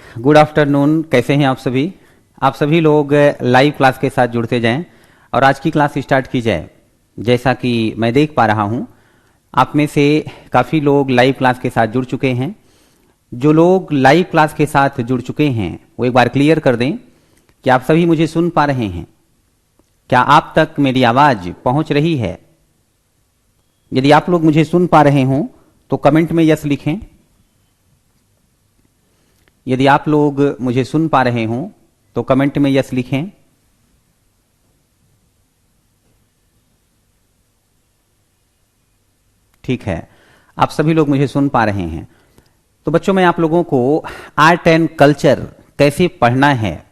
Good afternoon. कैसे हैं आप सभी? आप सभी लोग लाइव क्लास के साथ जुड़ते जाएं और आज की क्लास स्टार्ट की जाए। जैसा कि मैं देख पा रहा हूं, आप में से काफ़ी लोग लाइव क्लास के साथ जुड़ चुके हैं। जो लोग लाइव क्लास के साथ जुड़ चुके हैं वो एक बार क्लियर कर दें कि आप सभी मुझे सुन पा रहे हैं। क्या आप तक मेरी आवाज़ पहुंच रही है? यदि आप लोग मुझे सुन पा रहे हों तो कमेंट में यस लिखें। यदि आप लोग मुझे सुन पा रहे हों तो कमेंट में यस लिखें। ठीक है, आप सभी लोग मुझे सुन पा रहे हैं। तो बच्चों, मैं आप लोगों को आर्ट एंड कल्चर कैसे पढ़ना है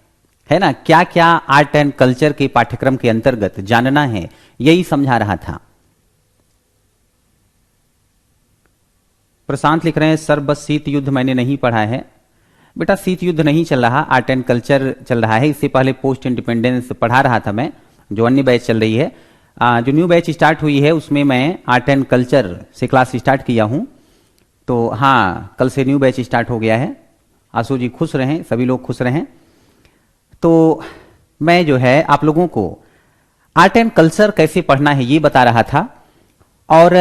ना, क्या क्या आर्ट एंड कल्चर के पाठ्यक्रम के अंतर्गत जानना है, यही समझा रहा था। प्रशांत लिख रहे हैं सर बस शीत युद्ध मैंने नहीं पढ़ा है। बेटा, शीत युद्ध नहीं चल रहा, आर्ट एंड कल्चर चल रहा है। इससे पहले पोस्ट इंडिपेंडेंस पढ़ा रहा था मैं, जो अन्य बैच चल रही है। जो न्यू बैच स्टार्ट हुई है उसमें मैं आर्ट एंड कल्चर से क्लास स्टार्ट किया हूं। तो हाँ, कल से न्यू बैच स्टार्ट हो गया है। आशु जी खुश रहें, सभी लोग खुश रहें। तो मैं जो है आप लोगों को आर्ट एंड कल्चर कैसे पढ़ना है ये बता रहा था। और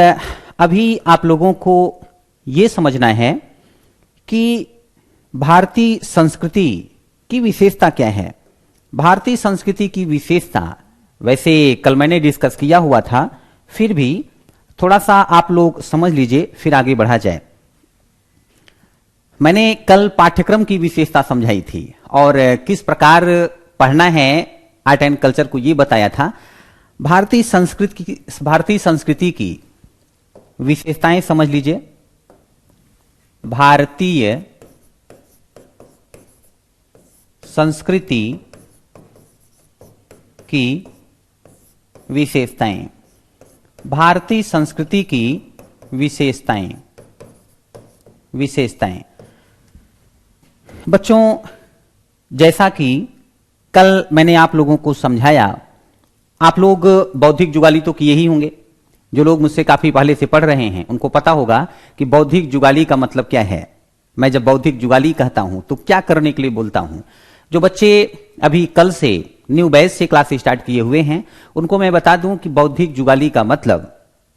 अभी आप लोगों को ये समझना है कि भारतीय संस्कृति की विशेषता क्या है। भारतीय संस्कृति की विशेषता वैसे कल मैंने डिस्कस किया हुआ था, फिर भी थोड़ा सा आप लोग समझ लीजिए, फिर आगे बढ़ा जाए। मैंने कल पाठ्यक्रम की विशेषता समझाई थी और किस प्रकार पढ़ना है आर्ट एंड कल्चर को ये बताया था। भारतीय संस्कृति की विशेषताएं समझ लीजिए। भारतीय संस्कृति की विशेषताएं, भारतीय संस्कृति की विशेषताएं। बच्चों, जैसा कि कल मैंने आप लोगों को समझाया, आप लोग बौद्धिक जुगाली तो किए ही होंगे। जो लोग मुझसे काफी पहले से पढ़ रहे हैं उनको पता होगा कि बौद्धिक जुगाली का मतलब क्या है। मैं जब बौद्धिक जुगाली कहता हूं तो क्या करने के लिए बोलता हूं। जो बच्चे अभी कल से न्यू बैच से क्लास स्टार्ट किए हुए हैं उनको मैं बता दूं कि बौद्धिक जुगाली का मतलब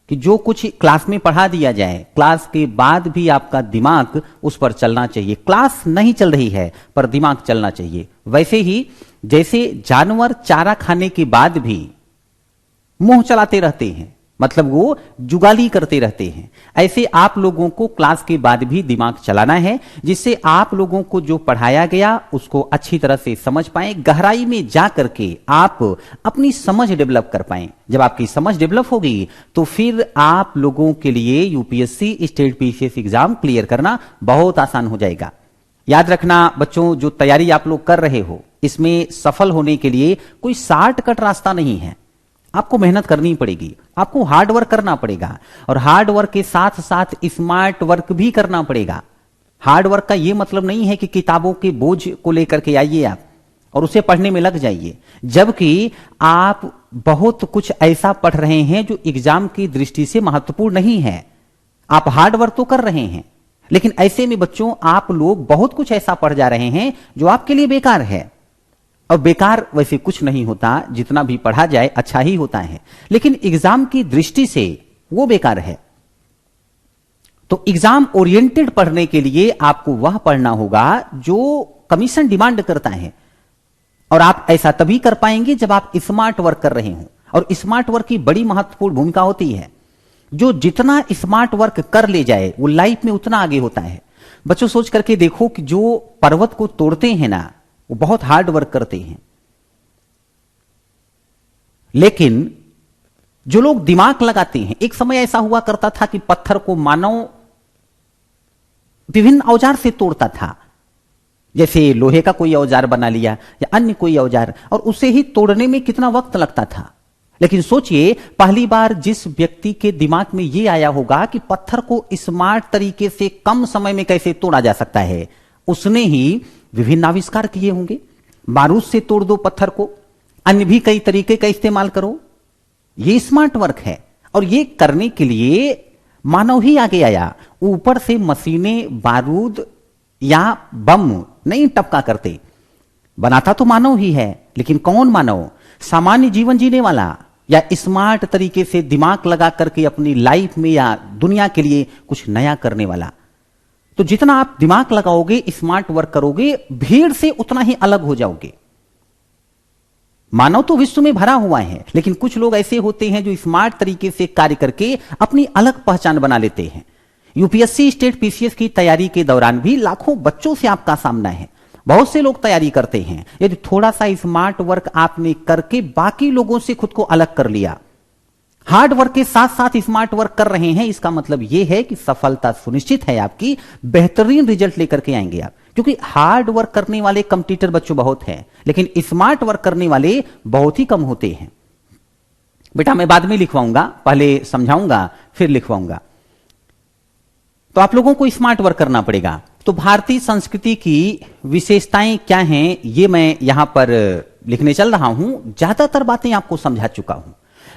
कि जो कुछ क्लास में पढ़ा दिया जाए, क्लास के बाद भी आपका दिमाग उस पर चलना चाहिए। क्लास नहीं चल रही है पर दिमाग चलना चाहिए। वैसे ही जैसे जानवर चारा खाने के बाद भी मुंह चलाते रहते हैं, मतलब वो जुगाली करते रहते हैं, ऐसे आप लोगों को क्लास के बाद भी दिमाग चलाना है, जिससे आप लोगों को जो पढ़ाया गया उसको अच्छी तरह से समझ पाएं, गहराई में जा करके आप अपनी समझ डेवलप कर पाएं। जब आपकी समझ डेवलप होगी तो फिर आप लोगों के लिए UPSC state PCS exam clear करना बहुत आसान हो जाएगा। याद रखना बच्चों, जो तैयारी आप लोग कर रहे हो इसमें सफल होने के लिए कोई शॉर्टकट रास्ता नहीं है। आपको मेहनत करनी पड़ेगी, आपको हार्ड वर्क करना पड़ेगा और हार्ड वर्क के साथ साथ स्मार्ट वर्क भी करना पड़ेगा। हार्ड वर्क का यह मतलब नहीं है कि किताबों के बोझ को लेकर के आइए आप और उसे पढ़ने में लग जाइए, जबकि आप बहुत कुछ ऐसा पढ़ रहे हैं जो एग्जाम की दृष्टि से महत्वपूर्ण नहीं है। आप हार्ड वर्क तो कर रहे हैं, लेकिन ऐसे में बच्चों आप लोग बहुत कुछ ऐसा पढ़ जा रहे हैं जो आपके लिए बेकार है। और बेकार वैसे कुछ नहीं होता, जितना भी पढ़ा जाए अच्छा ही होता है, लेकिन एग्जाम की दृष्टि से वो बेकार है। तो एग्जाम ओरिएंटेड पढ़ने के लिए आपको वह पढ़ना होगा जो कमीशन डिमांड करता है, और आप ऐसा तभी कर पाएंगे जब आप स्मार्ट वर्क कर रहे हो। और स्मार्ट वर्क की बड़ी महत्वपूर्ण भूमिका होती है। जो जितना स्मार्ट वर्क कर ले जाए वो लाइफ में उतना आगे होता है। बच्चों, सोच करके देखो कि जो पर्वत को तोड़ते हैं ना, वो बहुत हार्ड वर्क करते हैं, लेकिन जो लोग दिमाग लगाते हैं, एक समय ऐसा हुआ करता था कि पत्थर को मानव विभिन्न औजार से तोड़ता था, जैसे लोहे का कोई औजार बना लिया या अन्य कोई औजार, और उसे ही तोड़ने में कितना वक्त लगता था। लेकिन सोचिए, पहली बार जिस व्यक्ति के दिमाग में यह आया होगा कि पत्थर को स्मार्ट तरीके से कम समय में कैसे तोड़ा जा सकता है, उसने ही विभिन्न आविष्कार किए होंगे। बारूद से तोड़ दो पत्थर को, अन्य भी कई तरीके का इस्तेमाल करो। ये स्मार्ट वर्क है, और ये करने के लिए मानव ही आगे आया। ऊपर से मशीनें, बारूद या बम नहीं टपका करते। बनाता तो मानव ही है, लेकिन कौन मानव? सामान्य जीवन जीने वाला या स्मार्ट तरीके से दिमाग लगा करके अपनी लाइफ में या दुनिया के लिए कुछ नया करने वाला। तो जितना आप दिमाग लगाओगे, स्मार्ट वर्क करोगे, भीड़ से उतना ही अलग हो जाओगे। मानव तो विश्व में भरा हुआ है, लेकिन कुछ लोग ऐसे होते हैं जो स्मार्ट तरीके से कार्य करके अपनी अलग पहचान बना लेते हैं। यूपीएससी स्टेट पीसीएस की तैयारी के दौरान भी लाखों बच्चों से आपका सामना है। बहुत से लोग तैयारी करते हैं। यदि थोड़ा सा स्मार्ट वर्क आपने करके बाकी लोगों से खुद को अलग कर लिया, हार्ड वर्क के साथ साथ स्मार्ट वर्क कर रहे हैं, इसका मतलब यह है कि सफलता सुनिश्चित है आपकी, बेहतरीन रिजल्ट लेकर के आएंगे आप। क्योंकि हार्ड वर्क करने वाले कंपटीटर बच्चों बहुत हैं, लेकिन स्मार्ट वर्क करने वाले बहुत ही कम होते हैं। बेटा मैं बाद में लिखवाऊंगा, पहले समझाऊंगा फिर लिखवाऊंगा। तो आप लोगों को स्मार्ट वर्क करना पड़ेगा। तो भारतीय संस्कृति की विशेषताएं क्या हैं, ये मैं यहां पर लिखने चल रहा हूं। ज्यादातर बातें आपको समझा चुका हूं।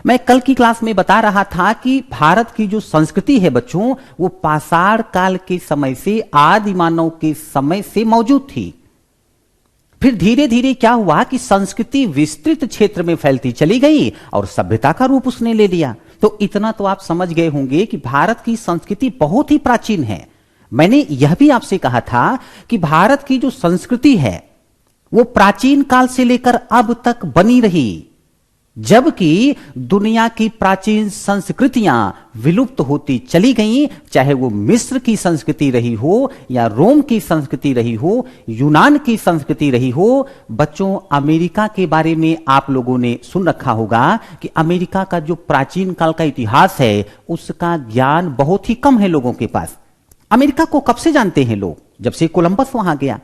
मैं कल की क्लास में बता रहा था कि भारत की जो संस्कृति है बच्चों, वो पाषाण काल के समय से, आदि मानव के समय से मौजूद थी। फिर धीरे धीरे क्या हुआ कि संस्कृति विस्तृत क्षेत्र में फैलती चली गई और सभ्यता का रूप उसने ले लिया। तो इतना तो आप समझ गए होंगे कि भारत की संस्कृति बहुत ही प्राचीन है। मैंने यह भी आपसे कहा था कि भारत की जो संस्कृति है वो प्राचीन काल से लेकर अब तक बनी रही, जबकि दुनिया की प्राचीन संस्कृतियां विलुप्त होती चली गईं। चाहे वो मिस्र की संस्कृति रही हो या रोम की संस्कृति रही हो, यूनान की संस्कृति रही हो। बच्चों अमेरिका के बारे में आप लोगों ने सुन रखा होगा कि अमेरिका का जो प्राचीन काल का इतिहास है उसका ज्ञान बहुत ही कम है लोगों के पास। अमेरिका को कब से जानते हैं लोग? जब से कोलंबस वहां गया,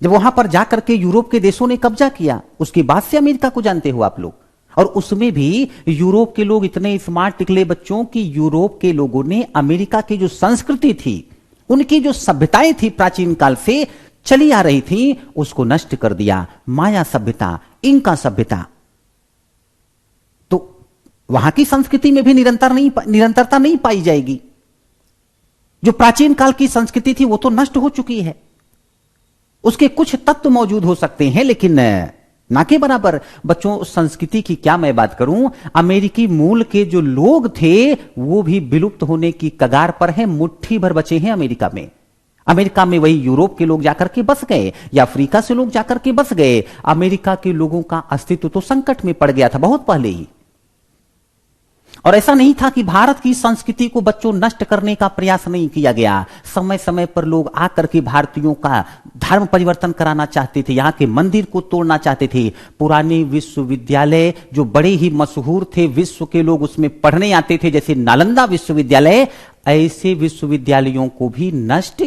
जब वहां पर जाकर के यूरोप के देशों ने कब्जा किया, उसके बाद से अमेरिका को जानते हो आप लोग। और उसमें भी यूरोप के लोग इतने स्मार्ट निकले बच्चों कि यूरोप के लोगों ने अमेरिका की जो संस्कृति थी, उनकी जो सभ्यताएं थी प्राचीन काल से चली आ रही थी, उसको नष्ट कर दिया। माया सभ्यता, इंका सभ्यता। तो वहां की संस्कृति में भी निरंतरता नहीं पाई जाएगी। जो प्राचीन काल की संस्कृति थी वो तो नष्ट हो चुकी है। उसके कुछ तत्व मौजूद हो सकते हैं, लेकिन ना के बराबर। बच्चों संस्कृति की क्या मैं बात करूं, अमेरिकी मूल के जो लोग थे वो भी विलुप्त होने की कगार पर हैं। मुट्ठी भर बचे हैं अमेरिका में। अमेरिका में वही यूरोप के लोग जाकर के बस गए या अफ्रीका से लोग जाकर के बस गए। अमेरिका के लोगों का अस्तित्व तो संकट में पड़ गया था बहुत पहले ही। और ऐसा नहीं था कि भारत की संस्कृति को बच्चों नष्ट करने का प्रयास नहीं किया गया। समय समय पर लोग आकर के भारतीयों का धर्म परिवर्तन कराना चाहते थे, यहां के मंदिर को तोड़ना चाहते थे। पुराने विश्वविद्यालय जो बड़े ही मशहूर थे, विश्व के लोग उसमें पढ़ने आते थे, जैसे नालंदा विश्वविद्यालय, ऐसे विश्वविद्यालयों को भी नष्ट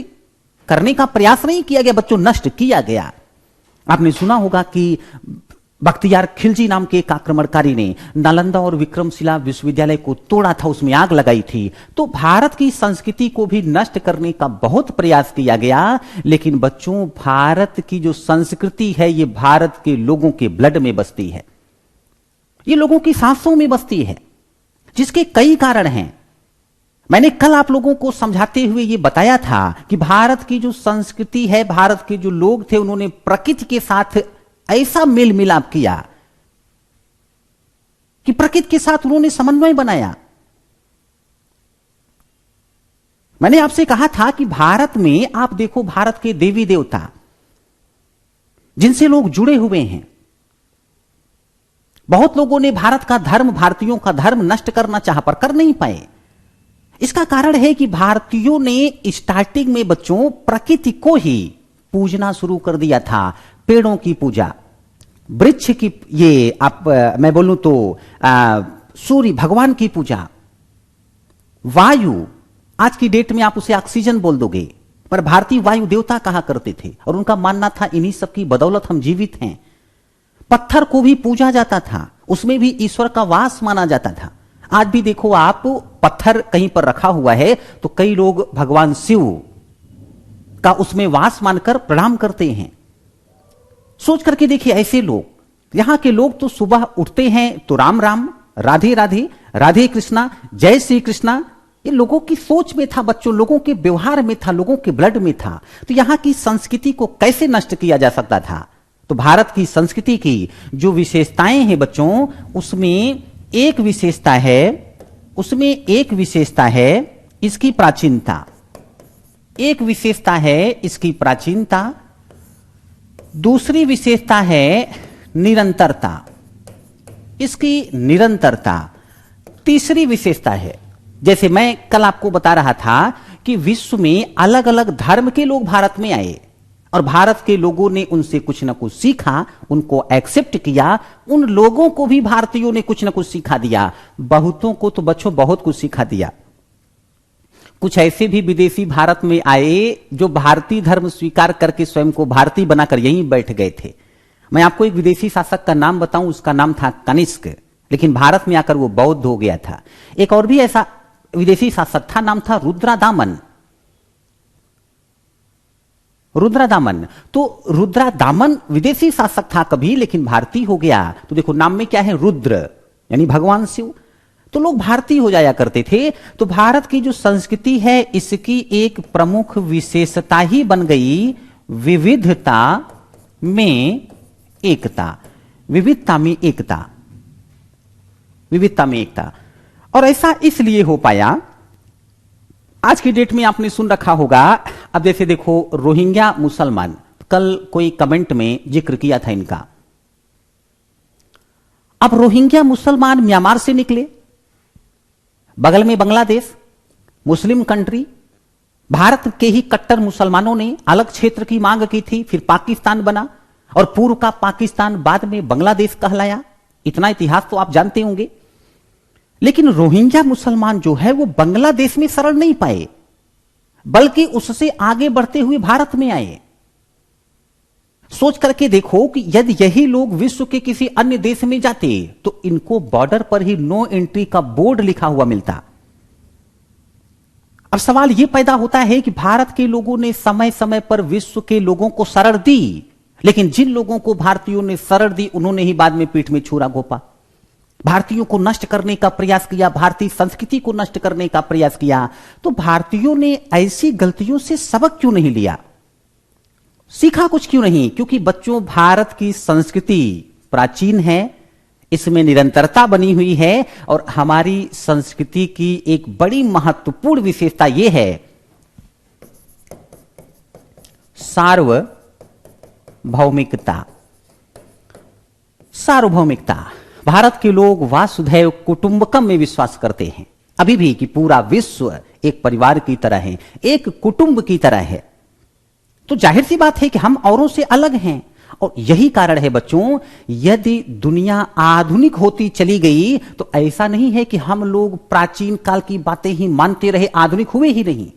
करने का प्रयास नहीं किया गया बच्चों, नष्ट किया गया। आपने सुना होगा कि बख्तियार खिलजी नाम के एक आक्रमणकारी ने नालंदा और विक्रमशिला विश्वविद्यालय को तोड़ा था, उसमें आग लगाई थी। तो भारत की संस्कृति को भी नष्ट करने का बहुत प्रयास किया गया। लेकिन बच्चों भारत की जो संस्कृति है ये भारत के लोगों के ब्लड में बसती है, ये लोगों की सांसों में बसती है, जिसके कई कारण हैं। मैंने कल आप लोगों को समझाते हुए ये बताया था कि भारत की जो संस्कृति है, भारत के जो लोग थे, उन्होंने प्रकृति के साथ ऐसा मेल मिलाप किया कि प्रकृति के साथ उन्होंने समन्वय बनाया। मैंने आपसे कहा था कि भारत में आप देखो, भारत के देवी देवता जिनसे लोग जुड़े हुए हैं, बहुत लोगों ने भारत का धर्म, भारतीयों का धर्म नष्ट करना चाहा पर कर नहीं पाए। इसका कारण है कि भारतीयों ने स्टार्टिंग में बच्चों प्रकृति को ही पूजना शुरू कर दिया था। पेड़ों की पूजा, वृक्ष की, ये आप मैं बोलूं तो सूर्य भगवान की पूजा, वायु, आज की डेट में आप उसे ऑक्सीजन बोल दोगे, पर भारतीय वायु देवता कहा करते थे और उनका मानना था इन्हीं सब की बदौलत हम जीवित हैं। पत्थर को भी पूजा जाता था, उसमें भी ईश्वर का वास माना जाता था। आज भी देखो आप, पत्थर कहीं पर रखा हुआ है तो कई लोग भगवान शिव का उसमें वास मानकर प्रणाम करते हैं। सोच करके देखिए, ऐसे लोग, यहां के लोग तो सुबह उठते हैं तो राम राम, राधे राधे, राधे कृष्णा, जय श्री कृष्णा, ये लोगों की सोच में था बच्चों, लोगों के व्यवहार में था, लोगों के ब्लड में था। तो यहां की संस्कृति को कैसे नष्ट किया जा सकता था? तो भारत की संस्कृति की जो विशेषताएं हैं बच्चों, उसमें एक विशेषता है इसकी प्राचीनता। एक विशेषता है इसकी प्राचीनता, दूसरी विशेषता है निरंतरता, इसकी निरंतरता। तीसरी विशेषता है, जैसे मैं कल आपको बता रहा था कि विश्व में अलग अलग धर्म के लोग भारत में आए और भारत के लोगों ने उनसे कुछ ना कुछ सीखा, उनको एक्सेप्ट किया, उन लोगों को भी भारतीयों ने कुछ ना कुछ सिखा दिया। बहुतों को तो बच्चों बहुत कुछ सिखा दिया। कुछ ऐसे भी विदेशी भारत में आए जो भारतीय धर्म स्वीकार करके स्वयं को भारतीय बनाकर यहीं बैठ गए थे। मैं आपको एक विदेशी शासक का नाम बताऊं, उसका नाम था कनिष्क, लेकिन भारत में आकर वो बौद्ध हो गया था। एक और भी ऐसा विदेशी शासक था, नाम था रुद्रादामन। तो रुद्रादामन विदेशी शासक था कभी, लेकिन भारतीय हो गया। तो देखो नाम में क्या है, रुद्र यानी भगवान शिव। तो लोग भारतीय हो जाया करते थे। तो भारत की जो संस्कृति है इसकी एक प्रमुख विशेषता ही बन गई विविधता में एकता। विविधता में एकता। और ऐसा इसलिए हो पाया, आज की डेट में आपने सुन रखा होगा। अब जैसे देखो रोहिंग्या मुसलमान, कल कोई कमेंट में जिक्र किया था इनका। अब रोहिंग्या मुसलमान म्यांमार से निकले, बगल में बांग्लादेश मुस्लिम कंट्री, भारत के ही कट्टर मुसलमानों ने अलग क्षेत्र की मांग की थी, फिर पाकिस्तान बना और पूर्व का पाकिस्तान बाद में बांग्लादेश कहलाया। इतना इतिहास तो आप जानते होंगे। लेकिन रोहिंग्या मुसलमान जो है वो बांग्लादेश में शरण नहीं पाए, बल्कि उससे आगे बढ़ते हुए भारत में आए। सोच करके देखो कि यदि यही लोग विश्व के किसी अन्य देश में जाते तो इनको बॉर्डर पर ही नो एंट्री का बोर्ड लिखा हुआ मिलता। अब सवाल यह पैदा होता है कि भारत के लोगों ने समय समय पर विश्व के लोगों को शरण दी, लेकिन जिन लोगों को भारतीयों ने शरण दी उन्होंने ही बाद में पीठ में छुरा घोंपा, भारतीयों को नष्ट करने का प्रयास किया, भारतीय संस्कृति को नष्ट करने का प्रयास किया। तो भारतीयों ने ऐसी गलतियों से सबक क्यों नहीं लिया, सीखा कुछ क्यों नहीं? क्योंकि बच्चों भारत की संस्कृति प्राचीन है, इसमें निरंतरता बनी हुई है और हमारी संस्कृति की एक बड़ी महत्वपूर्ण विशेषता यह है सार्वभौमिकता। भारत के लोग वासुधैव कुटुंबकम में विश्वास करते हैं अभी भी, कि पूरा विश्व एक परिवार की तरह है, एक कुटुंब की तरह है। तो जाहिर सी बात है कि हम औरों से अलग हैं। और यही कारण है बच्चों, यदि दुनिया आधुनिक होती चली गई तो ऐसा नहीं है कि हम लोग प्राचीन काल की बातें ही मानते रहे, आधुनिक हुए ही नहीं,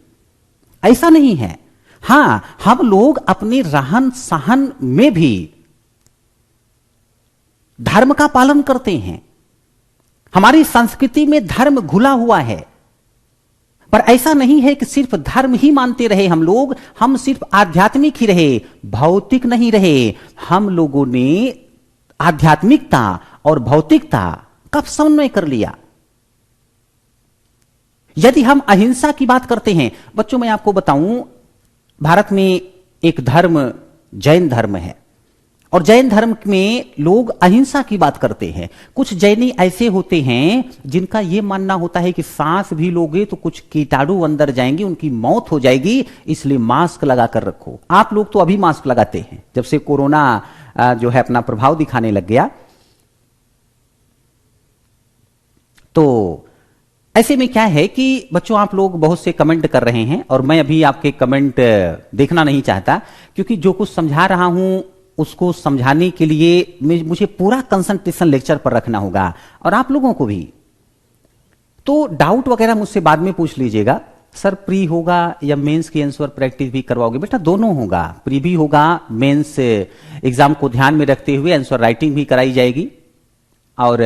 ऐसा नहीं है। हां, हम लोग अपने रहन सहन में भी धर्म का पालन करते हैं, हमारी संस्कृति में धर्म घुला हुआ है। पर ऐसा नहीं है कि सिर्फ धर्म ही मानते रहे हम लोग, हम सिर्फ आध्यात्मिक ही रहे, भौतिक नहीं रहे। हम लोगों ने आध्यात्मिकता और भौतिकता कब समन्वय कर लिया? यदि हम अहिंसा की बात करते हैं, बच्चों मैं आपको बताऊं, भारत में एक धर्म जैन धर्म है और जैन धर्म में लोग अहिंसा की बात करते हैं। कुछ जैनी ऐसे होते हैं जिनका यह मानना होता है कि सांस भी लोगे तो कुछ कीटाणु अंदर जाएंगे, उनकी मौत हो जाएगी, इसलिए मास्क लगाकर रखो। आप लोग तो अभी मास्क लगाते हैं, जब से कोरोना जो है अपना प्रभाव दिखाने लग गया। तो ऐसे में क्या है कि बच्चों आप लोग बहुत से कमेंट कर रहे हैं और मैं अभी आपके कमेंट देखना नहीं चाहता, क्योंकि जो कुछ समझा रहा हूं उसको समझाने के लिए मुझे पूरा कंसंट्रेशन लेक्चर पर रखना होगा और आप लोगों को भी। तो डाउट वगैरह मुझसे बाद में पूछ लीजिएगा, सर प्री होगा या मेंस की आंसर प्रैक्टिस भी करवाओगे? बेटा दोनों होगा, प्री भी होगा, मेंस एग्जाम को ध्यान में रखते हुए आंसर राइटिंग भी कराई जाएगी। और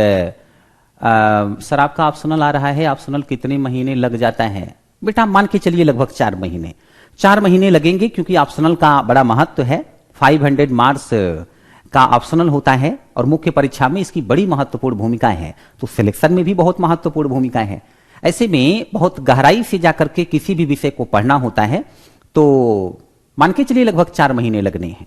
सर आपका ऑप्शनल आ रहा है, ऑप्शनल कितने महीने लग जाता है? बेटा मान के चलिए लगभग 4 महीने। 4 महीने लगेंगे, क्योंकि ऑप्शनल का बड़ा महत्व है। 500 मार्क्स का ऑप्शनल होता है और मुख्य परीक्षा में इसकी बड़ी महत्वपूर्ण भूमिका है, तो सिलेक्शन में भी बहुत महत्वपूर्ण भूमिका है। ऐसे में बहुत गहराई से जाकर के किसी भी विषय को पढ़ना होता है, तो मान के चलिए लगभग 4 महीने लगने हैं।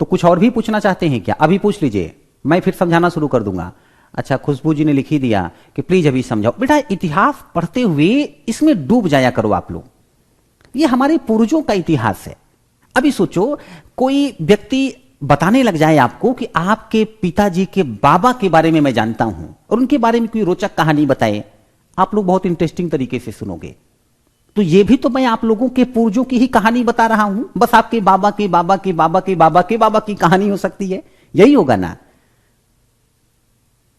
तो कुछ और भी पूछना चाहते हैं क्या? अभी पूछ लीजिए, मैं फिर समझाना शुरू कर दूंगा। अच्छा, खुशबू जी ने लिखी दिया कि प्लीज अभी समझाओ। बेटा, इतिहास पढ़ते हुए इसमें डूब जाया करो आप लोग। ये हमारे पूर्वजों का इतिहास है। अभी सोचो, कोई व्यक्ति बताने लग जाए आपको कि आपके पिताजी के बाबा के बारे में मैं जानता हूं, और उनके बारे में कोई रोचक कहानी बताए, आप लोग बहुत इंटरेस्टिंग तरीके से सुनोगे। तो ये भी तो मैं आप लोगों के पूर्वजों की ही कहानी बता रहा हूं, बस आपके बाबा के बाबा के बाबा के बाबा के बाबा की कहानी हो सकती है, यही होगा ना।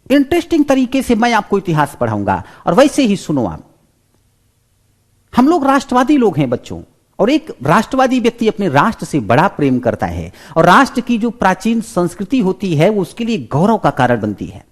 इंटरेस्टिंग तरीके से मैं आपको इतिहास पढ़ाऊंगा, और वैसे ही सुनो आप। हम लोग राष्ट्रवादी लोग हैं बच्चों, और एक राष्ट्रवादी व्यक्ति अपने राष्ट्र से बड़ा प्रेम करता है, और राष्ट्र की जो प्राचीन संस्कृति होती है वो उसके लिए गौरव का कारण बनती है।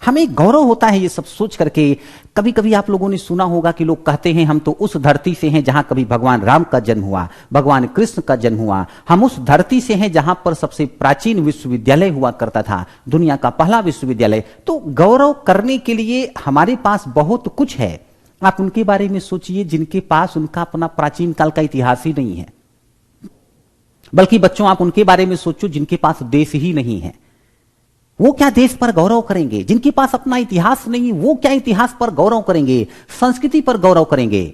हमें गौरव होता है ये सब सोच करके। कभी कभी आप लोगों ने सुना होगा कि लोग कहते हैं हम तो उस धरती से हैं जहां कभी भगवान राम का जन्म हुआ, भगवान कृष्ण का जन्म हुआ। हम उस धरती से हैं जहां पर सबसे प्राचीन विश्वविद्यालय हुआ करता था, दुनिया का पहला विश्वविद्यालय। तो गौरव करने के लिए हमारे पास बहुत कुछ है। आप उनके बारे में सोचिए जिनके पास उनका अपना प्राचीन काल का इतिहास ही नहीं है। बल्कि बच्चों, आप उनके बारे में सोचो जिनके पास देश ही नहीं है। वो क्या देश पर गौरव करेंगे? जिनके पास अपना इतिहास नहीं, वो क्या इतिहास पर गौरव करेंगे, संस्कृति पर गौरव करेंगे?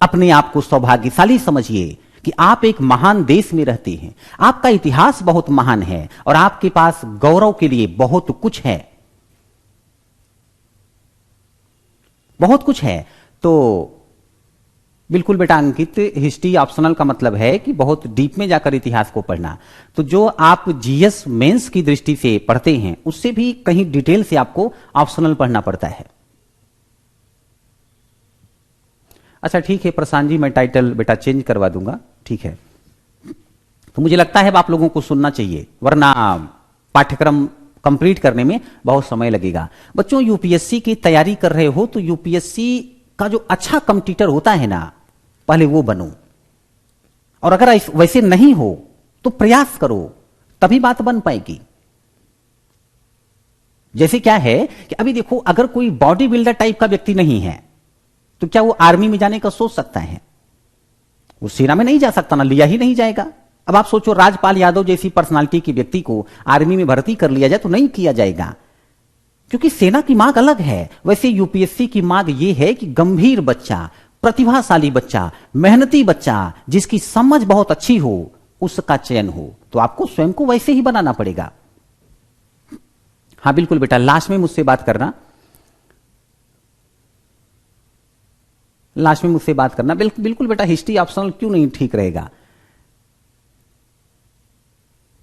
अपने आप को सौभाग्यशाली समझिए कि आप एक महान देश में रहते हैं, आपका इतिहास बहुत महान है, और आपके पास गौरव के लिए बहुत कुछ है, बहुत कुछ है। तो बिल्कुल बेटा अंकित, हिस्ट्री ऑप्शनल का मतलब है कि बहुत डीप में जाकर इतिहास को पढ़ना। तो जो आप जीएस मेंस की दृष्टि से पढ़ते हैं उससे भी कहीं डिटेल से आपको ऑप्शनल पढ़ना पड़ता है। अच्छा ठीक है प्रशांत जी, मैं टाइटल बेटा चेंज करवा दूंगा, ठीक है। तो मुझे लगता है अब आप लोगों को सुनना चाहिए, वरना पाठ्यक्रम कंप्लीट करने में बहुत समय लगेगा। बच्चों, यूपीएससी की तैयारी कर रहे हो तो यूपीएससी का जो अच्छा कॉम्पिटिटर होता है ना, पहले वो बनो। और अगर वैसे नहीं हो तो प्रयास करो, तभी बात बन पाएगी। जैसे क्या है कि अभी देखो, अगर कोई बॉडी बिल्डर टाइप का व्यक्ति नहीं है तो क्या वो आर्मी में जाने का सोच सकता है? वो सेना में नहीं जा सकता ना, लिया ही नहीं जाएगा। अब आप सोचो, राजपाल यादव जैसी पर्सनालिटी के व्यक्ति को आर्मी में भर्ती कर लिया जाए तो नहीं किया जाएगा, क्योंकि सेना की मांग अलग है। वैसे यूपीएससी की मांग यह है कि गंभीर बच्चा, प्रतिभाशाली बच्चा, मेहनती बच्चा, जिसकी समझ बहुत अच्छी हो, उसका चयन हो। तो आपको स्वयं को वैसे ही बनाना पड़ेगा। हाँ बिल्कुल बेटा, लास्ट में मुझसे बात करना, लास्ट में मुझसे बात करना। बिल्कुल बेटा, हिस्ट्री ऑप्शनल क्यों नहीं ठीक रहेगा?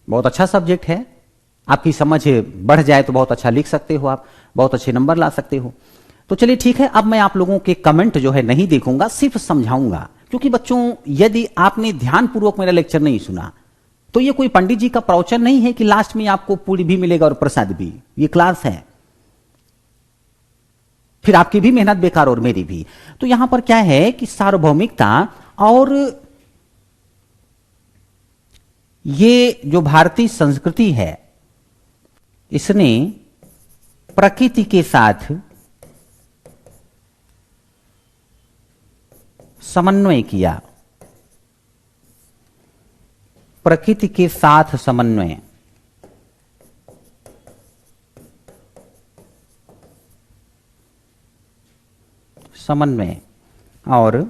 बहुत अच्छा सब्जेक्ट है, आपकी समझ बढ़ जाए तो बहुत अच्छा लिख सकते हो, आप बहुत अच्छे नंबर ला सकते हो। तो चलिए ठीक है, अब मैं आप लोगों के कमेंट जो है नहीं देखूंगा, सिर्फ समझाऊंगा। क्योंकि बच्चों, यदि आपने ध्यानपूर्वक मेरा लेक्चर नहीं सुना तो ये कोई पंडित जी का प्रवचन नहीं है कि लास्ट में आपको पूरी भी मिलेगा और प्रसाद भी। ये क्लास है, फिर आपकी भी मेहनत बेकार और मेरी भी। तो यहां पर क्या है कि सार्वभौमिकता और ये जो भारतीय संस्कृति है, इसने प्रकृति के साथ समन्वय किया। प्रकृति के साथ समन्वय, समन्वय। और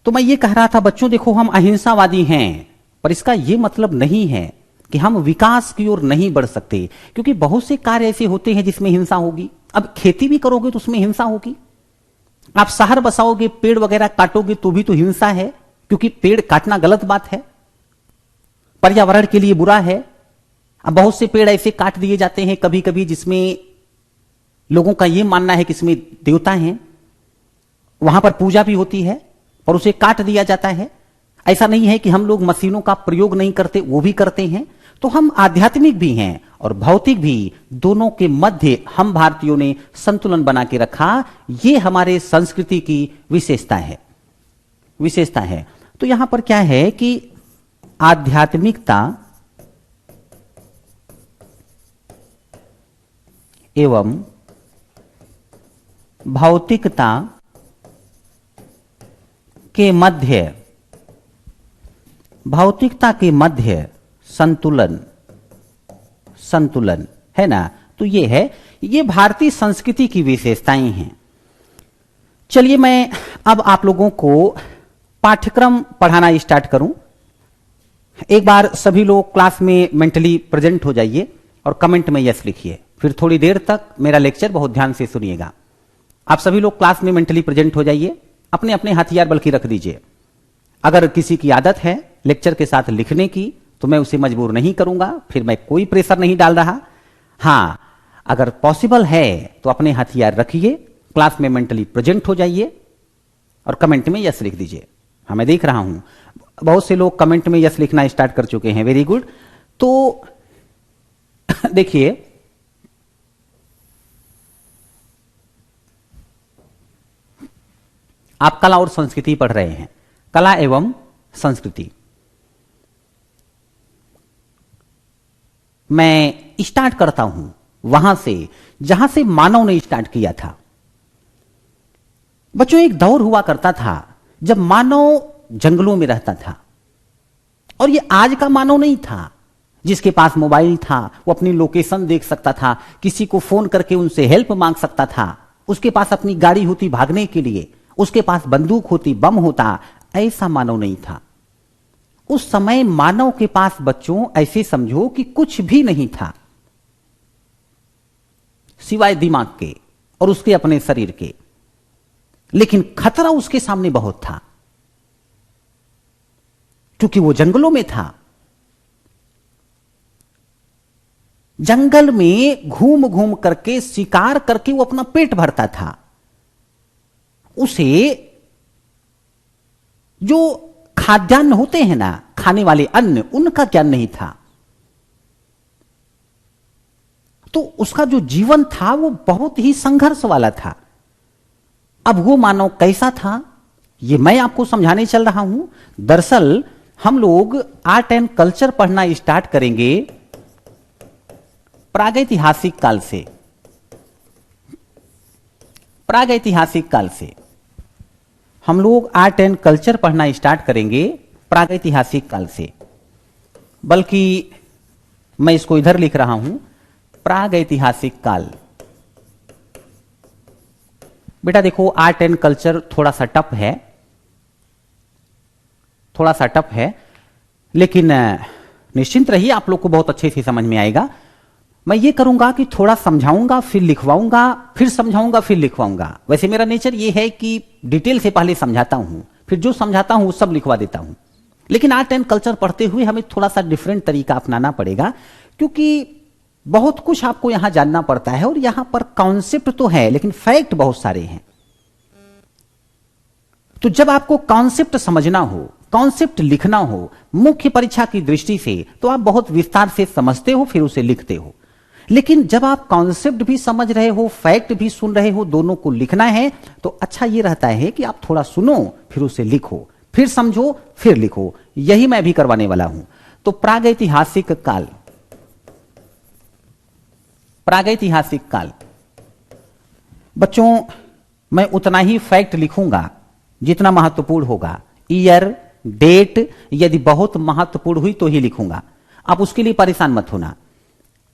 तो मैं ये कह रहा था बच्चों, देखो हम अहिंसावादी हैं, पर इसका ये मतलब नहीं है कि हम विकास की ओर नहीं बढ़ सकते, क्योंकि बहुत से कार्य ऐसे होते हैं जिसमें हिंसा होगी। अब खेती भी करोगे तो उसमें हिंसा होगी, आप शहर बसाओगे, पेड़ वगैरह काटोगे तो भी तो हिंसा है, क्योंकि पेड़ काटना गलत बात है, पर्यावरण के लिए बुरा है। अब बहुत से पेड़ ऐसे काट दिए जाते हैं कभी कभी जिसमें लोगों का यह मानना है कि इसमें देवता हैं, वहां पर पूजा भी होती है, और उसे काट दिया जाता है। ऐसा नहीं है कि हम लोग मशीनों का प्रयोग नहीं करते, वो भी करते हैं। तो हम आध्यात्मिक भी हैं और भौतिक भी, दोनों के मध्य हम भारतीयों ने संतुलन बना के रखा। ये हमारे संस्कृति की विशेषता है, विशेषता है। तो यहां पर क्या है कि आध्यात्मिकता एवं भौतिकता के मध्य, भौतिकता के मध्य संतुलन, संतुलन है ना। तो ये है, ये भारतीय संस्कृति की विशेषताएं हैं। चलिए मैं अब आप लोगों को पाठ्यक्रम पढ़ाना स्टार्ट करूं। एक बार सभी लोग क्लास में मेंटली प्रेजेंट हो जाइए और कमेंट में यस लिखिए। फिर थोड़ी देर तक मेरा लेक्चर बहुत ध्यान से सुनिएगा। आप सभी लोग क्लास में मेंटली प्रेजेंट हो जाइए, अपने अपने हथियार बल्कि रख दीजिए। अगर किसी की आदत है लेक्चर के साथ लिखने की तो मैं उसे मजबूर नहीं करूंगा, फिर मैं कोई प्रेशर नहीं डाल रहा। हां, अगर पॉसिबल है तो अपने हथियार रखिए, क्लास में मेंटली प्रेजेंट हो जाइए और कमेंट में यस लिख दीजिए। हाँ, मैं देख रहा हूं बहुत से लोग कमेंट में यस लिखना स्टार्ट कर चुके हैं, वेरी गुड। तो देखिए, आप कला और संस्कृति पढ़ रहे हैं, कला एवं संस्कृति। मैं स्टार्ट करता हूं वहां से जहां से मानव ने स्टार्ट किया था। बच्चों, एक दौर हुआ करता था जब मानव जंगलों में रहता था, और ये आज का मानव नहीं था जिसके पास मोबाइल था, वो अपनी लोकेशन देख सकता था, किसी को फोन करके उनसे हेल्प मांग सकता था, उसके पास अपनी गाड़ी होती भागने के लिए, उसके पास बंदूक होती, बम होता। ऐसा मानव नहीं था। उस समय मानव के पास बच्चों ऐसे समझो कि कुछ भी नहीं था सिवाय दिमाग के और उसके अपने शरीर के। लेकिन खतरा उसके सामने बहुत था क्योंकि वो जंगलों में था। जंगल में घूम घूम करके शिकार करके वो अपना पेट भरता था। उसे जो खाद्यान्न होते हैं ना, खाने वाले अन्न, उनका ज्ञान नहीं था। तो उसका जो जीवन था वो बहुत ही संघर्ष वाला था। अब वो मानव कैसा था ये मैं आपको समझाने चल रहा हूं। दरअसल हम लोग आर्ट एंड कल्चर पढ़ना स्टार्ट करेंगे प्रागैतिहासिक काल से। प्रागैतिहासिक काल से हम लोग आर्ट एंड कल्चर पढ़ना स्टार्ट करेंगे, प्रागैतिहासिक काल से। बल्कि मैं इसको इधर लिख रहा हूं, प्रागैतिहासिक काल। बेटा देखो, आर्ट एंड कल्चर थोड़ा सा टफ है, थोड़ा सा टफ है, लेकिन निश्चिंत रहिए आप लोग को बहुत अच्छे से समझ में आएगा। मैं ये करूंगा कि थोड़ा समझाऊंगा फिर लिखवाऊंगा, फिर समझाऊंगा फिर लिखवाऊंगा। वैसे मेरा नेचर ये है कि डिटेल से पहले समझाता हूं, फिर जो समझाता हूं वो सब लिखवा देता हूं। लेकिन आर्ट एंड कल्चर पढ़ते हुए हमें थोड़ा सा डिफरेंट तरीका अपनाना पड़ेगा, क्योंकि बहुत कुछ आपको यहां जानना पड़ता है। और यहां पर कॉन्सेप्ट तो है लेकिन फैक्ट बहुत सारे हैं। तो जब आपको कॉन्सेप्ट समझना हो, कॉन्सेप्ट लिखना हो मुख्य परीक्षा की दृष्टि से, तो आप बहुत विस्तार से समझते हो फिर उसे लिखते हो। लेकिन जब आप कॉन्सेप्ट भी समझ रहे हो, फैक्ट भी सुन रहे हो, दोनों को लिखना है, तो अच्छा ये रहता है कि आप थोड़ा सुनो फिर उसे लिखो, फिर समझो फिर लिखो। यही मैं भी करवाने वाला हूं। तो प्रागैतिहासिक काल, प्रागैतिहासिक काल। बच्चों, मैं उतना ही फैक्ट लिखूंगा जितना महत्वपूर्ण होगा। ईयर, डेट यदि बहुत महत्वपूर्ण हुई तो ही लिखूंगा, आप उसके लिए परेशान मत होना।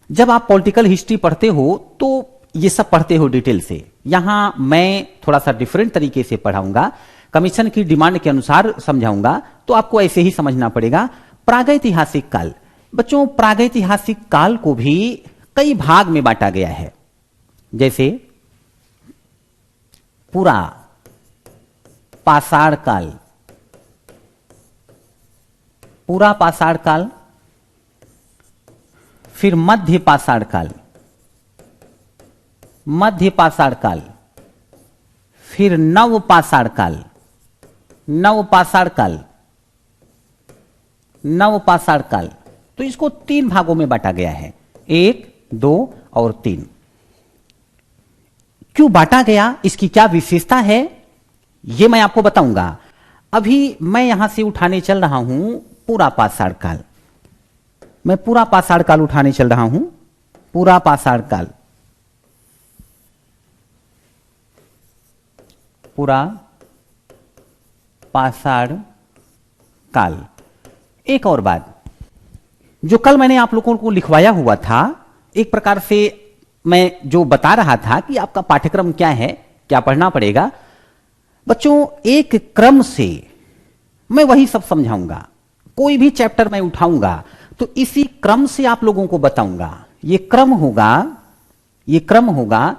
जब आप पॉलिटिकल हिस्ट्री पढ़ते हो तो ये सब पढ़ते हो डिटेल से। यहां मैं थोड़ा सा डिफरेंट तरीके से पढ़ाऊंगा, कमीशन की डिमांड के अनुसार समझाऊंगा, तो आपको ऐसे ही समझना पड़ेगा। प्रागैतिहासिक काल। बच्चों, प्रागैतिहासिक काल को भी कई भाग में बांटा गया है, जैसे पूरा पाषाण काल, पूरा पाषाण काल, फिर मध्य पाषाण काल, मध्य पाषाण काल, फिर नव पाषाण काल, नव पाषाण काल, नव पाषाण काल। तो इसको 3 भागों में बांटा गया है, 1, 2 और 3। क्यों बांटा गया, इसकी क्या विशेषता है, यह मैं आपको बताऊंगा। अभी मैं यहां से उठाने चल रहा हूं पूरा पाषाण काल। मैं पूरा पाषाण काल उठाने चल रहा हूं, पूरा पाषाण काल। पूरा पाषाण काल। एक और बात, जो कल मैंने आप लोगों को लिखवाया हुआ था, एक प्रकार से मैं जो बता रहा था कि आपका पाठ्यक्रम क्या है, क्या पढ़ना पड़ेगा। बच्चों, एक क्रम से मैं वही सब समझाऊंगा। कोई भी चैप्टर मैं उठाऊंगा तो इसी क्रम से आप लोगों को बताऊंगा। ये क्रम होगा।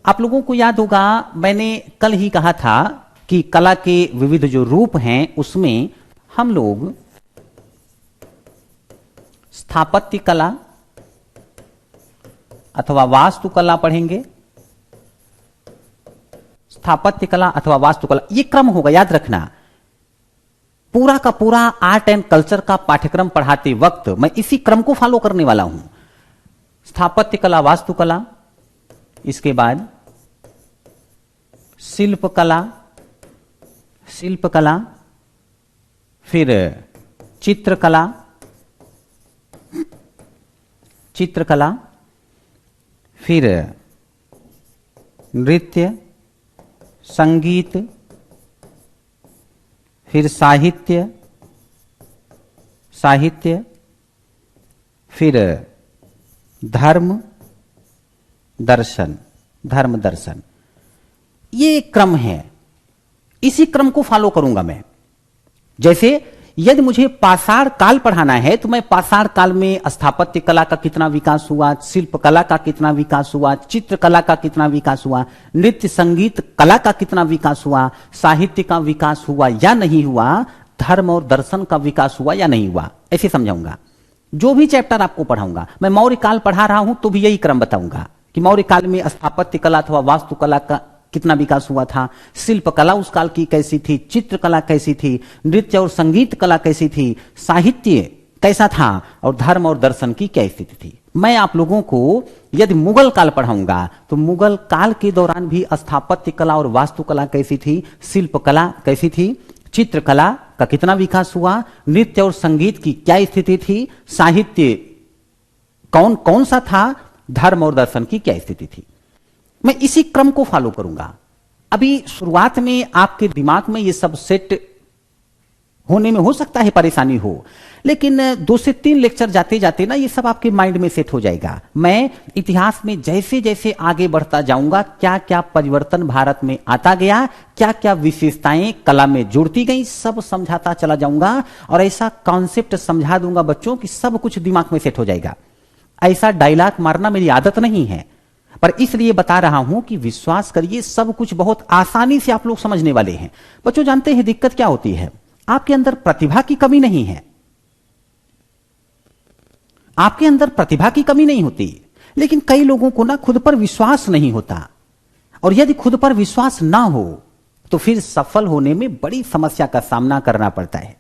आप लोगों को याद होगा, मैंने कल ही कहा था कि कला के विविध जो रूप हैं उसमें हम लोग स्थापत्य कला अथवा वास्तुकला पढ़ेंगे। स्थापत्य कला अथवा वास्तुकला, ये क्रम होगा, याद रखना। पूरा का पूरा आर्ट एंड कल्चर का पाठ्यक्रम पढ़ाते वक्त मैं इसी क्रम को फॉलो करने वाला हूं। स्थापत्य कला, वास्तुकला, इसके बाद शिल्पकला, फिर चित्रकला, फिर नृत्य, संगीत, फिर साहित्य, फिर धर्म दर्शन। ये क्रम है, इसी क्रम को फॉलो करूंगा मैं। जैसे यदि मुझे पाषाण काल पढ़ाना है तो मैं पाषाण काल में स्थापत्य कला का कितना विकास हुआ, शिल्प कला का कितना विकास हुआ, चित्रकला का कितना विकास हुआ, नृत्य संगीत कला का कितना विकास हुआ, साहित्य का विकास हुआ या नहीं हुआ, धर्म और दर्शन का विकास हुआ या नहीं हुआ, ऐसे समझाऊंगा। जो भी चैप्टर आपको पढ़ाऊंगा, मैं मौर्य काल पढ़ा रहा हूं तो भी यही क्रम बताऊंगा कि मौर्य काल में स्थापत्य कला अथवा वास्तुकला का कितना विकास हुआ था, शिल्प कला उस काल की कैसी थी, चित्रकला कैसी थी, नृत्य और संगीत कला कैसी थी, साहित्य कैसा था, और धर्म और दर्शन की क्या स्थिति थी। मैं आप लोगों को यदि मुगल काल पढ़ाऊंगा तो मुगल काल के दौरान भी स्थापत्य कला और वास्तुकला कैसी थी, शिल्प कला कैसी थी, चित्रकला का कितना विकास हुआ, नृत्य और संगीत की क्या स्थिति थी, साहित्य कौन कौन सा था, धर्म और दर्शन की क्या स्थिति थी। मैं इसी क्रम को फॉलो करूंगा। अभी शुरुआत में आपके दिमाग में ये सब सेट होने में हो सकता है परेशानी हो, लेकिन 2 से 3 लेक्चर जाते जाते ना ये सब आपके माइंड में सेट हो जाएगा। मैं इतिहास में जैसे जैसे आगे बढ़ता जाऊंगा, क्या क्या परिवर्तन भारत में आता गया, क्या क्या विशेषताएं कला में जुड़ती गई, सब समझाता चला जाऊंगा और ऐसा कॉन्सेप्ट समझा दूंगा बच्चों कि सब कुछ दिमाग में सेट हो जाएगा। ऐसा डायलॉग मारना मेरी आदत नहीं है, पर इसलिए बता रहा हूं कि विश्वास करिए सब कुछ बहुत आसानी से आप लोग समझने वाले हैं। बच्चों, जानते हैं दिक्कत क्या होती है? आपके अंदर प्रतिभा की कमी नहीं है, आपके अंदर प्रतिभा की कमी नहीं होती, लेकिन कई लोगों को ना खुद पर विश्वास नहीं होता, और यदि खुद पर विश्वास ना हो तो फिर सफल होने में बड़ी समस्या का सामना करना पड़ता है।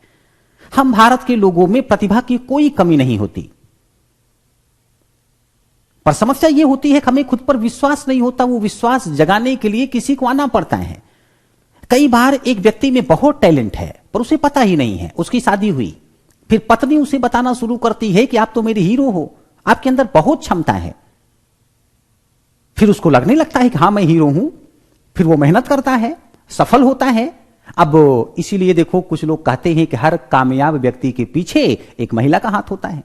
हम भारत के लोगों में प्रतिभा की कोई कमी नहीं होती, पर समस्या यह होती है कि हमें खुद पर विश्वास नहीं होता। वो विश्वास जगाने के लिए किसी को आना पड़ता है। कई बार एक व्यक्ति में बहुत टैलेंट है पर उसे पता ही नहीं है। उसकी शादी हुई, फिर पत्नी उसे बताना शुरू करती है कि आप तो मेरे हीरो हो, आपके अंदर बहुत क्षमता है। फिर उसको लगने लगता है कि हां मैं हीरो हूं, फिर वो मेहनत करता है, सफल होता है। अब इसीलिए देखो, कुछ लोग कहते हैं कि हर कामयाब व्यक्ति के पीछे एक महिला का हाथ होता है।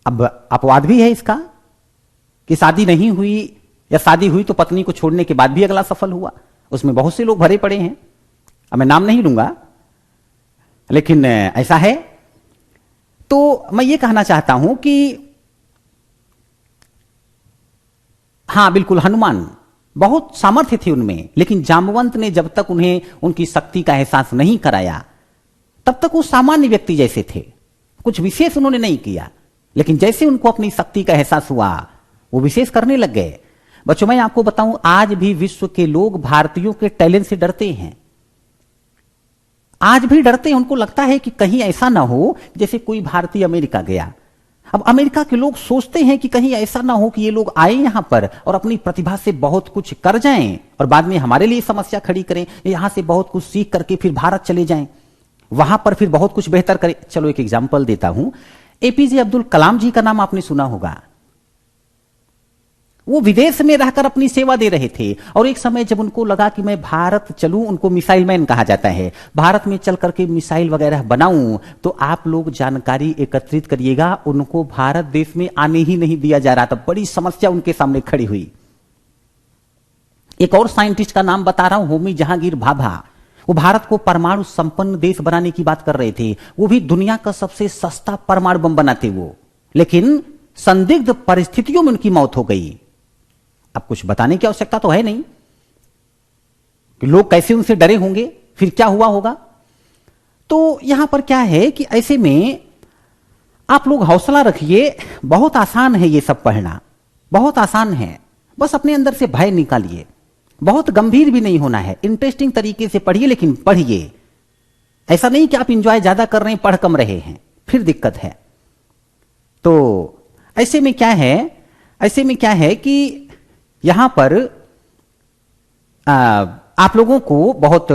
अब अपवाद भी है इसका कि शादी नहीं हुई या शादी हुई तो पत्नी को छोड़ने के बाद भी अगला सफल हुआ। उसमें बहुत से लोग भरे पड़े हैं, अब मैं नाम नहीं लूंगा, लेकिन ऐसा है। तो मैं ये कहना चाहता हूं कि हां बिल्कुल, हनुमान बहुत सामर्थ्य थी उनमें, लेकिन जामवंत ने जब तक उन्हें उनकी शक्ति का एहसास नहीं कराया तब तक वो सामान्य व्यक्ति जैसे थे, कुछ विशेष उन्होंने नहीं किया। लेकिन जैसे उनको अपनी शक्ति का एहसास हुआ वो विशेष करने लग गए। बच्चों, मैं आपको बताऊं, आज भी विश्व के लोग भारतीयों के टैलेंट से डरते हैं, आज भी डरते हैं। उनको लगता है कि कहीं ऐसा ना हो जैसे कोई भारतीय अमेरिका गया। अब अमेरिका के लोग सोचते हैं कि कहीं ऐसा ना हो कि ये लोग आए यहां पर और अपनी प्रतिभा से बहुत कुछ कर जाएं और बाद में हमारे लिए समस्या खड़ी करें, यहां से बहुत कुछ सीख करके फिर भारत चले जाएं, वहां पर फिर बहुत कुछ बेहतर करें। चलो एक एग्जाम्पल देता हूं। एपीजे अब्दुल कलाम जी का नाम आपने सुना होगा। वो विदेश में रहकर अपनी सेवा दे रहे थे और एक समय जब उनको लगा कि मैं भारत चलूं, उनको मिसाइल मैन कहा जाता है, भारत में चल करके मिसाइल वगैरह बनाऊं, तो आप लोग जानकारी एकत्रित करिएगा, उनको भारत देश में आने ही नहीं दिया जा रहा था। बड़ी समस्या उनके सामने खड़ी हुई। एक और साइंटिस्ट का नाम बता रहा हूं, होमी जहांगीर भाभा। वो भारत को परमाणु संपन्न देश बनाने की बात कर रहे थे। वो भी दुनिया का सबसे सस्ता परमाणु बम बनाते वो, लेकिन संदिग्ध परिस्थितियों में उनकी मौत हो गई। अब कुछ बताने की आवश्यकता तो है नहीं कि लोग कैसे उनसे डरे होंगे, फिर क्या हुआ होगा। तो यहां पर क्या है कि ऐसे में आप लोग हौसला रखिए। बहुत आसान है ये सब पढ़ना, बहुत आसान है। बस अपने अंदर से भय निकालिए। बहुत गंभीर भी नहीं होना है, इंटरेस्टिंग तरीके से पढ़िए, लेकिन पढ़िए। ऐसा नहीं कि आप इंजॉय ज्यादा कर रहे हैं, पढ़ कम रहे हैं, फिर दिक्कत है। तो ऐसे में क्या है, ऐसे में क्या है कि यहां पर आप लोगों को बहुत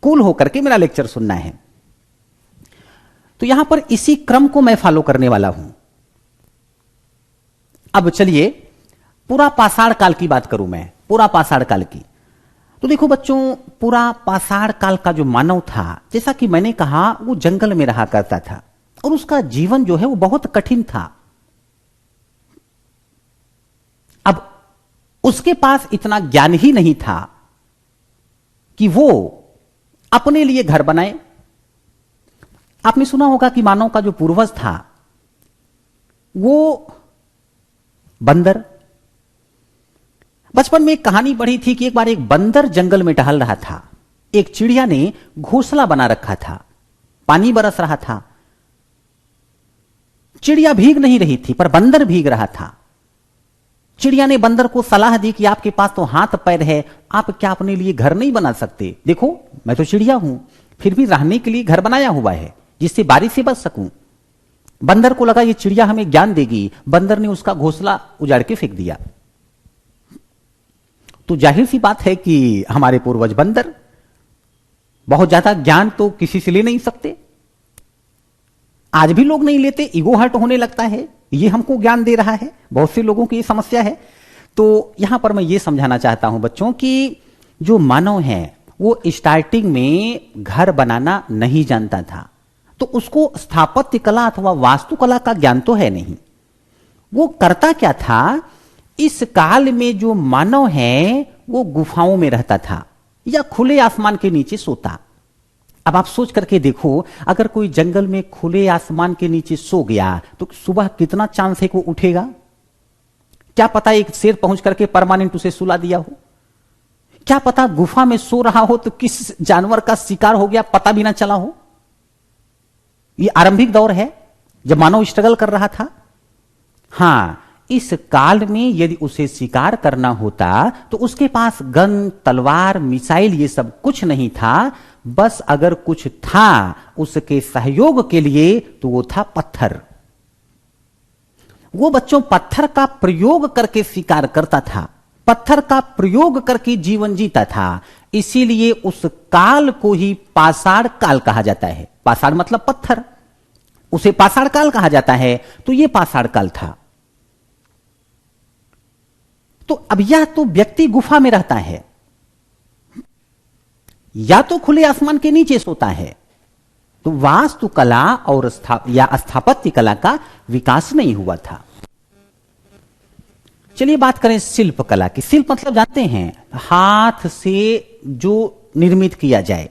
कूल होकर के मेरा लेक्चर सुनना है। तो यहां पर इसी क्रम को मैं फॉलो करने वाला हूं। अब चलिए पूरा पाषाण काल की बात करूं मैं, पूरा पाषाण काल की। तो देखो बच्चों, पूरा पाषाण काल का जो मानव था, जैसा कि मैंने कहा, वो जंगल में रहा करता था और उसका जीवन जो है वो बहुत कठिन था। अब उसके पास इतना ज्ञान ही नहीं था कि वो अपने लिए घर बनाए। आपने सुना होगा कि मानव का जो पूर्वज था वो बंदर। बचपन में एक कहानी पढ़ी थी कि एक बार एक बंदर जंगल में टहल रहा था। एक चिड़िया ने घोंसला बना रखा था, पानी बरस रहा था। चिड़िया भीग नहीं रही थी, पर बंदर भीग रहा था। चिड़िया ने बंदर को सलाह दी कि आपके पास तो हाथ पैर है, आप क्या अपने लिए घर नहीं बना सकते? देखो मैं तो चिड़िया हूं, फिर भी रहने के लिए घर बनाया हुआ है जिससे बारिश से बच सकूं। बंदर को लगा ये चिड़िया हमें ज्ञान देगी। बंदर ने उसका घोंसला उजाड़ के फेंक दिया। तो जाहिर सी बात है कि हमारे पूर्वज बंदर बहुत ज्यादा ज्ञान तो किसी से ले नहीं सकते। आज भी लोग नहीं लेते, ईगो हर्ट होने लगता है, ये हमको ज्ञान दे रहा है। बहुत से लोगों की ये समस्या है। तो यहां पर मैं ये समझाना चाहता हूं बच्चों कि जो मानव है वो स्टार्टिंग में घर बनाना नहीं जानता था, तो उसको स्थापत्य कला अथवा वास्तुकला का ज्ञान तो है नहीं। वो करता क्या था, इस काल में जो मानव है वो गुफाओं में रहता था या खुले आसमान के नीचे सोता। अब आप सोच करके देखो, अगर कोई जंगल में खुले आसमान के नीचे सो गया तो सुबह कितना चांस है कि वो उठेगा? क्या पता एक शेर पहुंच करके परमानेंट उसे सुला दिया हो। क्या पता गुफा में सो रहा हो तो किस जानवर का शिकार हो गया पता भी ना चला हो। ये आरंभिक दौर है जब मानव स्ट्रगल कर रहा था। हां, इस काल में यदि उसे शिकार करना होता तो उसके पास गन, तलवार, मिसाइल ये सब कुछ नहीं था। बस अगर कुछ था उसके सहयोग के लिए तो वो था पत्थर। वो बच्चों पत्थर का प्रयोग करके शिकार करता था, पत्थर का प्रयोग करके जीवन जीता था। इसीलिए उस काल को ही पाषाण काल कहा जाता है। पाषाण मतलब पत्थर, उसे पाषाण काल कहा जाता है। तो यह पाषाण काल था। तो अब यह तो व्यक्ति गुफा में रहता है या तो खुले आसमान के नीचे सोता है, तो वास्तुकला और स्थापत्य कला का विकास नहीं हुआ था। चलिए बात करें शिल्प कला की। शिल्प मतलब जानते हैं, हाथ से जो निर्मित किया जाए।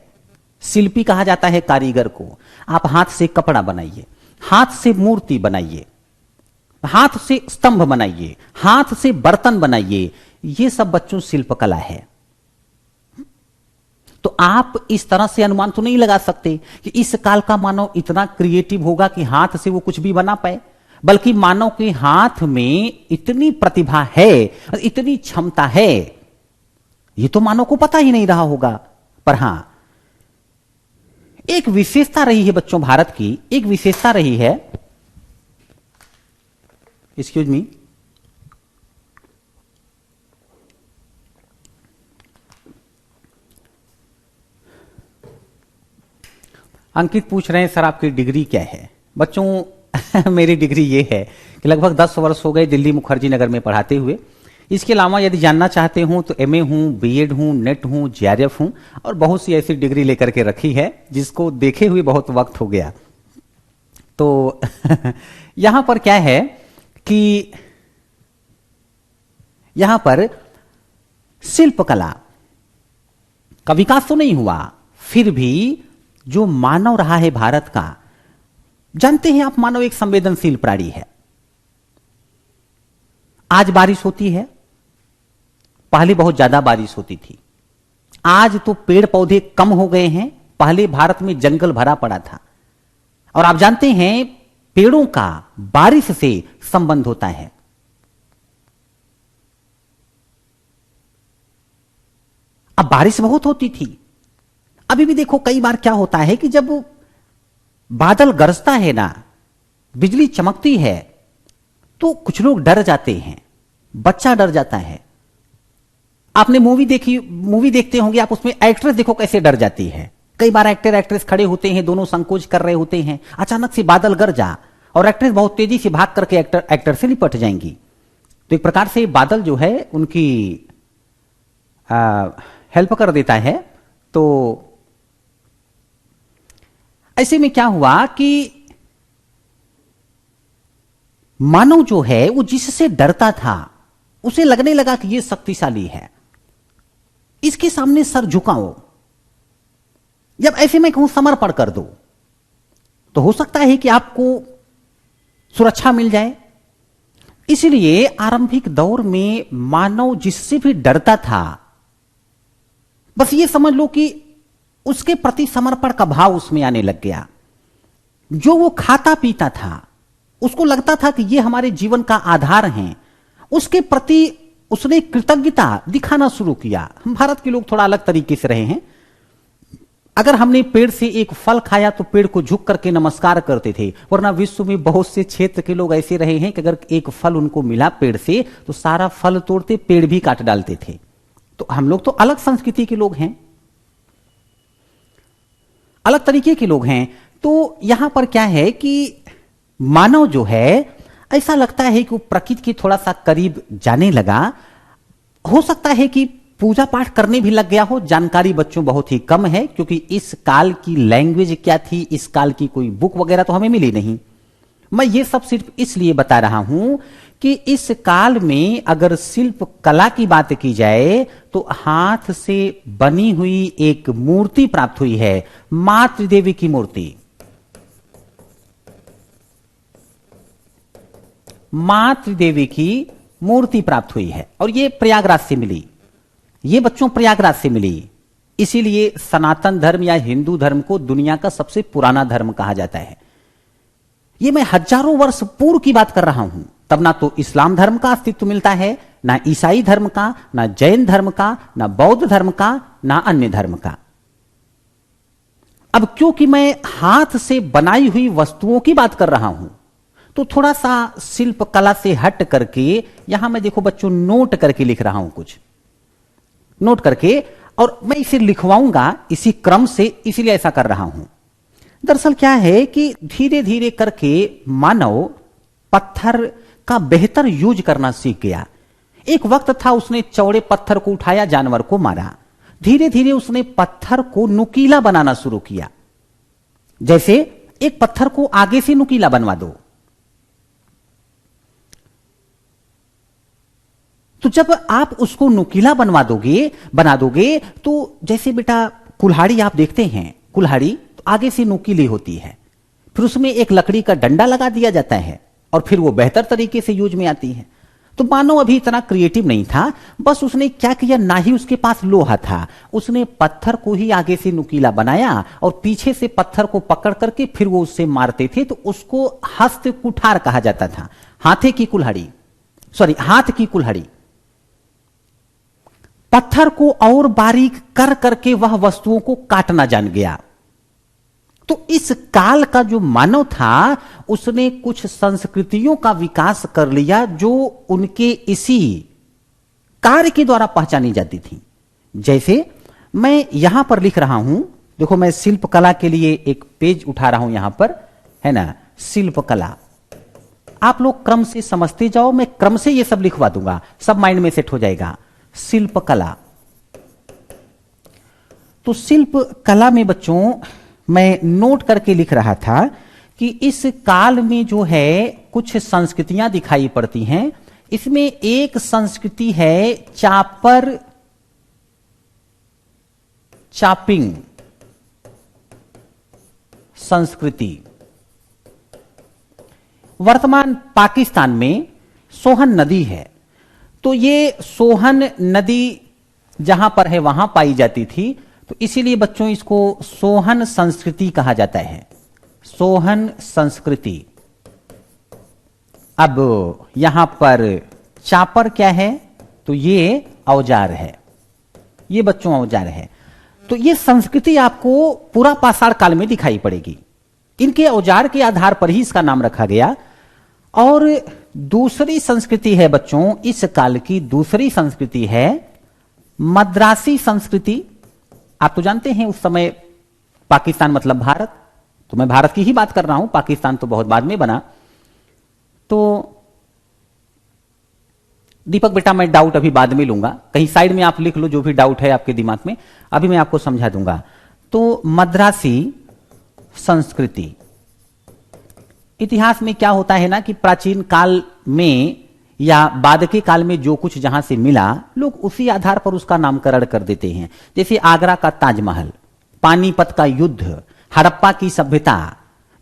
शिल्पी कहा जाता है कारीगर को। आप हाथ से कपड़ा बनाइए, हाथ से मूर्ति बनाइए, हाथ से स्तंभ बनाइए, हाथ से बर्तन बनाइए। ये सब बच्चों शिल्प कला है। तो आप इस तरह से अनुमान तो नहीं लगा सकते कि इस काल का मानव इतना क्रिएटिव होगा कि हाथ से वो कुछ भी बना पाए, बल्कि मानव के हाथ में इतनी प्रतिभा है, इतनी क्षमता है, ये तो मानव को पता ही नहीं रहा होगा। पर हां, एक विशेषता रही है बच्चों, भारत की एक विशेषता रही है। एक्सक्यूज मी, अंकित पूछ रहे हैं सर आपकी डिग्री क्या है? बच्चों मेरी डिग्री ये है कि लगभग 10 वर्ष हो गए दिल्ली मुखर्जी नगर में पढ़ाते हुए। इसके अलावा यदि जानना चाहते हो तो एमए हूं, बीएड हूं, नेट हूं, जीआरएफ हूं और बहुत सी ऐसी डिग्री लेकर के रखी है जिसको देखे हुए बहुत वक्त हो गया। तो यहां पर क्या है कि यहां पर शिल्पकला का विकास तो नहीं हुआ, फिर भी जो मानव रहा है भारत का, जानते हैं आप मानव एक संवेदनशील प्राणी है। आज बारिश होती है, पहले बहुत ज्यादा बारिश होती थी। आज तो पेड़ पौधे कम हो गए हैं, पहले भारत में जंगल भरा पड़ा था। और आप जानते हैं पेड़ों का बारिश से संबंध होता है। अब बारिश बहुत होती थी, अभी भी देखो कई बार क्या होता है कि जब बादल गरजता है ना, बिजली चमकती है, तो कुछ लोग डर जाते हैं, बच्चा डर जाता है। आपने मूवी देखी, मूवी देखते होंगे आप, उसमें एक्ट्रेस देखो कैसे डर जाती है। कई बार एक्टर एक्ट्रेस खड़े होते हैं, दोनों संकोच कर रहे होते हैं, अचानक से बादल गरजा और एक्ट्रेस बहुत तेजी से भाग करके एक्टर से लिपट जाएंगी। तो एक प्रकार से बादल जो है उनकी हेल्प कर देता है। तो ऐसे में क्या हुआ कि मानव जो है वो जिससे डरता था उसे लगने लगा कि ये शक्तिशाली है, इसके सामने सर झुकाओ। जब ऐसे में कहूं समर्पण कर दो तो हो सकता है कि आपको सुरक्षा मिल जाए। इसलिए आरंभिक दौर में मानव जिससे भी डरता था, बस ये समझ लो कि उसके प्रति समर्पण का भाव उसमें आने लग गया। जो वो खाता पीता था उसको लगता था कि ये हमारे जीवन का आधार है, उसके प्रति उसने कृतज्ञता दिखाना शुरू किया। हम भारत के लोग थोड़ा अलग तरीके से रहे हैं। अगर हमने पेड़ से एक फल खाया तो पेड़ को झुक करके नमस्कार करते थे, वरना विश्व में बहुत से क्षेत्र के लोग ऐसे रहे हैं कि अगर एक फल उनको मिला पेड़ से तो सारा फल तोड़ते, पेड़ भी काट डालते थे। तो हम लोग तो अलग संस्कृति के लोग हैं, अलग तरीके के लोग हैं। तो यहां पर क्या है कि मानव जो है ऐसा लगता है कि वो प्रकृति के थोड़ा सा करीब जाने लगा। हो सकता है कि पूजा पाठ करने भी लग गया हो। जानकारी बच्चों बहुत ही कम है, क्योंकि इस काल की लैंग्वेज क्या थी, इस काल की कोई बुक वगैरह तो हमें मिली नहीं। मैं ये सब सिर्फ इसलिए बता रहा हूं कि इस काल में अगर शिल्प कला की बात की जाए तो हाथ से बनी हुई एक मूर्ति प्राप्त हुई है, मां त्रिदेवी की मूर्ति। मां त्रिदेवी की मूर्ति प्राप्त हुई है और ये प्रयागराज से मिली। ये बच्चों प्रयागराज से मिली। इसीलिए सनातन धर्म या हिंदू धर्म को दुनिया का सबसे पुराना धर्म कहा जाता है। ये मैं हजारों वर्ष पूर्व की बात कर रहा हूं। तब ना तो इस्लाम धर्म का अस्तित्व मिलता है, ना ईसाई धर्म का, ना जैन धर्म का, ना बौद्ध धर्म का, ना अन्य धर्म का। अब क्योंकि मैं हाथ से बनाई हुई वस्तुओं की बात कर रहा हूं तो थोड़ा सा शिल्प कला से हट करके यहां मैं देखो बच्चों नोट करके लिख रहा हूं, कुछ नोट करके, और मैं इसे लिखवाऊंगा इसी क्रम से, इसीलिए ऐसा कर रहा हूं। दरअसल क्या है कि धीरे धीरे करके मानव पत्थर का बेहतर यूज करना सीख गया। एक वक्त था उसने चौड़े पत्थर को उठाया, जानवर को मारा। धीरे धीरे उसने पत्थर को नुकीला बनाना शुरू किया। जैसे एक पत्थर को आगे से नुकीला बनवा दो, तो जब आप उसको नुकीला बना दोगे तो जैसे बेटा कुल्हाड़ी आप देखते हैं, कुल्हाड़ी तो आगे से नुकीली होती है, फिर उसमें एक लकड़ी का डंडा लगा दिया जाता है और फिर वो बेहतर तरीके से यूज में आती है। तो मानव अभी इतना क्रिएटिव नहीं था, बस उसने क्या किया, ना ही उसके पास लोहा था, उसने पत्थर को ही आगे से नुकीला बनाया और पीछे से पत्थर को पकड़ करके फिर वो उससे मारते थे। तो उसको हस्त कुठार कहा जाता था, हाथ की कुल्हाड़ी। पत्थर को और बारीक कर करके वह वस्तुओं को काटना जान गया। तो इस काल का जो मानव था उसने कुछ संस्कृतियों का विकास कर लिया जो उनके इसी कार्य के द्वारा पहचानी जाती थी। जैसे मैं यहां पर लिख रहा हूं, देखो मैं शिल्प कला के लिए एक पेज उठा रहा हूं, यहां पर है ना, शिल्प कला। आप लोग क्रम से समझते जाओ, मैं क्रम से ये सब लिखवा दूंगा, सब माइंड में सेट हो जाएगा। शिल्पकला। तो शिल्प कला में बच्चों मैं नोट करके लिख रहा था कि इस काल में जो है कुछ संस्कृतियां दिखाई पड़ती हैं। इसमें एक संस्कृति है चापिंग संस्कृति। वर्तमान पाकिस्तान में सोहन नदी है, तो ये सोहन नदी जहां पर है वहां पाई जाती थी, तो इसीलिए बच्चों इसको सोहन संस्कृति कहा जाता है। सोहन संस्कृति। अब यहां पर चापर क्या है, तो ये औजार है, ये बच्चों औजार है। तो ये संस्कृति आपको पूरा पाषाण काल में दिखाई पड़ेगी। इनके औजार के आधार पर ही इसका नाम रखा गया। और दूसरी संस्कृति है बच्चों, इस काल की दूसरी संस्कृति है मद्रासी संस्कृति। आप तो जानते हैं उस समय पाकिस्तान मतलब भारत, तो मैं भारत की ही बात कर रहा हूं, पाकिस्तान तो बहुत बाद में बना। तो दीपक बेटा मैं डाउट अभी बाद में लूंगा, कहीं साइड में आप लिख लो जो भी डाउट है आपके दिमाग में, अभी मैं आपको समझा दूंगा। तो मद्रासी संस्कृति। इतिहास में क्या होता है ना कि प्राचीन काल में या बाद के काल में जो कुछ जहां से मिला, लोग उसी आधार पर उसका नामकरण कर देते हैं। जैसे आगरा का ताजमहल, पानीपत का युद्ध, हड़प्पा की सभ्यता,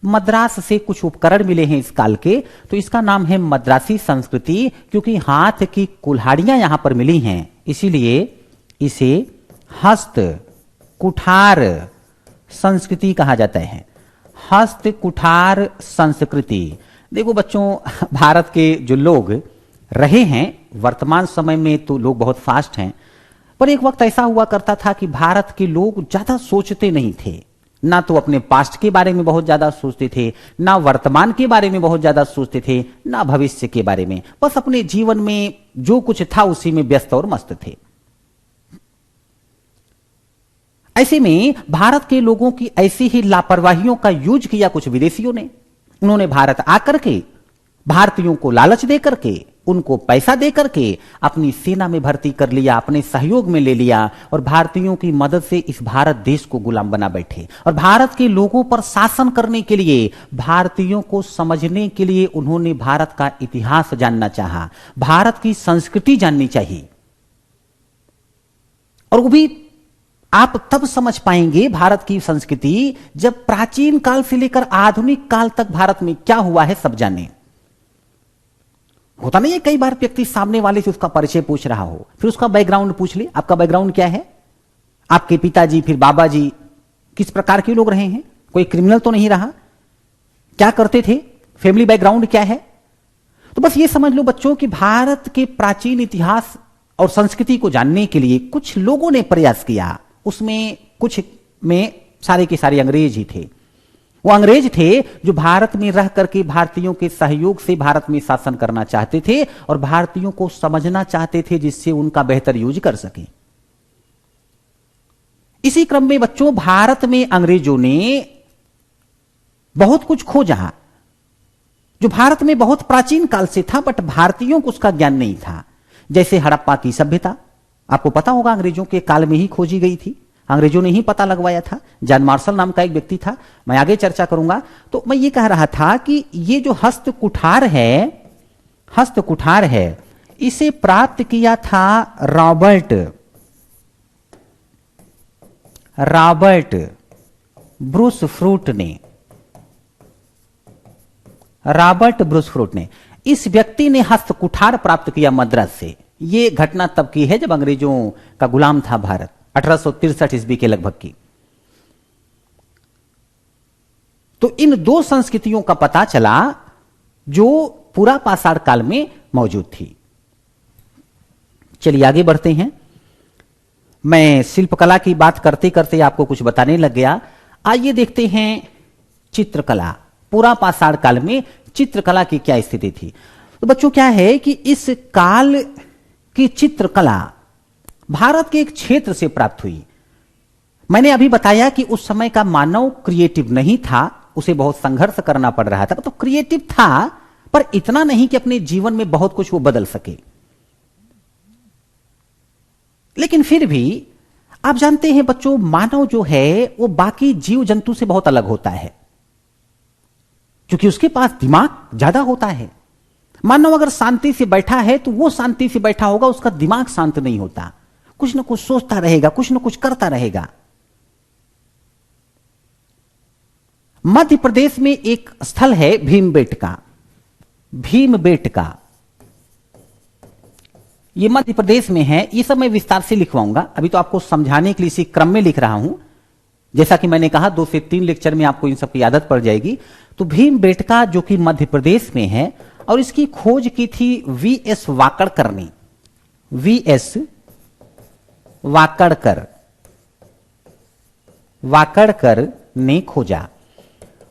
मद्रास से कुछ उपकरण मिले हैं इस काल के, तो इसका नाम है मद्रासी संस्कृति। क्योंकि हाथ की कुल्हाड़ियां यहां पर मिली हैं, इसीलिए इसे हस्त कुठार संस्कृति कहा जाता है। हस्त कुठार संस्कृति। देखो बच्चों, भारत के जो लोग रहे हैं वर्तमान समय में तो लोग बहुत फास्ट हैं, पर एक वक्त ऐसा हुआ करता था कि भारत के लोग ज्यादा सोचते नहीं थे। ना तो अपने पास्ट के बारे में बहुत ज्यादा सोचते थे, ना वर्तमान के बारे में बहुत ज्यादा सोचते थे, ना भविष्य के बारे में। बस अपने जीवन में जो कुछ था उसी में व्यस्त और मस्त थे। ऐसे में भारत के लोगों की ऐसी ही लापरवाहियों का यूज किया कुछ विदेशियों ने। उन्होंने भारत आकर के भारतीयों को लालच दे करके, उनको पैसा दे करके अपनी सेना में भर्ती कर लिया, अपने सहयोग में ले लिया, और भारतीयों की मदद से इस भारत देश को गुलाम बना बैठे। और भारत के लोगों पर शासन करने के लिए, भारतीयों को समझने के लिए उन्होंने भारत का इतिहास जानना चाहा, भारत की संस्कृति जाननी चाहिए। और वो भी आप तब समझ पाएंगे भारत की संस्कृति जब प्राचीन काल से लेकर आधुनिक काल तक भारत में क्या हुआ है सब जाने। होता नहीं है कई बार व्यक्ति सामने वाले से उसका परिचय पूछ रहा हो, फिर उसका बैकग्राउंड पूछ ले, आपका बैकग्राउंड क्या है, आपके पिताजी फिर बाबा जी किस प्रकार के लोग रहे हैं, कोई क्रिमिनल तो नहीं रहा, क्या करते थे, फैमिली बैकग्राउंड क्या है। तो बस ये समझ लो बच्चों कि भारत के प्राचीन इतिहास और संस्कृति को जानने के लिए कुछ लोगों ने प्रयास किया। उसमें कुछ में सारे के सारे अंग्रेज ही थे। वो अंग्रेज थे जो भारत में रह करके भारतीयों के सहयोग से भारत में शासन करना चाहते थे और भारतीयों को समझना चाहते थे, जिससे उनका बेहतर यूज कर सके। इसी क्रम में बच्चों भारत में अंग्रेजों ने बहुत कुछ खोजा जो भारत में बहुत प्राचीन काल से था, बट भारतीयों को उसका ज्ञान नहीं था। जैसे हड़प्पा की सभ्यता, आपको पता होगा अंग्रेजों के काल में ही खोजी गई थी, अंग्रेजों ने ही पता लगवाया था। जॉन मार्शल नाम का एक व्यक्ति था, मैं आगे चर्चा करूंगा। तो मैं ये कह रहा था कि ये जो हस्त कुठार है, इसे प्राप्त किया था रॉबर्ट ब्रूस फ्रूट ने। इस व्यक्ति ने हस्त कुठार प्राप्त किया मद्रास से। यह घटना तब की है जब अंग्रेजों का गुलाम था भारत, 1863 ईस्वी के लगभग की। तो इन दो संस्कृतियों का पता चला जो पूरा पाषाण काल में मौजूद थी। चलिए आगे बढ़ते हैं। मैं शिल्पकला की बात करते करते आपको कुछ बताने लग गया। आइए देखते हैं चित्रकला। पूरा पाषाण काल में चित्रकला की क्या स्थिति थी। तो बच्चों क्या है कि इस काल की चित्रकला भारत के एक क्षेत्र से प्राप्त हुई। मैंने अभी बताया कि उस समय का मानव क्रिएटिव नहीं था, उसे बहुत संघर्ष करना पड़ रहा था। तो क्रिएटिव था पर इतना नहीं कि अपने जीवन में बहुत कुछ वो बदल सके। लेकिन फिर भी आप जानते हैं बच्चों, मानव जो है वो बाकी जीव जंतु से बहुत अलग होता है, क्योंकि उसके पास दिमाग ज्यादा होता है। मानव अगर शांति से बैठा है तो वो शांति से बैठा होगा, उसका दिमाग शांत नहीं होता, कुछ ना कुछ सोचता रहेगा, कुछ ना कुछ करता रहेगा। मध्य प्रदेश में एक स्थल है भीमबेटका। भीमबेटका ये मध्य प्रदेश में है। ये सब मैं विस्तार से लिखवाऊंगा, अभी तो आपको समझाने के लिए इसी क्रम में लिख रहा हूं। जैसा कि मैंने कहा 2 से 3 लेक्चर में आपको इन सब की आदत पड़ जाएगी। तो भीमबेटका जो कि मध्य प्रदेश में है, और इसकी खोज की थी वीएस वाकड़कर ने। वीएस वाकड़कर ने खोजा।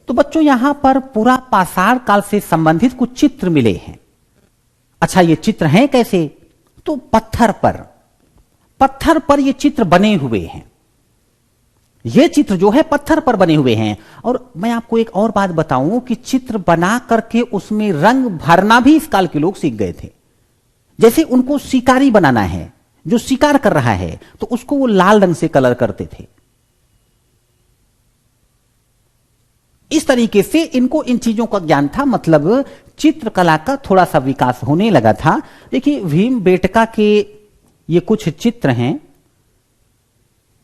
तो बच्चों यहां पर पूरा पाषाण काल से संबंधित कुछ चित्र मिले हैं। अच्छा, ये चित्र हैं कैसे? तो पत्थर पर ये चित्र बने हुए हैं। ये चित्र जो है पत्थर पर बने हुए हैं। और मैं आपको एक और बात बताऊं कि चित्र बना करके उसमें रंग भरना भी इस काल के लोग सीख गए थे। जैसे उनको शिकारी बनाना है, जो शिकार कर रहा है, तो उसको वो लाल रंग से कलर करते थे। इस तरीके से इनको इन चीजों का ज्ञान था, मतलब चित्रकला का थोड़ा सा विकास होने लगा था। देखिए भीमबेटका के ये कुछ चित्र हैं।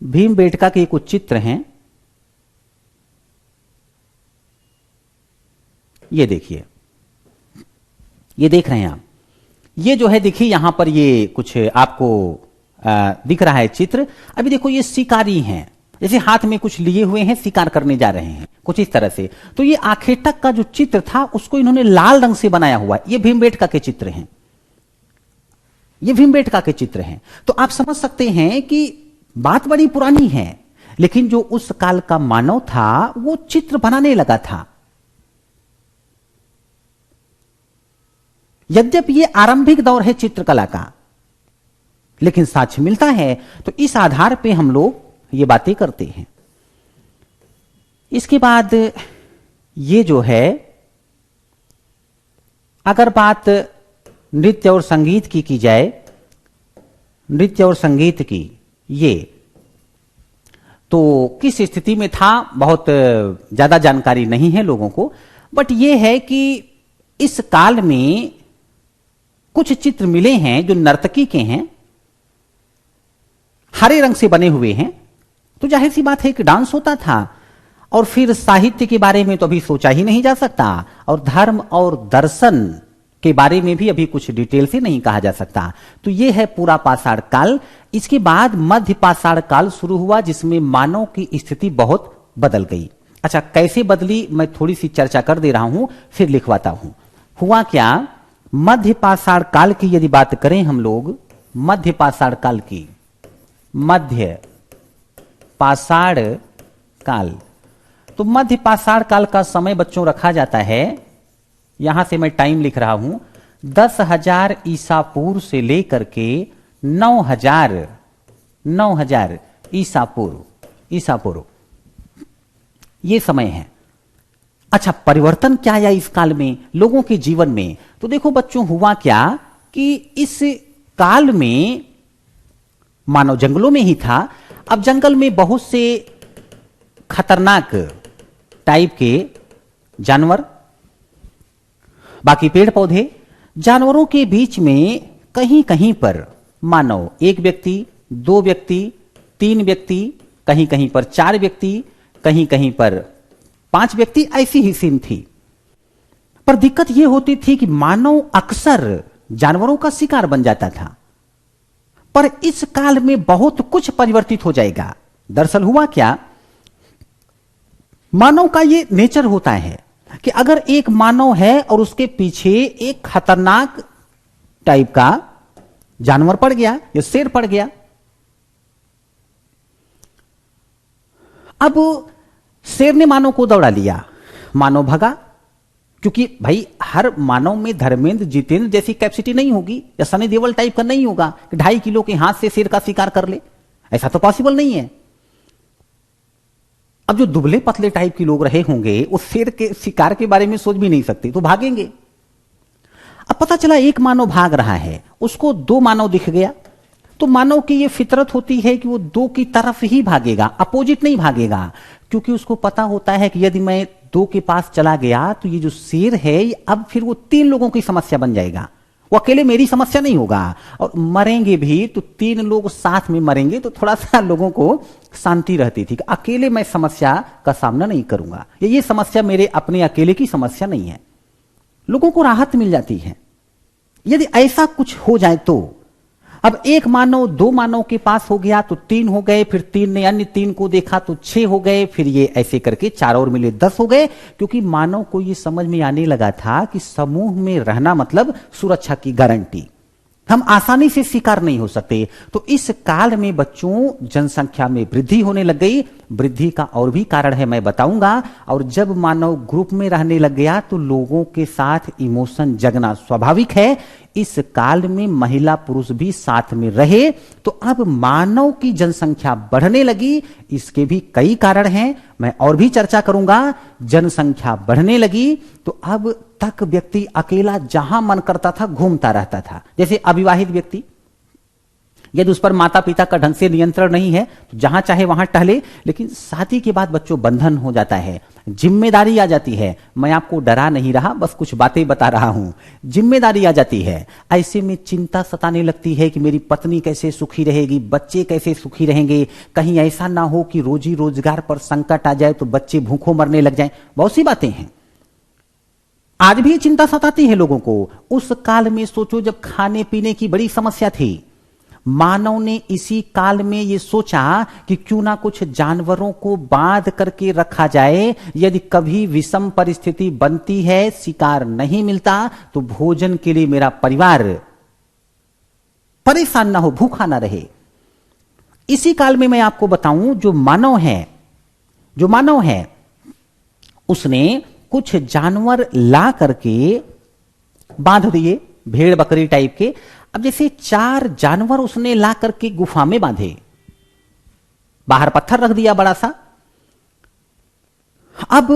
भीमबेटका के कुछ चित्र हैं, ये देखिए, ये देख रहे हैं आप। ये जो है देखिए यहां पर ये कुछ आपको दिख रहा है चित्र। अभी देखो ये शिकारी हैं, जैसे हाथ में कुछ लिए हुए हैं, शिकार करने जा रहे हैं, कुछ इस तरह से। तो ये आखेटक का जो चित्र था उसको इन्होंने लाल रंग से बनाया हुआ। ये भीमबेटका के चित्र हैं, ये भीमबेटका के चित्र हैं। तो आप समझ सकते हैं कि बात बड़ी पुरानी है, लेकिन जो उस काल का मानव था वो चित्र बनाने लगा था। यद्यपि ये आरंभिक दौर है चित्रकला का, लेकिन साक्ष्य मिलता है। तो इस आधार पे हम लोग ये बातें करते हैं। इसके बाद ये जो है, अगर बात नृत्य और संगीत की जाए, नृत्य और संगीत की, ये तो किस स्थिति में था बहुत ज्यादा जानकारी नहीं है लोगों को, बट ये है कि इस काल में कुछ चित्र मिले हैं जो नर्तकी के हैं, हरे रंग से बने हुए हैं। तो जाहिर सी बात है कि डांस होता था। और फिर साहित्य के बारे में तो अभी सोचा ही नहीं जा सकता, और धर्म और दर्शन के बारे में भी अभी कुछ डिटेल से नहीं कहा जा सकता। तो यह है पूरा पाषाण काल। इसके बाद मध्य पाषाण काल शुरू हुआ, जिसमें मानव की स्थिति बहुत बदल गई। अच्छा, कैसे बदली मैं थोड़ी सी चर्चा कर दे रहा हूं, फिर लिखवाता हूं। हुआ क्या, मध्य पाषाण काल की यदि बात करें हम लोग, मध्य पाषाण काल की, मध्य पाषाण काल, तो मध्य पाषाण काल का समय बच्चों रखा जाता है, यहां से मैं टाइम लिख रहा हूं, 10,000 ईसा पूर्व से लेकर के 9,000 ईसा पूर्व, ये समय है। अच्छा, परिवर्तन क्या आया इस काल में लोगों के जीवन में? तो देखो बच्चों, हुआ क्या कि इस काल में मानव जंगलों में ही था। अब जंगल में बहुत से खतरनाक टाइप के जानवर, बाकी पेड़ पौधे, जानवरों के बीच में कहीं कहीं पर मानव, 1 व्यक्ति, 2 व्यक्ति, 3 व्यक्ति, कहीं कहीं पर 4 व्यक्ति, कहीं कहीं पर 5 व्यक्ति, ऐसी ही सीन थी। पर दिक्कत यह होती थी कि मानव अक्सर जानवरों का शिकार बन जाता था। पर इस काल में बहुत कुछ परिवर्तित हो जाएगा। दरअसल हुआ क्या, मानव का ये नेचर होता है कि अगर एक मानव है और उसके पीछे एक खतरनाक टाइप का जानवर पड़ गया या शेर पड़ गया, अब शेर ने मानव को दौड़ा लिया, मानव भगा। क्योंकि भाई हर मानव में धर्मेंद्र जितेंद्र जैसी कैपेसिटी नहीं होगी, या सनी देओल टाइप का नहीं होगा कि 2.5 किलो के हाथ से शेर का शिकार कर ले, ऐसा तो पॉसिबल नहीं है। अब जो दुबले पतले टाइप के लोग रहे होंगे, उस शेर के शिकार के बारे में सोच भी नहीं सकते, तो भागेंगे। अब पता चला एक मानव भाग रहा है, उसको दो मानव दिख गया, तो मानव की ये फितरत होती है कि वो दो की तरफ ही भागेगा, अपोजिट नहीं भागेगा, क्योंकि उसको पता होता है कि यदि मैं दो के पास चला गया तो ये जो शेर है ये अब फिर वो तीन लोगों की समस्या बन जाएगा, वो अकेले मेरी समस्या नहीं होगा, और मरेंगे भी तो तीन लोग साथ में मरेंगे, तो थोड़ा सा लोगों को शांति रहती थी कि अकेले मैं समस्या का सामना नहीं करूंगा, ये समस्या मेरे अपने अकेले की समस्या नहीं है, लोगों को राहत मिल जाती है। यदि ऐसा कुछ हो जाए तो अब एक मानव दो मानव के पास हो गया तो तीन हो गए, फिर तीन ने अन्य तीन को देखा तो छह हो गए, फिर ये ऐसे करके चार और मिले 10 हो गए, क्योंकि मानव को ये समझ में आने लगा था कि समूह में रहना मतलब सुरक्षा की गारंटी, हम आसानी से शिकार नहीं हो सकते। तो इस काल में बच्चों जनसंख्या में वृद्धि होने लग गई, वृद्धि का और भी कारण है मैं बताऊंगा, और जब मानव ग्रुप में रहने लग गया तो लोगों के साथ इमोशन जगना स्वाभाविक है, इस काल में महिला पुरुष भी साथ में रहे तो अब मानव की जनसंख्या बढ़ने लगी। इसके भी कई कारण हैं, मैं और भी चर्चा करूंगा। जनसंख्या बढ़ने लगी तो अब तक व्यक्ति अकेला जहां मन करता था घूमता रहता था, जैसे अविवाहित व्यक्ति, यदि उस पर माता पिता का ढंग से नियंत्रण नहीं है तो जहां चाहे वहां टहले, लेकिन शादी के बाद बच्चों बंधन हो जाता है, जिम्मेदारी आ जाती है, मैं आपको डरा नहीं रहा, बस कुछ बातें बता रहा हूं, जिम्मेदारी आ जाती है, ऐसे में चिंता सताने लगती है कि मेरी पत्नी कैसे सुखी रहेगी, बच्चे कैसे सुखी रहेंगे, कहीं ऐसा ना हो कि रोजी रोजगार पर संकट आ जाए तो बच्चे भूखों मरने लग जाएं, बहुत सी बातें हैं, आज भी चिंता सताती है लोगों को। उस काल में सोचो जब खाने पीने की बड़ी समस्या थी, मानव ने इसी काल में यह सोचा कि क्यों ना कुछ जानवरों को बांध करके रखा जाए, यदि कभी विषम परिस्थिति बनती है, शिकार नहीं मिलता, तो भोजन के लिए मेरा परिवार परेशान ना हो, भूखा ना रहे। इसी काल में मैं आपको बताऊं, जो मानव है उसने कुछ जानवर ला करके बांध दिए, भेड़ बकरी टाइप के। अब जैसे 4 जानवर उसने ला करके गुफा में बांधे, बाहर पत्थर रख दिया बड़ा सा। अब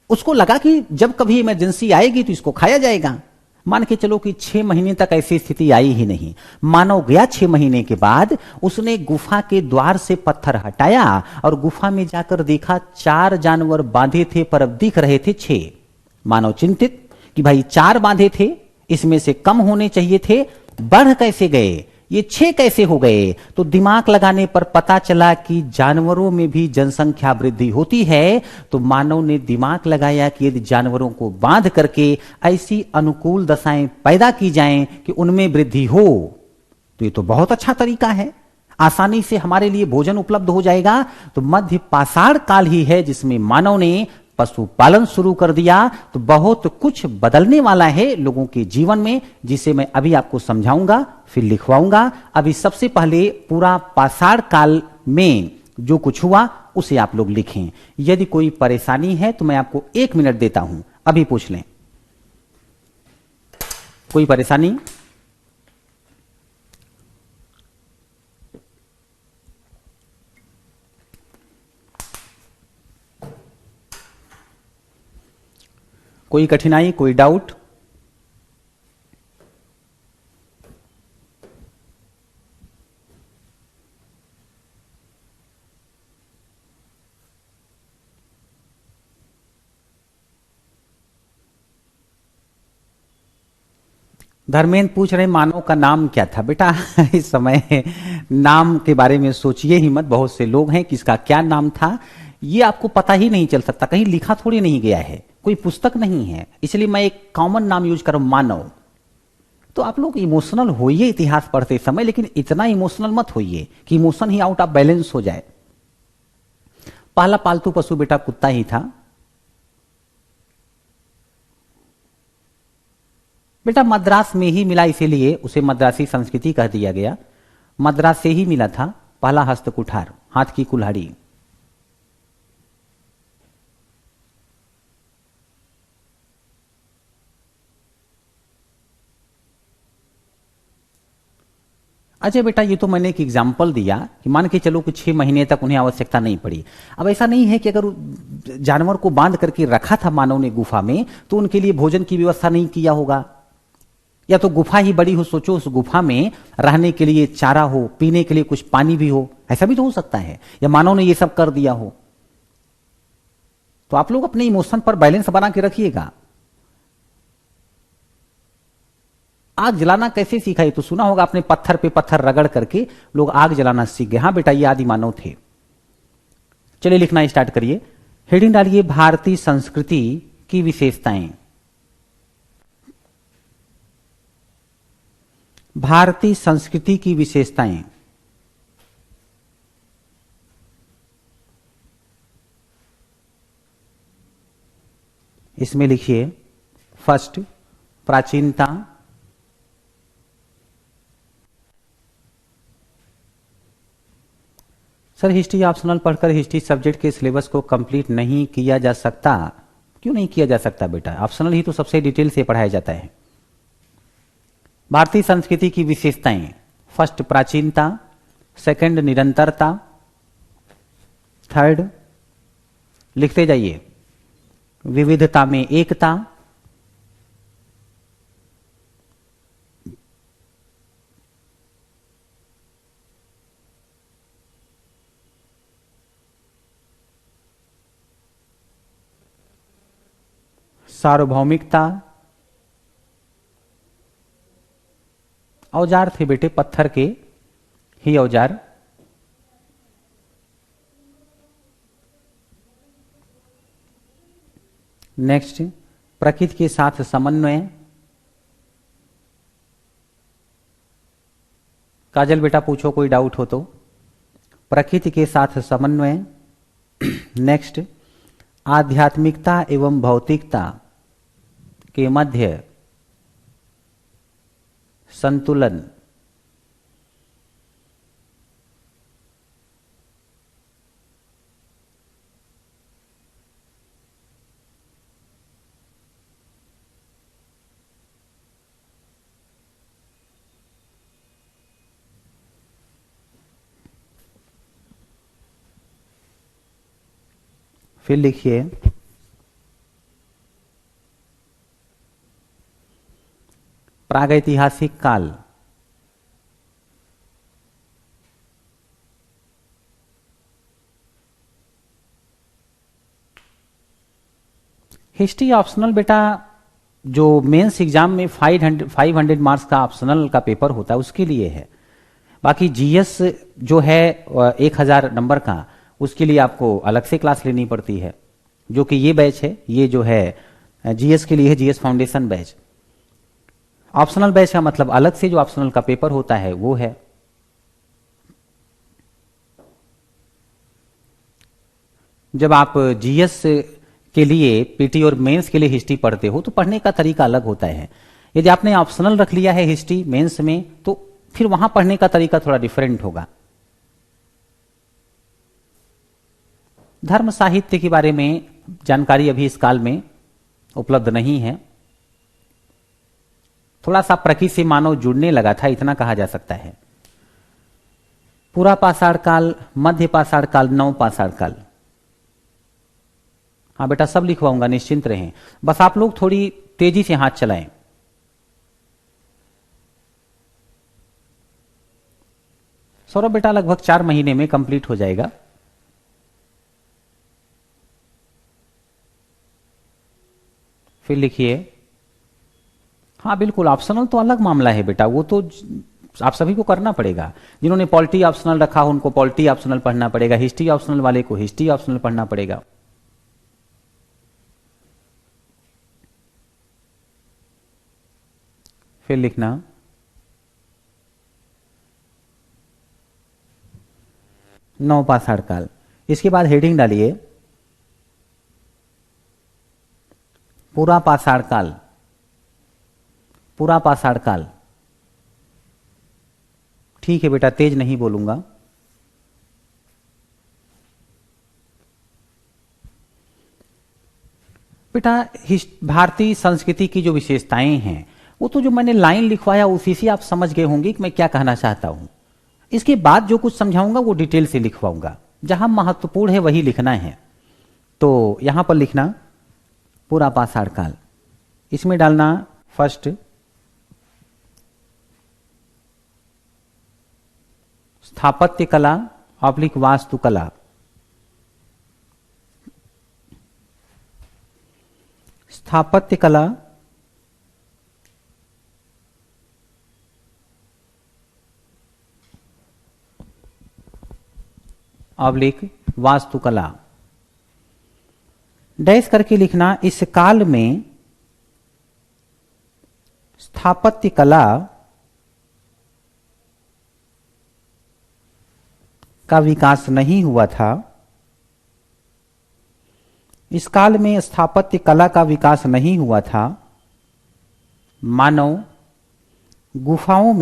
उसको लगा कि जब कभी इमरजेंसी आएगी तो इसको खाया जाएगा। मान के चलो कि 6 महीने तक ऐसी स्थिति आई ही नहीं। मानव गया 6 महीने के बाद, उसने गुफा के द्वार से पत्थर हटाया और गुफा में जाकर देखा 4 जानवर बांधे थे, पर अब दिख रहे थे 6। मानव चिंतित कि भाई 4 बांधे थे, इसमें से कम होने चाहिए थे, बढ़ कैसे गए, ये 6 कैसे हो गए? तो दिमाग लगाने पर पता चला कि जानवरों में भी जनसंख्या वृद्धि होती है। तो मानव ने दिमाग लगाया कि यदि जानवरों को बांध करके ऐसी अनुकूल दशाएं पैदा की जाएं कि उनमें वृद्धि हो, तो ये तो बहुत अच्छा तरीका है, आसानी से हमारे लिए भोजन उपलब्ध हो जाएगा। तो मध्य पाषाण काल ही है जिसमें मानव ने पशुपालन शुरू कर दिया। तो बहुत कुछ बदलने वाला है लोगों के जीवन में, जिसे मैं अभी आपको समझाऊंगा, फिर लिखवाऊंगा। अभी सबसे पहले पूरा पाषाण काल में जो कुछ हुआ उसे आप लोग लिखें। यदि कोई परेशानी है तो मैं आपको 1 मिनट देता हूं, अभी पूछ लें। कोई परेशानी? कोई कठिनाई, कोई डाउट? धर्मेंद्र पूछ रहे मानव का नाम क्या था? बेटा इस समय नाम के बारे में सोचिए ही मत, बहुत से लोग हैं किसका क्या नाम था ये आपको पता ही नहीं चल सकता, कहीं लिखा थोड़ी नहीं गया है, कोई पुस्तक नहीं है, इसलिए मैं एक कॉमन नाम यूज कर रहा हूं, मानव। तो आप लोग इमोशनल होइए इतिहास पढ़ते समय, लेकिन इतना इमोशनल मत होइए कि emotion he out of balance हो जाए। पहला पालतू पशु बेटा कुत्ता ही था। बेटा मद्रास में ही मिला, इसीलिए उसे मद्रासी संस्कृति कह दिया गया। मद्रास से ही मिला था पहला हस्त कुठार, हाथ की कुल्हाड़ी। अजय बेटा ये तो मैंने एक एग्जाम्पल दिया कि मान के चलो कि 6 महीने तक उन्हें आवश्यकता नहीं पड़ी। अब ऐसा नहीं है कि अगर जानवर को बांध करके रखा था मानव ने गुफा में तो उनके लिए भोजन की व्यवस्था नहीं किया होगा, या तो गुफा ही बड़ी हो, सोचो उस गुफा में रहने के लिए चारा हो, पीने के लिए कुछ पानी भी हो, ऐसा भी तो हो सकता है, या मानव ने ये सब कर दिया हो। तो आप लोग अपने इमोशन पर बैलेंस बना के रखिएगा। आग जलाना कैसे सीखा, ये तो सुना होगा आपने, पत्थर पे पत्थर रगड़ करके लोग आग जलाना सीख गए। हां बेटा ये आदि मानव थे। चलिए लिखना स्टार्ट करिए। हेडिंग डालिए भारतीय संस्कृति की विशेषताएं। भारतीय संस्कृति की विशेषताएं। इसमें लिखिए फर्स्ट प्राचीनता, सर हिस्ट्री ऑप्शनल पढ़कर हिस्ट्री सब्जेक्ट के सिलेबस को कंप्लीट नहीं किया जा सकता। क्यों नहीं किया जा सकता बेटा, ऑप्शनल ही तो सबसे डिटेल से पढ़ाया जाता है। भारतीय संस्कृति की विशेषताएं, फर्स्ट प्राचीनता, सेकंड निरंतरता, थर्ड लिखते जाइए विविधता में एकता, सार्वभौमिकता, औजार थे बेटे पत्थर के ही औजार, नेक्स्ट प्रकृति के साथ समन्वय। काजल बेटा पूछो कोई डाउट हो तो। प्रकृति के साथ समन्वय। नेक्स्ट आध्यात्मिकता एवं भौतिकता के मध्य संतुलन। फिर लिखिए प्रागैतिहासिक काल। हिस्ट्री ऑप्शनल बेटा जो मेंस एग्जाम में 500 मार्क्स का ऑप्शनल का पेपर होता है उसके लिए है। बाकी जीएस जो है 1000 नंबर का, उसके लिए आपको अलग से क्लास लेनी पड़ती है, जो कि ये बैच है, ये जो है जीएस के लिए है, GS foundation batch. Optional batch का मतलब अलग से जो ऑप्शनल का पेपर होता है वो है। जब आप जीएस के लिए पीटी और मेंस के लिए हिस्ट्री पढ़ते हो तो पढ़ने का तरीका अलग होता है। यदि आपने ऑप्शनल रख लिया है हिस्ट्री मेंस में तो फिर वहां पढ़ने का तरीका थोड़ा डिफरेंट होगा। धर्म साहित्य के बारे में जानकारी अभी इस काल में उपलब्ध नहीं है। थोड़ा सा प्रकृति से मानव जुड़ने लगा था, इतना कहा जा सकता है। पूरा पाषाण काल, मध्य पाषाण काल, नव पाषाण काल। हाँ बेटा सब लिखवाऊंगा, निश्चिंत रहें, बस आप लोग थोड़ी तेजी से हाथ चलाएं। सौरभ बेटा लगभग 4 महीने में कंप्लीट हो जाएगा। फिर लिखिए, हाँ बिल्कुल ऑप्शनल तो अलग मामला है बेटा, वो तो आप सभी को करना पड़ेगा। जिन्होंने पॉलिटी ऑप्शनल रखा हो उनको पॉलिटी ऑप्शनल पढ़ना पड़ेगा, हिस्ट्री ऑप्शनल वाले को हिस्ट्री ऑप्शनल पढ़ना पड़ेगा। फिर लिखना नव पाषाण काल। इसके बाद हेडिंग डालिए पूरा पाषाण काल। पूरा पाषाण काल ठीक है बेटा, तेज नहीं बोलूंगा। बेटा भारतीय संस्कृति की जो विशेषताएं हैं वो तो जो मैंने लाइन लिखवाया उसी से आप समझ गए होंगे कि मैं क्या कहना चाहता हूं। इसके बाद जो कुछ समझाऊंगा वो डिटेल से लिखवाऊंगा, जहां महत्वपूर्ण है वही लिखना है। तो यहां पर लिखना पूरा पाषाण काल, इसमें डालना फर्स्ट स्थापत्य कला ऑब्लिक वास्तुकला, स्थापत्य कला ऑब्लिक वास्तुकला, डैश करके लिखना इस काल में स्थापत्य कला का विकास नहीं हुआ था। इस काल में स्थापत्य कला का विकास नहीं हुआ था। मानव गुफाओं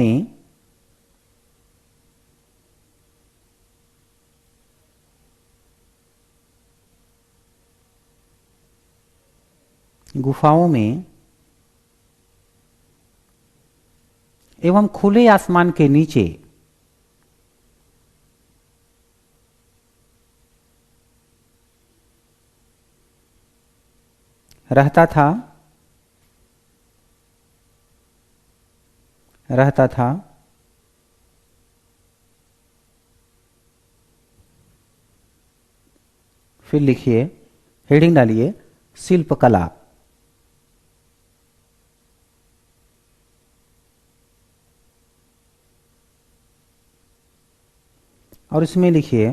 में एवं खुले आसमान के नीचे रहता था। फिर लिखिए, हेडिंग डालिए शिल्पकला, और इसमें लिखिए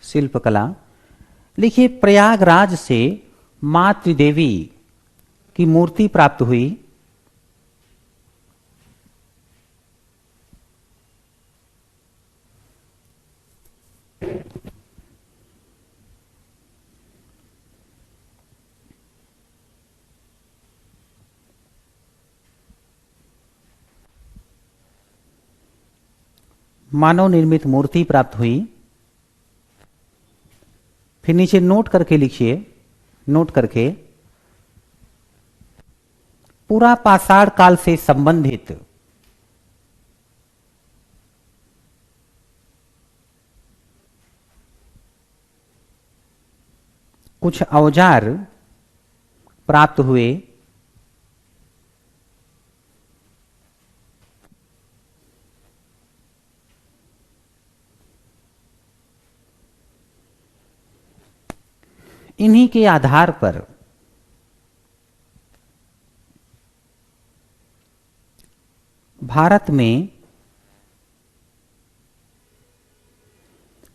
शिल्पकला। लिखिए प्रयागराज से मां त्रिदेवी की मूर्ति प्राप्त हुई। मानव निर्मित मूर्ति प्राप्त हुई। फिर नीचे नोट करके लिखिए, नोट करके पूरा पाषाण काल से संबंधित कुछ औजार प्राप्त हुए। इन्हीं के आधार पर भारत में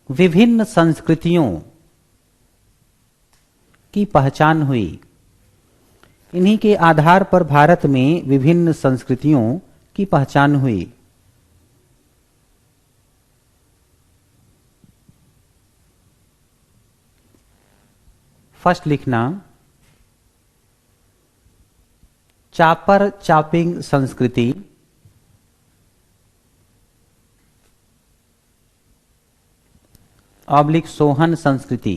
विभिन्न संस्कृतियों की पहचान हुई। इन्हीं के आधार पर भारत में विभिन्न संस्कृतियों की पहचान हुई। फर्स्ट लिखना चापर चापिंग संस्कृति, ऑब्लिक सोहन संस्कृति,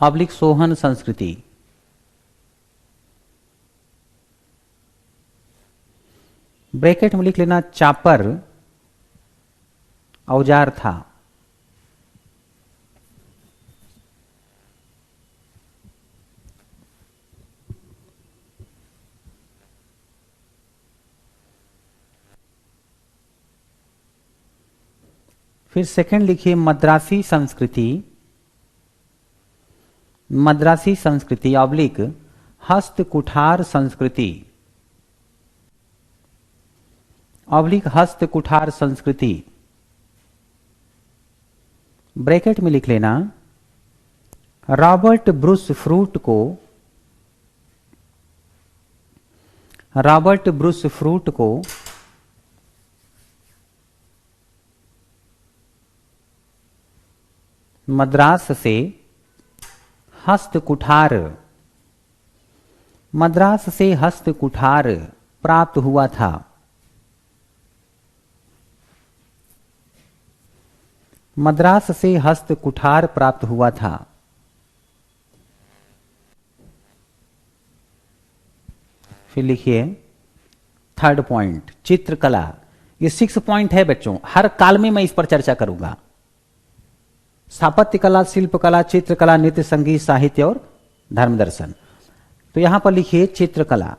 ऑब्लिक सोहन संस्कृति। ब्रैकेट में लिख लेना चापर औजार था। फिर सेकंड लिखिए मद्रासी संस्कृति, मद्रासी संस्कृति ऑब्लिक हस्त कुठार संस्कृति, ऑब्लिक हस्त कुठार संस्कृति। ब्रैकेट में लिख लेना रॉबर्ट ब्रूस फ्रूट को, रॉबर्ट ब्रूस फ्रूट को मद्रास से हस्त कुठार, मद्रास से हस्त कुठार प्राप्त हुआ था। मद्रास से हस्त कुठार प्राप्त हुआ था। फिर लिखिए थर्ड पॉइंट चित्रकला। ये 6 पॉइंट है बच्चों, हर काल में मैं इस पर चर्चा करूंगा। स्थापत्य कला, शिल्पकला, चित्रकला, नृत्य, संगीत, साहित्य और धर्म दर्शन। तो यहां पर लिखिए चित्रकला।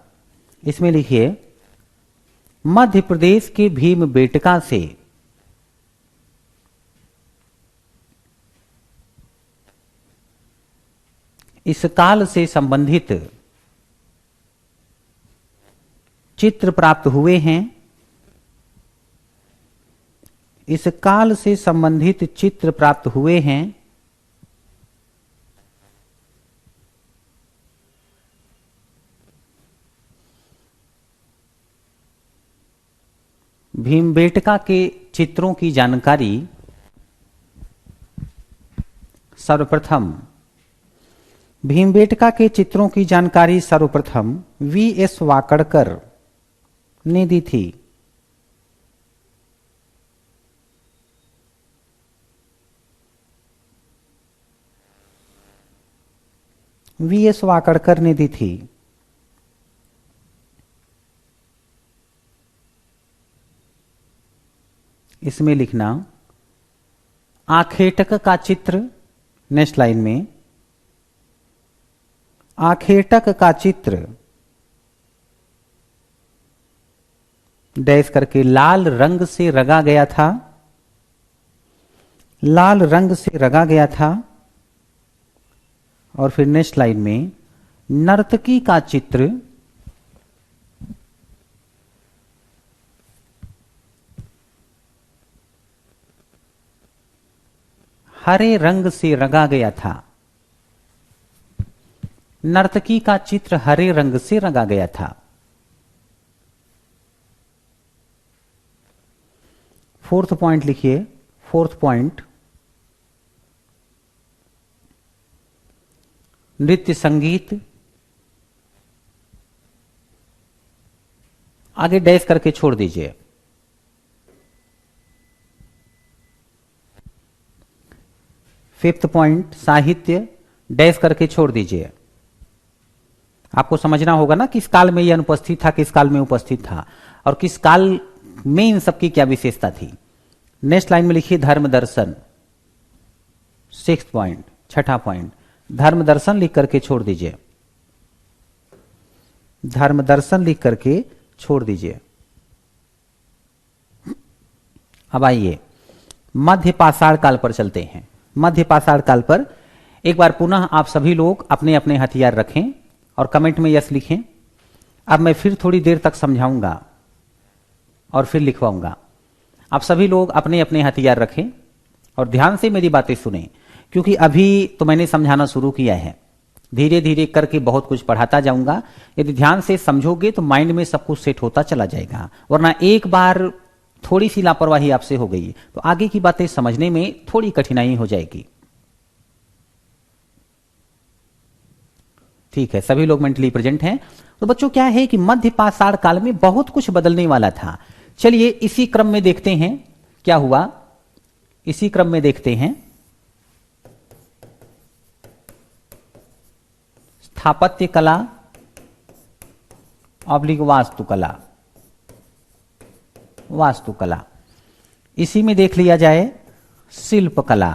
इसमें लिखिए मध्य प्रदेश के भीमबेटका से इस काल से संबंधित चित्र प्राप्त हुए हैं। इस काल से संबंधित चित्र प्राप्त हुए हैं। भीमबेटका के चित्रों की जानकारी सर्वप्रथम भीमबेटका के चित्रों की जानकारी सर्वप्रथम वी.एस. वाकड़कर ने दी थी। वी.एस. वाकड़कर ने दी थी। इसमें लिखना आखेटक का चित्र, नेक्स्ट लाइन में आखेटक का चित्र डैश करके लाल रंग से रंगा गया था। लाल रंग से रंगा गया था। और फिर नेक्स्ट लाइन में नर्तकी का चित्र हरे रंग से रंगा गया था। नर्तकी का चित्र हरे रंग से रंगा गया था। फोर्थ पॉइंट लिखिए। फोर्थ पॉइंट नृत्य संगीत, आगे डैश करके छोड़ दीजिए। फिफ्थ पॉइंट साहित्य, डैश करके छोड़ दीजिए। आपको समझना होगा ना किस काल में यह अनुपस्थित था, किस काल में उपस्थित था और किस काल में इन सबकी क्या विशेषता थी। नेक्स्ट लाइन में लिखिए धर्म दर्शन। सिक्स्थ पॉइंट, छठा पॉइंट धर्म दर्शन लिख करके छोड़ दीजिए। धर्म दर्शन लिख करके छोड़ दीजिए। अब आइए मध्य पाषाण काल पर चलते हैं। मध्य पाषाण काल पर एक बार पुनः आप सभी लोग अपने अपने हथियार रखें और कमेंट में यस लिखें। अब मैं फिर थोड़ी देर तक समझाऊंगा और फिर लिखवाऊंगा। आप सभी लोग अपने अपने हथियार रखें और ध्यान से मेरी बातें सुनें, क्योंकि अभी तो मैंने समझाना शुरू किया है। धीरे धीरे करके बहुत कुछ पढ़ाता जाऊंगा। यदि ध्यान से समझोगे तो माइंड में सब कुछ सेट होता चला जाएगा, वरना एक बार थोड़ी सी लापरवाही आपसे हो गई तो आगे की बातें समझने में थोड़ी कठिनाई हो जाएगी। ठीक है, सभी लोग मेंटली प्रेजेंट हैं। तो बच्चों क्या है कि मध्य पाषाण काल में बहुत कुछ बदलने वाला था। चलिए इसी क्रम में देखते हैं क्या हुआ। इसी क्रम में देखते हैं स्थापत्य कला ऑब्लिक वास्तुकला। वास्तुकला, इसी में देख लिया जाए शिल्पकला।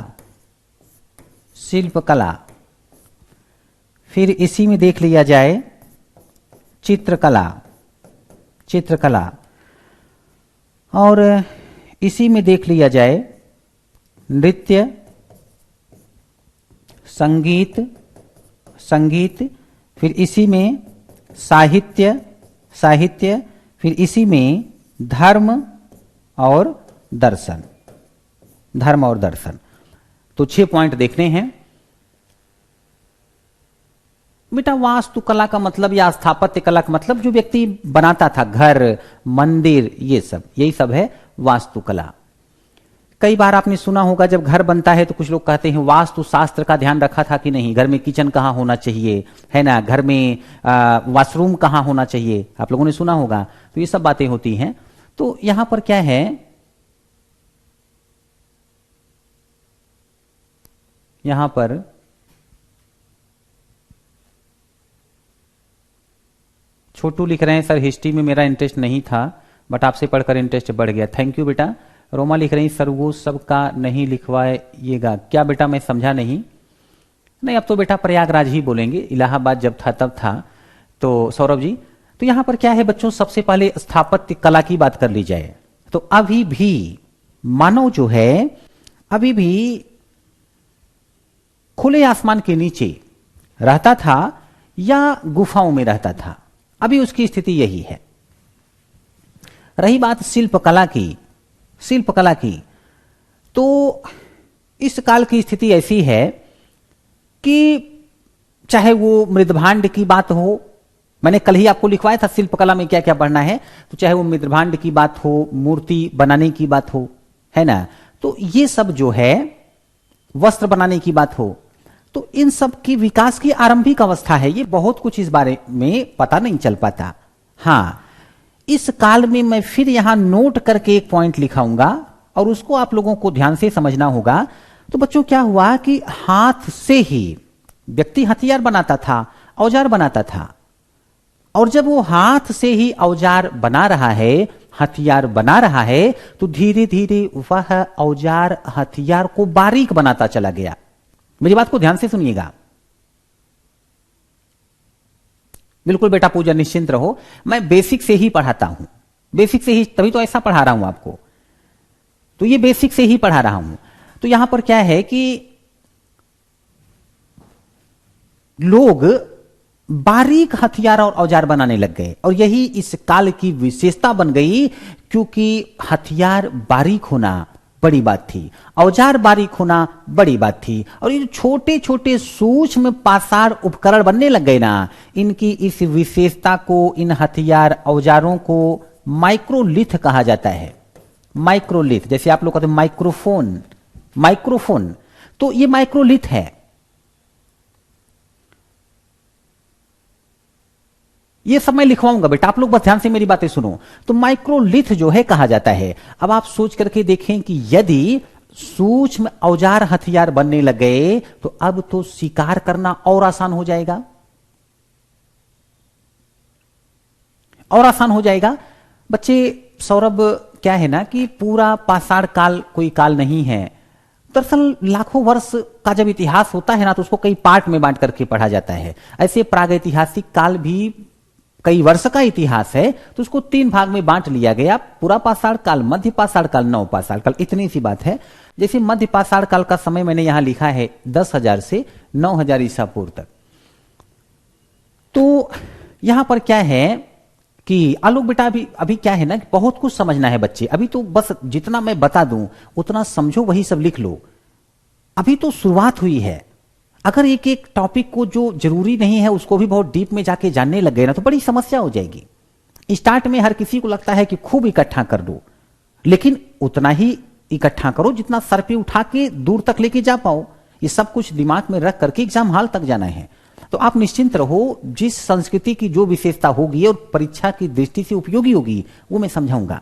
शिल्पकला, फिर इसी में देख लिया जाए चित्रकला। चित्रकला, और इसी में देख लिया जाए नृत्य, संगीत। संगीत, फिर इसी में साहित्य। साहित्य, फिर इसी में धर्म और दर्शन। धर्म और दर्शन। तो 6 पॉइंट देखने हैं। बेटा वास्तुकला का मतलब या स्थापत्य कला का मतलब जो व्यक्ति बनाता था घर, मंदिर, ये सब, यही सब है वास्तुकला। कई बार आपने सुना होगा जब घर बनता है तो कुछ लोग कहते हैं वास्तु शास्त्र का ध्यान रखा था कि नहीं, घर में किचन कहाँ होना चाहिए, है ना, घर में वॉशरूम कहाँ होना चाहिए, आप लोगों ने सुना होगा। तो ये सब बातें होती हैं। तो यहां पर क्या है, यहां पर छोटू लिख रहे हैं सर हिस्ट्री में मेरा इंटरेस्ट नहीं था बट आपसे पढ़कर इंटरेस्ट बढ़ गया। थैंक यू बेटा। रोमा लिख रही सर वो सब का नहीं लिखवाइएगा क्या बेटा, मैं समझा नहीं। नहीं अब तो बेटा प्रयागराज ही बोलेंगे, इलाहाबाद जब था तब था। तो सौरभ जी तो यहां पर क्या है बच्चों, सबसे पहले स्थापत्य कला की बात कर ली जाए तो अभी भी मानव जो है अभी भी खुले आसमान के नीचे रहता था या गुफाओं में रहता था, अभी उसकी स्थिति यही है। रही बात शिल्पकला की तो इस काल की स्थिति ऐसी है कि चाहे वो मृदभांड की बात हो, मैंने कल ही आपको लिखवाया था शिल्पकला में क्या क्या पढ़ना है, तो चाहे वो मृदभांड की बात हो, मूर्ति बनाने की बात हो, है ना, तो ये सब जो है वस्त्र बनाने की बात हो, तो इन सब की विकास की आरंभिक अवस्था है। ये बहुत कुछ इस बारे में पता नहीं चल पाता। हां इस काल में मैं फिर यहां नोट करके एक पॉइंट लिखाऊंगा और उसको आप लोगों को ध्यान से समझना होगा। तो बच्चों क्या हुआ कि हाथ से ही व्यक्ति हथियार बनाता था, औजार बनाता था, और जब वो हाथ से ही औजार बना रहा है, हथियार बना रहा है, तो धीरे धीरे वह औजार हथियार को बारीक बनाता चला गया। मेरी बात को ध्यान से सुनिएगा। बिल्कुल बेटा पूजा निश्चिंत रहो, मैं बेसिक से ही पढ़ाता हूं, बेसिक से ही, तभी तो ऐसा पढ़ा रहा हूं आपको। तो ये बेसिक से ही पढ़ा रहा हूं। तो यहां पर क्या है कि लोग बारीक हथियार और औजार बनाने लग गए और यही इस काल की विशेषता बन गई, क्योंकि हथियार बारीक होना बड़ी बात थी, औजार बारीक होना बड़ी बात थी, और ये छोटे छोटे सूक्ष्म पाषाण उपकरण बनने लग गए ना, इनकी इस विशेषता को, इन हथियार औजारों को माइक्रोलिथ कहा जाता है। माइक्रोलिथ, जैसे आप लोग कहते हैं माइक्रोफोन, तो ये माइक्रोलिथ है। ये सब मैं लिखवाऊंगा बेटा, आप लोग बस ध्यान से मेरी बातें सुनो। तो माइक्रोलिथ जो है कहा जाता है। अब आप सोच करके देखें कि यदि सूक्ष्म औजार हथियार बनने लग गए तो अब तो शिकार करना और आसान हो जाएगा, और आसान हो जाएगा। बच्चे सौरभ क्या है ना कि पूरा पाषाण काल कोई काल नहीं है। दरअसल लाखों वर्ष का जब इतिहास होता है ना तो उसको कई पार्ट में बांट करके पढ़ा जाता है। ऐसे प्रागैतिहासिक काल भी कई वर्ष का इतिहास है, तो उसको 3 भाग में बांट लिया गया, पूरा पाषाण काल, मध्य पाषाण काल, नव पाषाण काल। इतनी सी बात है। जैसे मध्य पाषाण काल का समय मैंने यहां लिखा है 10,000 से 9,000 ईसा पूर्व तक। तो यहां पर क्या है कि आलोक बेटा अभी क्या है ना कि बहुत कुछ समझना है बच्चे, अभी तो बस जितना मैं बता दूं उतना समझो, वही सब लिख लो। अभी तो शुरुआत हुई है। अगर एक एक टॉपिक को जो जरूरी नहीं है उसको भी बहुत डीप में जाके जानने लग गए ना तो बड़ी समस्या हो जाएगी। स्टार्ट में हर किसी को लगता है कि खूब इकट्ठा कर दो, लेकिन उतना ही इकट्ठा करो जितना सर पे उठा के दूर तक लेके जा पाओ। ये सब कुछ दिमाग में रख करके एग्जाम हॉल तक जाना है। तो आप निश्चिंत रहो, जिस संस्कृति की जो विशेषता होगी और परीक्षा की दृष्टि से उपयोगी होगी वो मैं समझाऊंगा।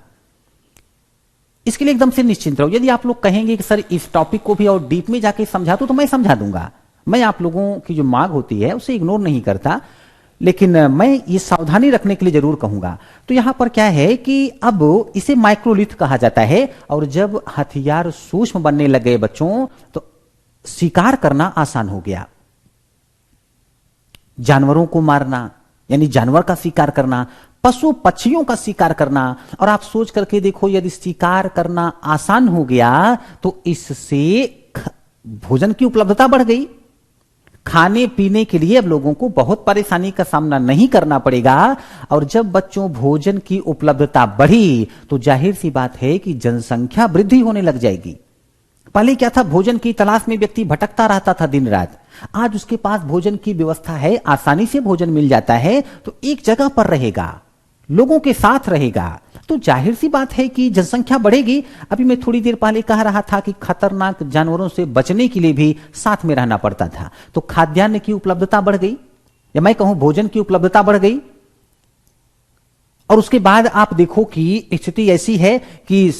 इसके लिए एकदम से निश्चिंत रहो। यदि आप लोग कहेंगे कि सर इस टॉपिक को भी और डीप में जाके समझा दो तो मैं समझा दूंगा। मैं आप लोगों की जो मांग होती है उसे इग्नोर नहीं करता, लेकिन मैं ये सावधानी रखने के लिए जरूर कहूंगा। तो यहां पर क्या है कि अब इसे माइक्रोलिथ कहा जाता है, और जब हथियार सूक्ष्म बनने लगे बच्चों तो शिकार करना आसान हो गया। जानवरों को मारना यानी जानवर का शिकार करना, पशु पक्षियों का शिकार करना। और आप सोच करके देखो, यदि शिकार करना आसान हो गया तो इससे भोजन की उपलब्धता बढ़ गई। खाने पीने के लिए अब लोगों को बहुत परेशानी का सामना नहीं करना पड़ेगा। और जब बच्चों भोजन की उपलब्धता बढ़ी तो जाहिर सी बात है कि जनसंख्या वृद्धि होने लग जाएगी। पहले क्या था, भोजन की तलाश में व्यक्ति भटकता रहता था दिन रात। आज उसके पास भोजन की व्यवस्था है, आसानी से भोजन मिल जाता है, तो एक जगह पर रहेगा, लोगों के साथ रहेगा, तो जाहिर सी बात है कि जनसंख्या बढ़ेगी। अभी मैं थोड़ी देर पहले कह रहा था कि खतरनाक जानवरों से बचने के लिए भी साथ में रहना पड़ता था। तो खाद्यान्न की उपलब्धता बढ़ गई, या मैं कहूं भोजन की उपलब्धता बढ़ गई। और उसके बाद आप देखो कि स्थिति ऐसी है कि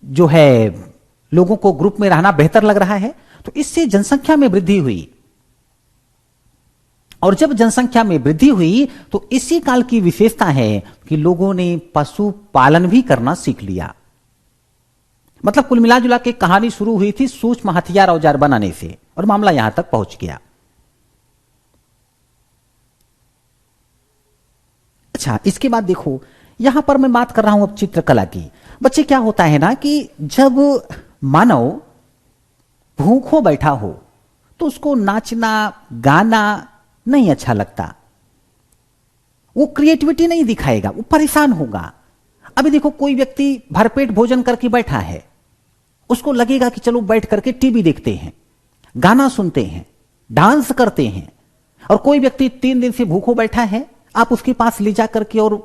जो है लोगों को ग्रुप में रहना बेहतर लग रहा है। तो इससे जनसंख्या में वृद्धि हुई, और जब जनसंख्या में वृद्धि हुई तो इसी काल की विशेषता है कि लोगों ने पशु पालन भी करना सीख लिया। मतलब कुल मिला जुला के कहानी शुरू हुई थी सूक्ष्म हथियार औजार बनाने से, और मामला यहां तक पहुंच गया। अच्छा, इसके बाद देखो, यहां पर मैं बात कर रहा हूं अब चित्रकला की। बच्चे, क्या होता है ना कि जब मानव भूखों बैठा हो तो उसको नाचना गाना नहीं अच्छा लगता, वो क्रिएटिविटी नहीं दिखाएगा, वो परेशान होगा। अभी देखो, कोई व्यक्ति भरपेट भोजन करके बैठा है, उसको लगेगा कि चलो बैठ करके टीवी देखते हैं, गाना सुनते हैं, डांस करते हैं। और कोई व्यक्ति 3 दिन से भूखों बैठा है, आप उसके पास ले जा करके और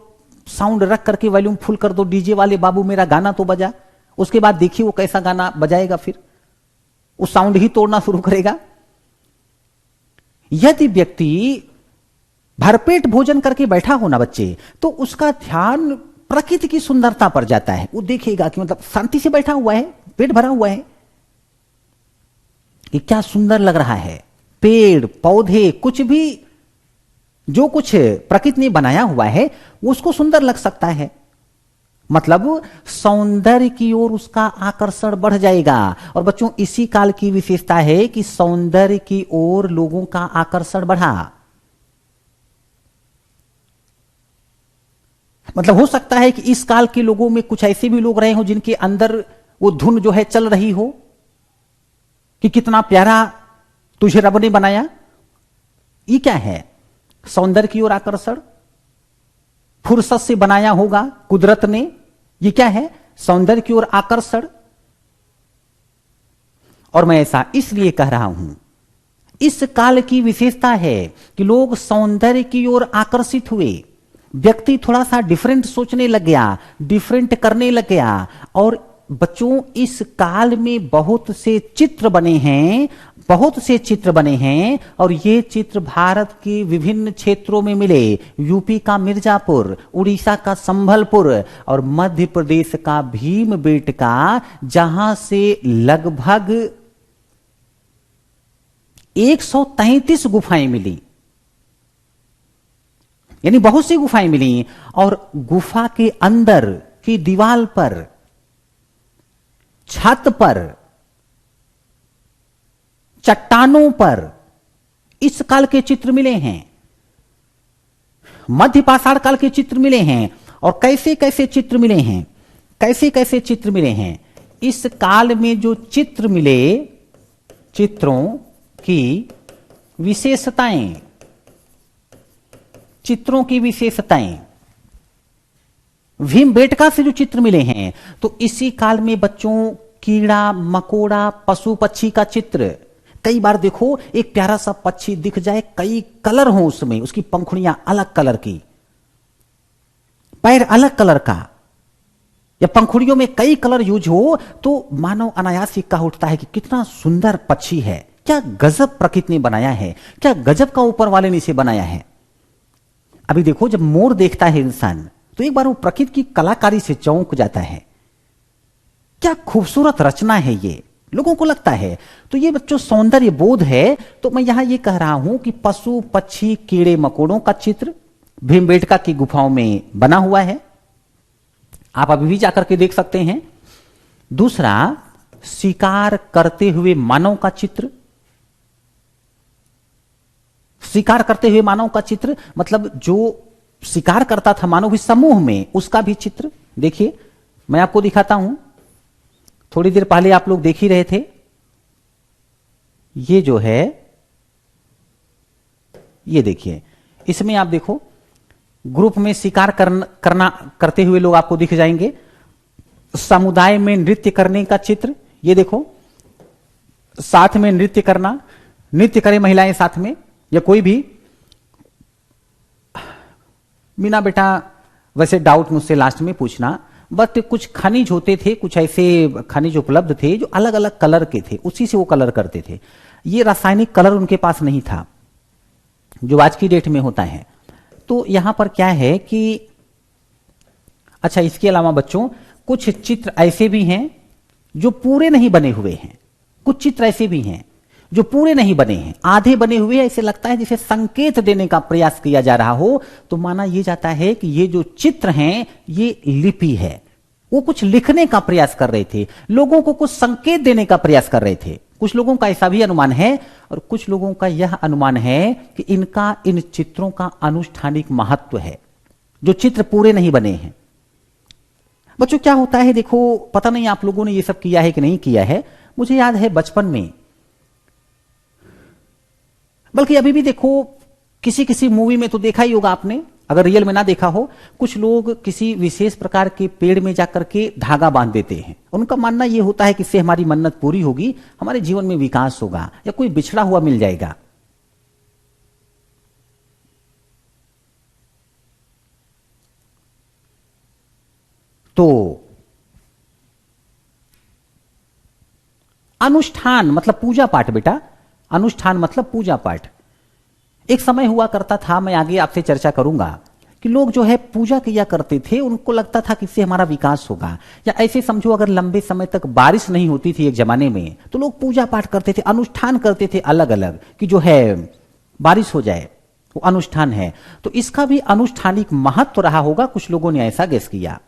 साउंड रख करके वॉल्यूम फुल कर दो, डीजे वाले बाबू मेरा गाना तो बजा। उसके बाद देखिए वो कैसा गाना बजाएगा, फिर वो साउंड ही तोड़ना शुरू करेगा। यदि व्यक्ति भरपेट भोजन करके बैठा हो ना बच्चे, तो उसका ध्यान प्रकृति की सुंदरता पर जाता है। वो देखेगा कि मतलब शांति से बैठा हुआ है, पेट भरा हुआ है, कि क्या सुंदर लग रहा है, पेड़ पौधे कुछ भी, जो कुछ प्रकृति ने बनाया हुआ है वो उसको सुंदर लग सकता है। मतलब सौंदर्य की ओर उसका आकर्षण बढ़ जाएगा। और बच्चों, इसी काल की विशेषता है कि सौंदर्य की ओर लोगों का आकर्षण बढ़ा। मतलब हो सकता है कि इस काल के लोगों में कुछ ऐसे भी लोग रहे हो जिनके अंदर वो धुन जो है चल रही हो कि कितना प्यारा तुझे रब ने बनाया। ये क्या है? सौंदर्य की ओर आकर्षण, फुर्सत से बनाया होगा कुदरत ने। ये क्या है? सौंदर्य की ओर आकर्षण। और मैं ऐसा इसलिए कह रहा हूं, इस काल की विशेषता है कि लोग सौंदर्य की ओर आकर्षित हुए, व्यक्ति थोड़ा सा डिफरेंट सोचने लग गया, डिफरेंट करने लग गया। और बच्चों, इस काल में बहुत से चित्र बने हैं, बहुत से चित्र बने हैं, और ये चित्र भारत के विभिन्न क्षेत्रों में मिले। यूपी का मिर्जापुर, उड़ीसा का संभलपुर और मध्य प्रदेश का भीमबेटका, जहां से लगभग 133 गुफाएं मिली, यानी बहुत सी गुफाएं मिली। और गुफा के अंदर की दीवार पर, छत पर, चट्टानों पर इस काल के चित्र मिले हैं, मध्य पाषाण काल के चित्र मिले हैं। और कैसे कैसे चित्र मिले हैं, कैसे कैसे चित्र मिले हैं। इस काल में जो चित्र मिले, चित्रों की विशेषताएं, चित्रों की विशेषताएं, भीमबेटका से जो चित्र मिले हैं, तो इसी काल में बच्चों कीड़ा मकोड़ा, पशु पक्षी का चित्र। कई बार देखो, एक प्यारा सा पक्षी दिख जाए, कई कलर हो उसमें, उसकी पंखुड़ियां अलग कलर की, पैर अलग कलर का, या पंखुड़ियों में कई कलर यूज हो, तो मानव अनायास ही कह उठता है कि कितना सुंदर पक्षी है, क्या गजब प्रकृति ने बनाया है, क्या गजब का ऊपर वाले ने इसे बनाया है। अभी देखो, जब मोर देखता है इंसान, तो एक बार वो प्रकृति की कलाकारी से चौंक जाता है। क्या खूबसूरत रचना है ये, लोगों को लगता है। तो ये बच्चों सौंदर्य बोध है। तो मैं यहां ये कह रहा हूं कि पशु पक्षी कीड़े मकोड़ों का चित्र भीमबेटका की गुफाओं में बना हुआ है, आप अभी भी जाकर के देख सकते हैं। दूसरा, शिकार करते हुए मानव का चित्र, शिकार करते हुए मानव का चित्र, मतलब जो शिकार करता था मानव भी समूह में, उसका भी चित्र देखिए। मैं आपको दिखाता हूं, थोड़ी देर पहले आप लोग देख ही रहे थे। ये जो है, ये देखिए, इसमें आप देखो ग्रुप में शिकार करते हुए लोग आपको दिख जाएंगे। समुदाय में नृत्य करने का चित्र, ये देखो, साथ में नृत्य करना, नृत्य करें महिलाएं साथ में, या कोई भी। मीना बेटा, वैसे डाउट मुझसे लास्ट में पूछना, बट कुछ खनिज होते थे, कुछ ऐसे खनिज उपलब्ध थे जो अलग अलग कलर के थे, उसी से वो कलर करते थे। ये रासायनिक कलर उनके पास नहीं था जो आज की डेट में होता है। तो यहां पर क्या है कि, अच्छा, इसके अलावा बच्चों कुछ चित्र ऐसे भी हैं जो पूरे नहीं बने हुए हैं, कुछ चित्र ऐसे भी हैं जो पूरे नहीं बने हैं, आधे बने हुए, ऐसे लगता है जैसे संकेत देने का प्रयास किया जा रहा हो। तो माना यह जाता है कि ये जो चित्र हैं ये लिपि है, वो कुछ लिखने का प्रयास कर रहे थे, लोगों को कुछ संकेत देने का प्रयास कर रहे थे। कुछ लोगों का ऐसा भी अनुमान है और कुछ लोगों का यह अनुमान है कि इन चित्रों का अनुष्ठानिक महत्व है, जो चित्र पूरे नहीं बने हैं। बच्चों क्या होता है, देखो पता नहीं आप लोगों ने ये सब किया है कि नहीं किया है। मुझे याद है बचपन में, बल्कि अभी भी देखो किसी किसी मूवी में तो देखा ही होगा आपने, अगर रियल में ना देखा हो, कुछ लोग किसी विशेष प्रकार के पेड़ में जाकर के धागा बांध देते हैं। उनका मानना यह होता है कि इससे हमारी मन्नत पूरी होगी, हमारे जीवन में विकास होगा या कोई बिछड़ा हुआ मिल जाएगा। तो अनुष्ठान मतलब पूजा पाठ बेटा, अनुष्ठान मतलब पूजा पाठ। एक समय हुआ करता था, मैं आगे आपसे चर्चा करूंगा, कि लोग जो है पूजा किया करते थे, उनको लगता था कि इससे हमारा विकास होगा। या ऐसे समझो अगर लंबे समय तक बारिश नहीं होती थी एक जमाने में, तो लोग पूजा पाठ करते थे, अनुष्ठान करते थे अलग अलग, कि जो है बारिश हो जाए, वो अनुष्ठान है। तो इसका भी अनुष्ठानिक महत्व रहा होगा, कुछ लोगों ने ऐसा गेस किया।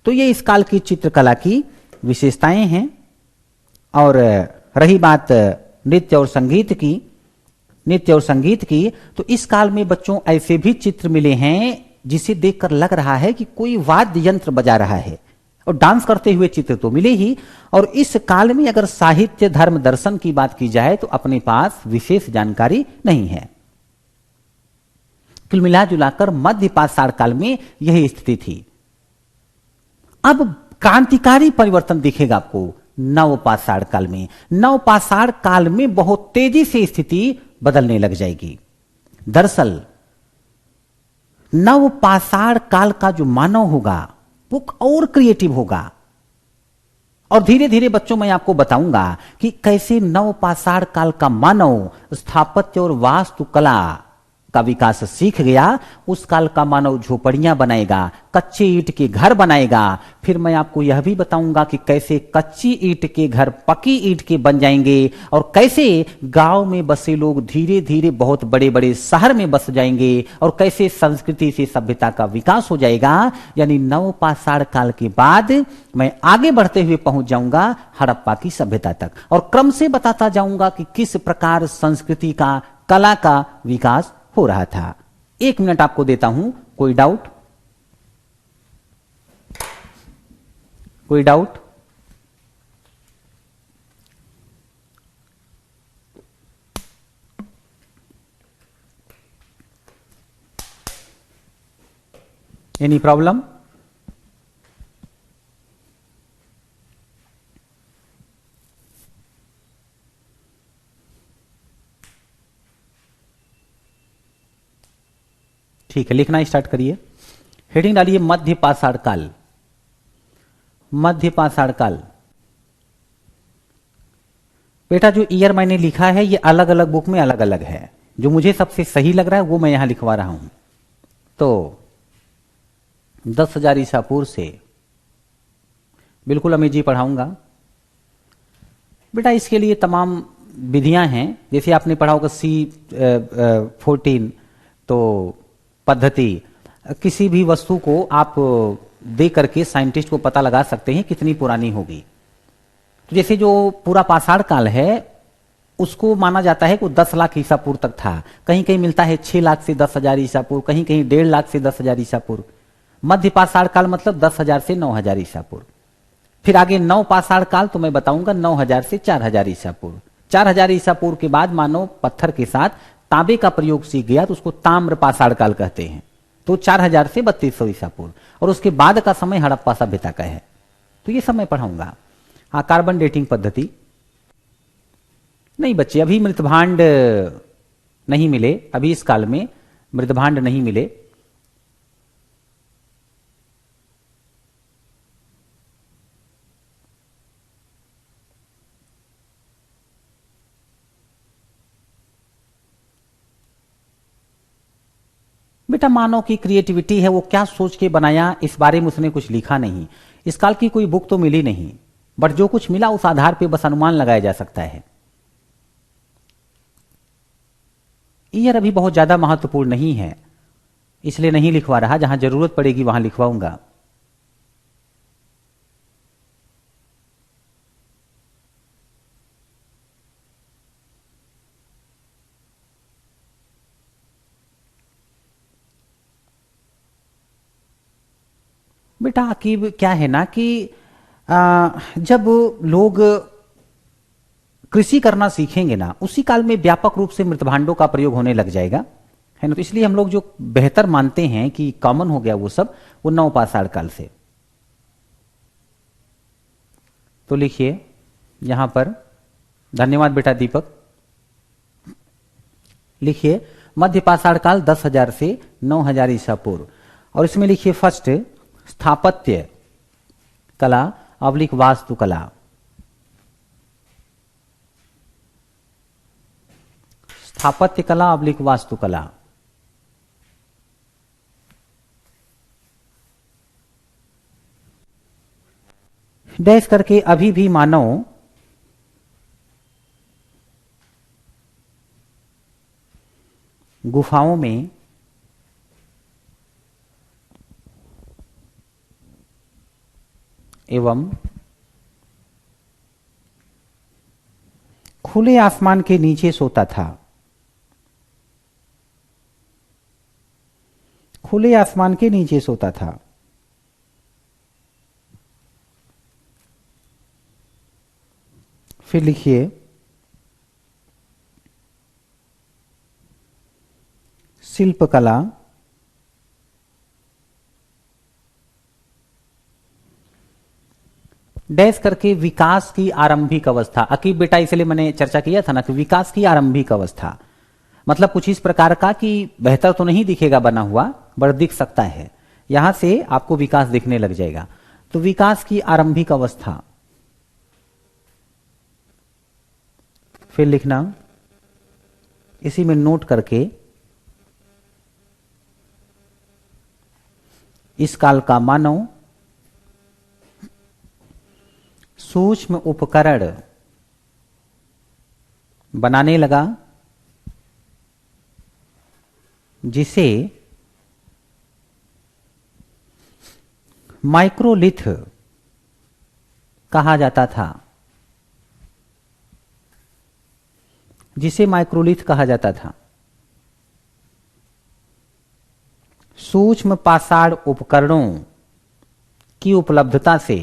तो ये इस काल की चित्रकला की विशेषताएं हैं। और रही बात नृत्य और संगीत की, तो इस काल में बच्चों ऐसे भी चित्र मिले हैं जिसे देखकर लग रहा है कि कोई वाद्य यंत्र बजा रहा है, और डांस करते हुए चित्र तो मिले ही। और इस काल में अगर साहित्य, धर्म, दर्शन की बात की जाए तो अपने पास विशेष जानकारी नहीं है। कुल मिला जुलाकर मध्य पाषाण काल में यही स्थिति थी। अब क्रांतिकारी परिवर्तन दिखेगा आपको नवपाषाण काल में। नवपाषाण काल में बहुत तेजी से स्थिति बदलने लग जाएगी। दरअसल नवपाषाण काल का जो मानव होगा वो और क्रिएटिव होगा। और धीरे धीरे बच्चों मैं आपको बताऊंगा कि कैसे नवपाषाण काल का मानव स्थापत्य और वास्तुकला का विकास सीख गया। उस काल का मानव झोपड़ियां बनाएगा, कच्चे ईंट के घर बनाएगा। फिर मैं आपको यह भी बताऊंगा कि कैसे कच्ची ईंट के घर पक्की ईंट के बन जाएंगे, और कैसे गांव में बसे लोग धीरे धीरे बहुत बड़े बड़े शहर में बस जाएंगे, और कैसे संस्कृति से सभ्यता का विकास हो जाएगा। यानी नवपाषाण काल के बाद मैं आगे बढ़ते हुए पहुंच जाऊंगा हड़प्पा की सभ्यता तक, और क्रम से बताता जाऊंगा कि किस प्रकार संस्कृति का, कला का विकास हो रहा था। 1 मिनट आपको देता हूं, कोई डाउट? कोई डाउट? Any problem? ठीक है, लिखना स्टार्ट करिए। हेडिंग डालिए मध्य पाषाण काल। मध्य पाषाण काल बेटा, जो ईयर मैंने लिखा है ये अलग अलग बुक में अलग अलग है, जो मुझे सबसे सही लग रहा है वो मैं यहां लिखवा रहा हूं। तो 10,000 ईसा पूर्व से बिल्कुल अमित जी पढ़ाऊंगा बेटा। इसके लिए तमाम विधियां हैं, जैसे आपने पढ़ा होगा C14 तो पद्धति। किसी भी वस्तु को आप दे करके साइंटिस्ट को पता लगा सकते हैं कितनी पुरानी होगी। तो जैसे जो पूरा पाषाण काल है उसको माना जाता है कि 10 लाख ईसा पूर्व तक था। कहीं कहीं मिलता है 6 लाख से 10,000 ईसा पूर्व, कहीं कहीं 1.5 लाख से 10,000 ईसा पूर्व। मध्य पाषाण काल मतलब 10,000 से 9,000 ईसा पूर्व। फिर आगे नव पाषाण काल तो मैं बताऊंगा 9,000 से 4,000 ईसा पूर्व। 4,000 ईसा पूर्व के बाद मानव पत्थर के साथ तांबे का प्रयोग सीख गया, तो उसको ताम्र पाषाण काल कहते हैं। तो 4,000 से 3200 ईसा पूर्व, और उसके बाद का समय हड़प्पा सभ्यता का है। तो ये सब मैं पढ़ाऊंगा। हाँ, कार्बन डेटिंग पद्धति नहीं बच्चे, अभी मृतभांड नहीं मिले, अभी इस काल में मृतभांड नहीं मिले। बेटा मानव की क्रिएटिविटी है, वो क्या सोच के बनाया इस बारे में उसने कुछ लिखा नहीं। इस काल की कोई बुक तो मिली नहीं। बट जो कुछ मिला उस आधार पे बस अनुमान लगाया जा सकता है। ईयर अभी बहुत ज्यादा महत्वपूर्ण नहीं है, इसलिए नहीं लिखवा रहा, जहां जरूरत पड़ेगी वहां लिखवाऊंगा। बेटा अकीब क्या है ना कि जब लोग कृषि करना सीखेंगे ना, उसी काल में व्यापक रूप से मृत भांडों का प्रयोग होने लग जाएगा, है ना। तो इसलिए हम लोग जो बेहतर मानते हैं कि कॉमन हो गया वो सब, वो नवपाषाण काल से। तो लिखिए यहां पर, धन्यवाद बेटा दीपक, लिखिए मध्य पाषाण काल 10,000 से 9,000 ईसा पूर्व। और इसमें लिखिए फर्स्ट स्थापत्य कला अवलिक वास्तुकला। स्थापत्य कला अवलिक वास्तुकला। डैश करके अभी भी मानव गुफाओं में एवं खुले आसमान के नीचे सोता था। खुले आसमान के नीचे सोता था। फिर लिखिए शिल्पकला डैश करके विकास की आरंभिक अवस्था। अकीब बेटा इसलिए मैंने चर्चा किया था ना कि विकास की आरंभिक अवस्था मतलब कुछ इस प्रकार का कि बेहतर तो नहीं दिखेगा बना हुआ, बट दिख सकता है, यहां से आपको विकास दिखने लग जाएगा। तो विकास की आरंभिक अवस्था। फिर लिखना इसी में नोट करके इस काल का मानव सूक्ष्म उपकरण बनाने लगा जिसे माइक्रोलिथ कहा जाता था। जिसे माइक्रोलिथ कहा जाता था। सूक्ष्म पाषाण उपकरणों की उपलब्धता से,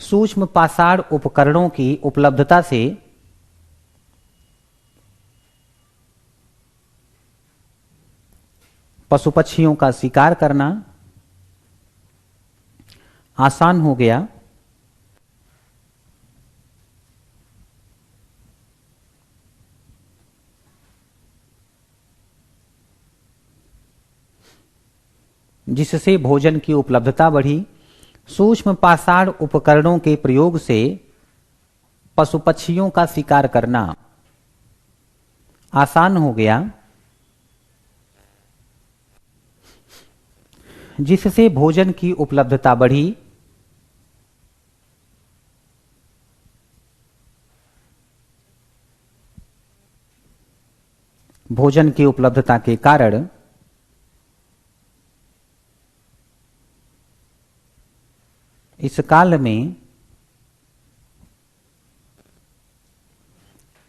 सूक्ष्म पाषाण उपकरणों की उपलब्धता से पशु पक्षियों का शिकार करना आसान हो गया। जिससे भोजन की उपलब्धता बढ़ी। सूक्ष्म पाषाण उपकरणों के प्रयोग से पशु पक्षियों का शिकार करना आसान हो गया, जिससे भोजन की उपलब्धता बढ़ी। भोजन की उपलब्धता के कारण इस काल में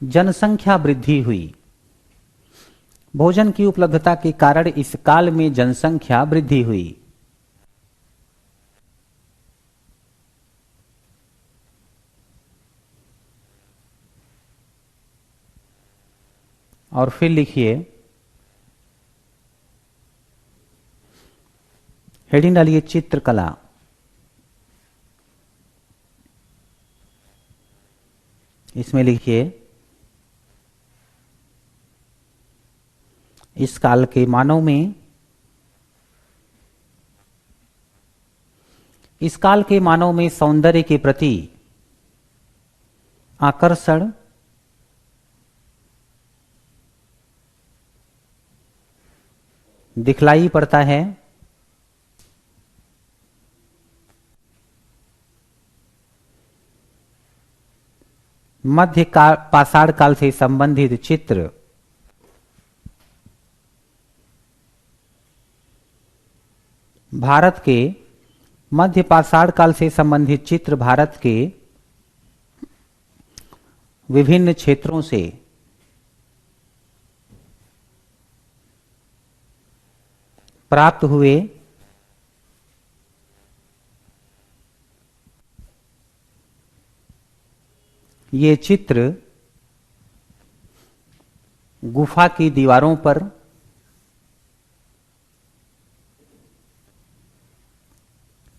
जनसंख्या वृद्धि हुई। भोजन की उपलब्धता के कारण इस काल में जनसंख्या वृद्धि हुई। और फिर लिखिए, हेडिंग डालिए चित्रकला। इसमें लिखिए इस काल के मानव में, इस काल के मानव में सौंदर्य के प्रति आकर्षण दिखलाई पड़ता है। मध्य काल पाषाण काल से संबंधित चित्र भारत के मध्य पाषाण काल से संबंधित चित्र भारत के विभिन्न क्षेत्रों से प्राप्त हुए ये चित्र गुफा की दीवारों पर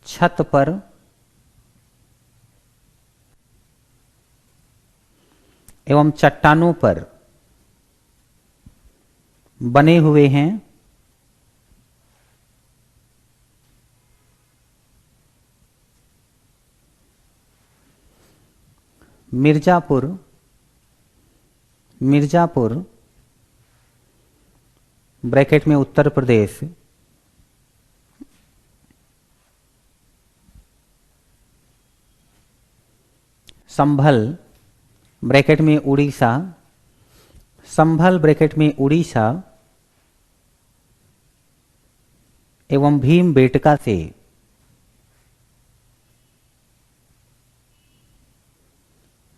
छत पर एवं चट्टानों पर बने हुए हैं। मिर्जापुर ब्रैकेट में उत्तर प्रदेश, संभल ब्रैकेट में उड़ीसा, संभल ब्रैकेट में उड़ीसा एवं भीमबेटका से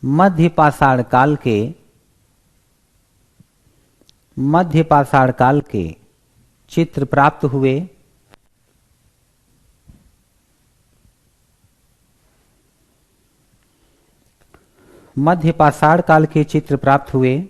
मध्य पाषाण काल के चित्र प्राप्त हुए। मध्य पाषाण काल के चित्र प्राप्त हुए।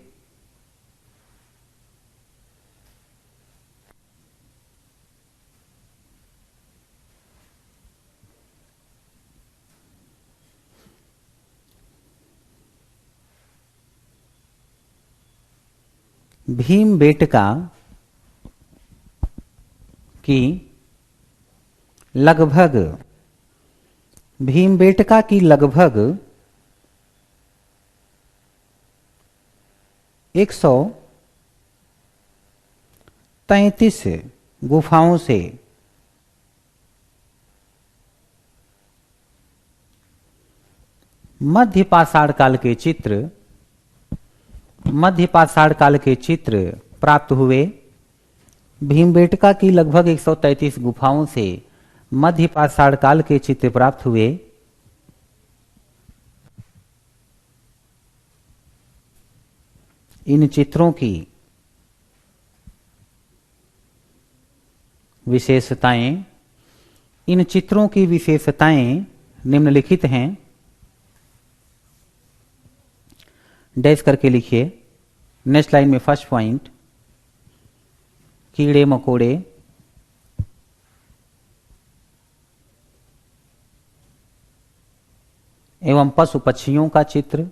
भीमबेटका की लगभग 133 गुफाओं से मध्य पाषाण काल के चित्र प्राप्त हुए। भीमबेटका की लगभग 133 गुफाओं से मध्य पाषाण काल के चित्र प्राप्त हुए। इन चित्रों की विशेषताएं निम्नलिखित हैं। डैश करके लिखिए। नेक्स्ट लाइन में फर्स्ट पॉइंट, कीड़े मकोड़े एवं पशु पक्षियों का चित्र।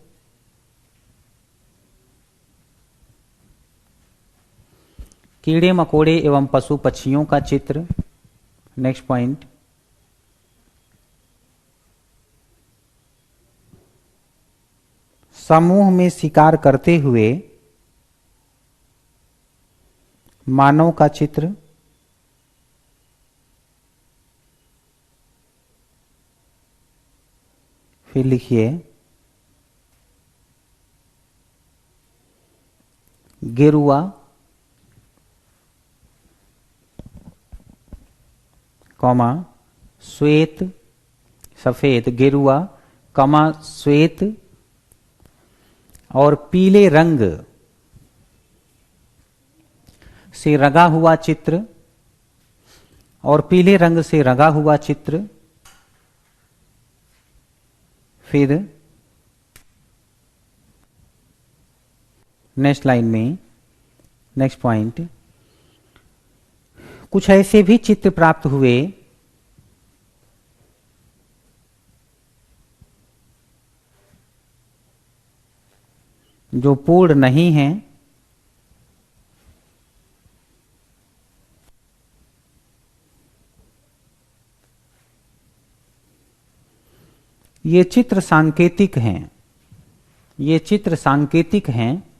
कीड़े मकोड़े एवं पशु पक्षियों का चित्र। नेक्स्ट पॉइंट, समूह में शिकार करते हुए मानव का चित्र। फिर लिखिए गेरुआ, कॉमा श्वेत सफेद, गेरुआ कॉमा श्वेत और पीले रंग से रंगा हुआ चित्र, और पीले रंग से रंगा हुआ चित्र। फिर नेक्स्ट लाइन में नेक्स्ट पॉइंट, कुछ ऐसे भी चित्र प्राप्त हुए जो पूर्ण नहीं हैं। ये चित्र सांकेतिक हैं। ये चित्र सांकेतिक हैं।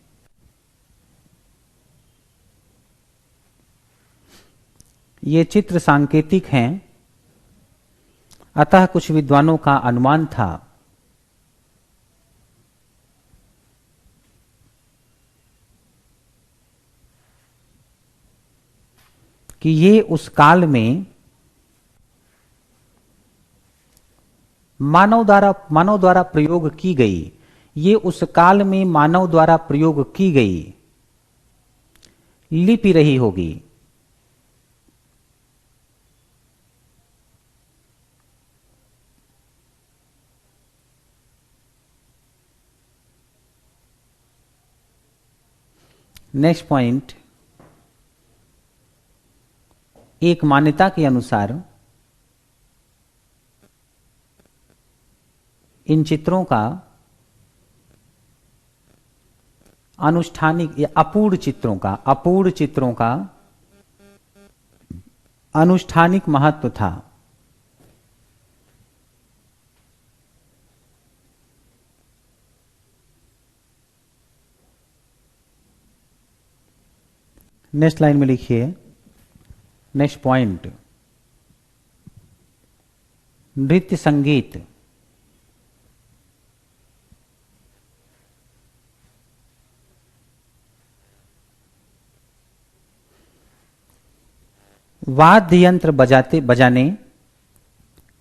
ये चित्र सांकेतिक हैं। अतः कुछ विद्वानों का अनुमान था कि ये उस काल में मानव द्वारा प्रयोग की गई, ये उस काल में मानव द्वारा प्रयोग की गई लिपि रही होगी। नेक्स्ट पॉइंट, एक मान्यता के अनुसार इन चित्रों का अनुष्ठानिक या अपूर्ण चित्रों का अनुष्ठानिक महत्व था। नेक्स्ट लाइन में लिखिए, नेक्स्ट पॉइंट, नृत्य संगीत वाद्य यंत्र बजाने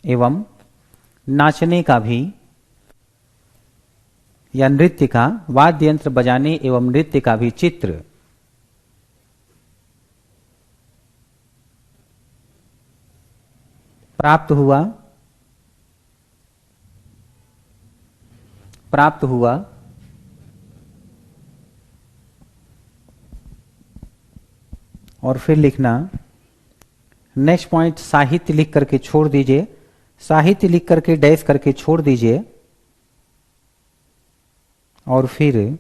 एवं नाचने का भी, या नृत्य का, वाद्य यंत्र बजाने एवं नृत्य का भी चित्र प्राप्त हुआ और फिर लिखना नेक्स्ट पॉइंट, साहित्य लिख करके छोड़ दीजिए, साहित्य लिख करके डैश करके छोड़ दीजिए और फिर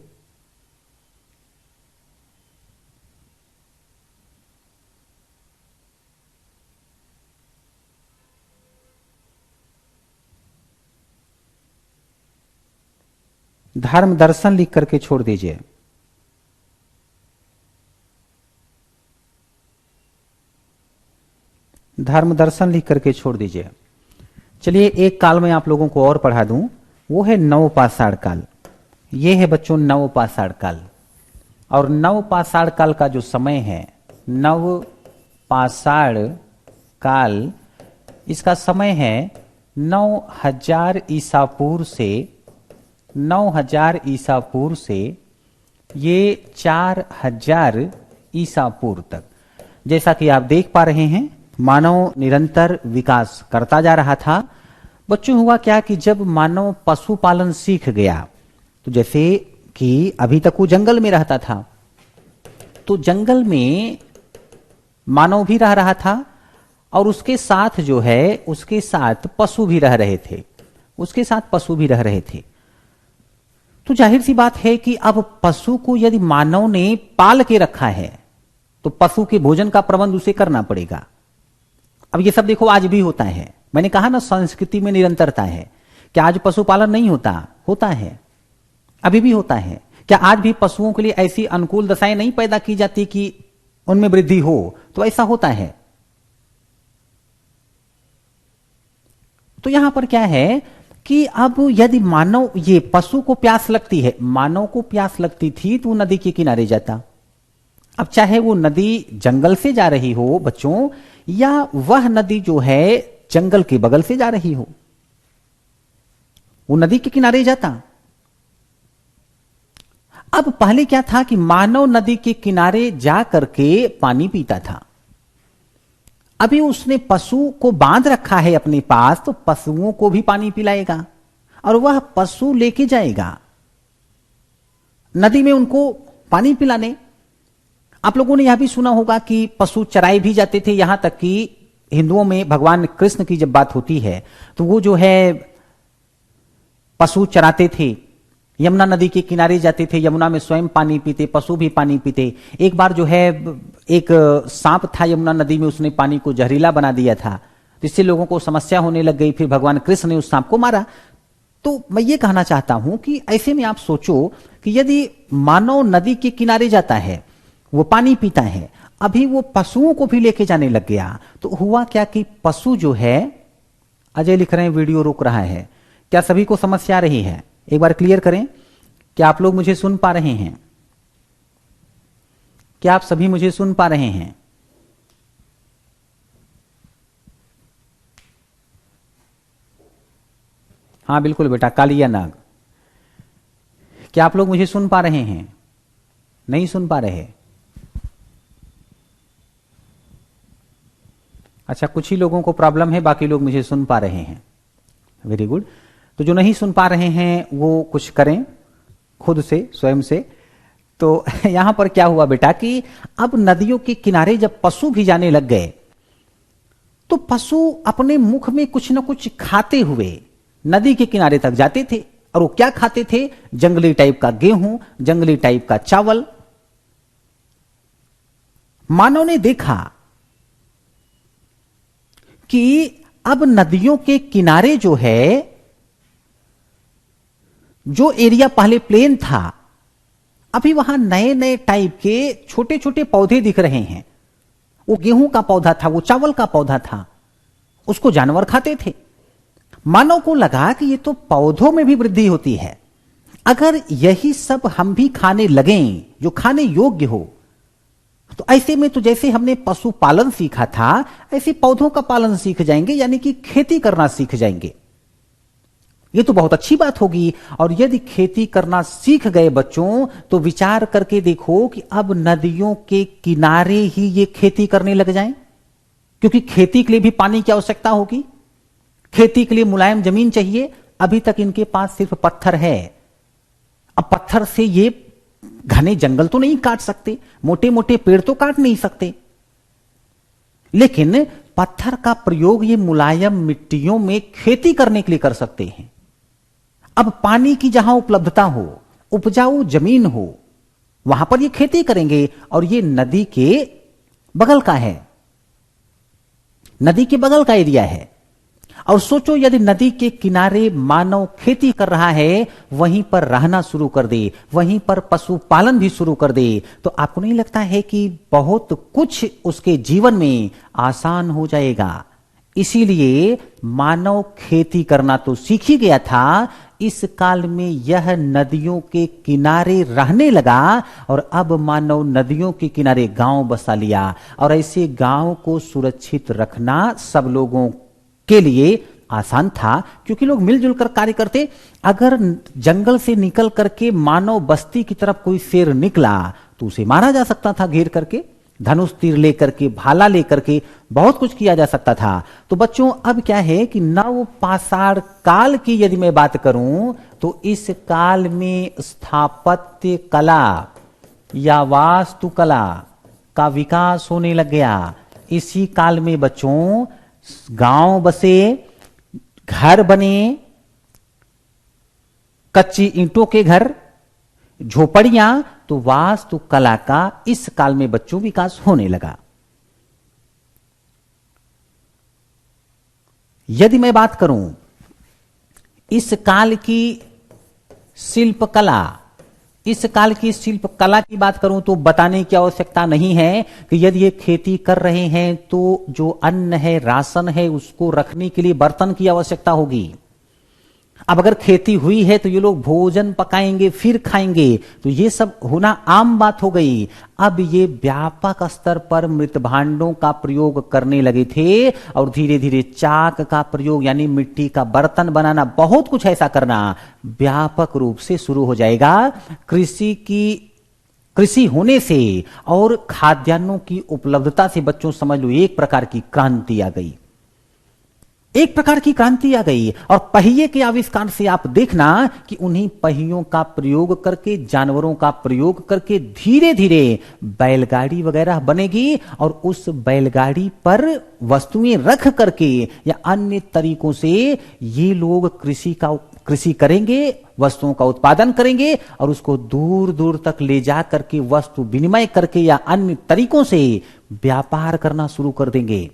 धर्म दर्शन लिख करके छोड़ दीजिए। धर्म दर्शन लिख करके छोड़ दीजिए। चलिए एक काल में आप लोगों को और पढ़ा दूं, वो है नवपाषाण काल। ये है बच्चों नवपाषाण काल, और नवपाषाण काल का जो समय है, नवपाषाण काल, इसका समय है 9000 ईसा पूर्व से 9000 ईसा पूर्व से ये 4000 ईसा पूर्व तक। जैसा कि आप देख पा रहे हैं, मानव निरंतर विकास करता जा रहा था। बच्चों हुआ क्या कि जब मानव पशुपालन सीख गया, तो जैसे कि अभी तक वो जंगल में रहता था, तो जंगल में मानव भी रह रहा था और उसके साथ जो है, उसके साथ पशु भी रह रहे थे, उसके साथ पशु भी रह रहे थे। तो जाहिर सी बात है कि अब पशु को यदि मानव ने पाल के रखा है तो पशु के भोजन का प्रबंध उसे करना पड़ेगा। अब ये सब देखो आज भी होता है, मैंने कहा ना संस्कृति में निरंतरता है। क्या आज पशुपालन नहीं होता? होता है, अभी भी होता है। क्या आज भी पशुओं के लिए ऐसी अनुकूल दशाएं नहीं पैदा की जाती कि उनमें वृद्धि हो? तो ऐसा होता है। तो यहां पर क्या है कि अब यदि मानव, ये पशु को प्यास लगती है, मानव को प्यास लगती थी तो वो नदी के किनारे जाता। अब चाहे वो नदी जंगल से जा रही हो बच्चों, या वह नदी जो है जंगल के बगल से जा रही हो, वो नदी के किनारे जाता। अब पहले क्या था कि मानव नदी के किनारे जा करके पानी पीता था। अभी उसने पशु को बांध रखा है अपने पास, तो पशुओं को भी पानी पिलाएगा और वह पशु लेके जाएगा नदी में उनको पानी पिलाने। आप लोगों ने यह भी सुना होगा कि पशु चराए भी जाते थे, यहां तक कि हिंदुओं में भगवान कृष्ण की जब बात होती है तो वो जो है पशु चराते थे, यमुना नदी के किनारे जाते थे, यमुना में स्वयं पानी पीते, पशु भी पानी पीते। एक बार जो है एक सांप था यमुना नदी में, उसने पानी को जहरीला बना दिया था, तो इससे लोगों को समस्या होने लग गई। फिर भगवान कृष्ण ने उस सांप को मारा। तो मैं ये कहना चाहता हूं कि ऐसे में आप सोचो कि यदि मानव नदी के किनारे जाता है, वो पानी पीता है, अभी वो पशुओं को भी लेके जाने लग गया, तो हुआ क्या कि पशु जो है, अजय लिख रहे हैं वीडियो रुक रहा है, क्या सभी को समस्या आ रही है? एक बार क्लियर करें, क्या आप लोग मुझे सुन पा रहे हैं? क्या आप सभी मुझे सुन पा रहे हैं? हाँ बिल्कुल बेटा, कालिया नाग। क्या आप लोग मुझे सुन पा रहे हैं? नहीं सुन पा रहे? अच्छा, कुछ ही लोगों को प्रॉब्लम है, बाकी लोग मुझे सुन पा रहे हैं। Very good. तो जो नहीं सुन पा रहे हैं वो कुछ करें खुद से, स्वयं से। तो यहां पर क्या हुआ बेटा कि अब नदियों के किनारे जब पशु भी जाने लग गए तो पशु अपने मुख में कुछ न कुछ खाते हुए नदी के किनारे तक जाते थे। और वो क्या खाते थे? जंगली टाइप का गेहूं, जंगली टाइप का चावल। मानव ने देखा कि अब नदियों के किनारे जो है, जो एरिया पहले प्लेन था, अभी वहां नए नए टाइप के छोटे छोटे पौधे दिख रहे हैं। वो गेहूं का पौधा था, वो चावल का पौधा था, उसको जानवर खाते थे। मानव को लगा कि ये तो पौधों में भी वृद्धि होती है, अगर यही सब हम भी खाने लगें जो खाने योग्य हो, तो ऐसे में तो जैसे हमने पशुपालन सीखा था ऐसे पौधों का पालन सीख जाएंगे, यानी कि खेती करना सीख जाएंगे। ये तो बहुत अच्छी बात होगी। और यदि खेती करना सीख गए बच्चों, तो विचार करके देखो कि अब नदियों के किनारे ही ये खेती करने लग जाएं, क्योंकि खेती के लिए भी पानी की आवश्यकता होगी, खेती के लिए मुलायम जमीन चाहिए। अभी तक इनके पास सिर्फ पत्थर है। अब पत्थर से ये घने जंगल तो नहीं काट सकते, मोटे मोटे पेड़ तो काट नहीं सकते, लेकिन पत्थर का प्रयोग ये मुलायम मिट्टियों में खेती करने के लिए कर सकते हैं। अब पानी की जहां उपलब्धता हो, उपजाऊ जमीन हो, वहां पर ये खेती करेंगे। और ये नदी के बगल का है, नदी के बगल का एरिया है। और सोचो यदि नदी के किनारे मानव खेती कर रहा है, वहीं पर रहना शुरू कर दे, वहीं पर पशुपालन भी शुरू कर दे, तो आपको नहीं लगता है कि बहुत कुछ उसके जीवन में आसान हो जाएगा? इसीलिए मानव खेती करना तो सीख ही गया था, इस काल में यह नदियों के किनारे रहने लगा। और अब मानव नदियों के किनारे गांव बसा लिया। और ऐसे गांव को सुरक्षित रखना सब लोगों के लिए आसान था, क्योंकि लोग मिलजुल कर कार्य करते। अगर जंगल से निकल करके मानव बस्ती की तरफ कोई शेर निकला तो उसे मारा जा सकता था घेर करके, धनुष तीर लेकर के, भाला लेकर के, बहुत कुछ किया जा सकता था। तो बच्चों अब क्या है कि नव पाषाण काल की यदि मैं बात करूं, तो इस काल में स्थापत्य कला या वास्तुकला का विकास होने लग गया। इसी काल में बच्चों गांव बसे, घर बने, कच्ची ईंटों के घर, झोपड़ियां, तो वास्तुकला का इस काल में बच्चों विकास होने लगा। यदि मैं बात करूं इस काल की शिल्पकला, इस काल की शिल्पकला की बात करूं तो बताने की आवश्यकता नहीं है कि यदि ये खेती कर रहे हैं तो जो अन्न है, राशन है, उसको रखने के लिए बर्तन की आवश्यकता होगी। अब अगर खेती हुई है तो ये लोग भोजन पकाएंगे फिर खाएंगे, तो ये सब होना आम बात हो गई। अब ये व्यापक स्तर पर मृत भांडों का प्रयोग करने लगे थे और धीरे धीरे चाक का प्रयोग यानी मिट्टी का बर्तन बनाना, बहुत कुछ ऐसा करना व्यापक रूप से शुरू हो जाएगा। कृषि होने से और खाद्यान्नों की उपलब्धता से बच्चों समझ लो एक प्रकार की क्रांति आ गई, एक प्रकार की क्रांति आ गई। और पहिए के आविष्कार से आप देखना कि उन्हीं पहियों का प्रयोग करके, जानवरों का प्रयोग करके धीरे धीरे बैलगाड़ी वगैरह बनेगी और उस बैलगाड़ी पर वस्तुएं रख करके या अन्य तरीकों से ये लोग कृषि करेंगे, वस्तुओं का उत्पादन करेंगे और उसको दूर दूर तक ले जा करके वस्तु विनिमय करके या अन्य तरीकों से व्यापार करना शुरू कर देंगे।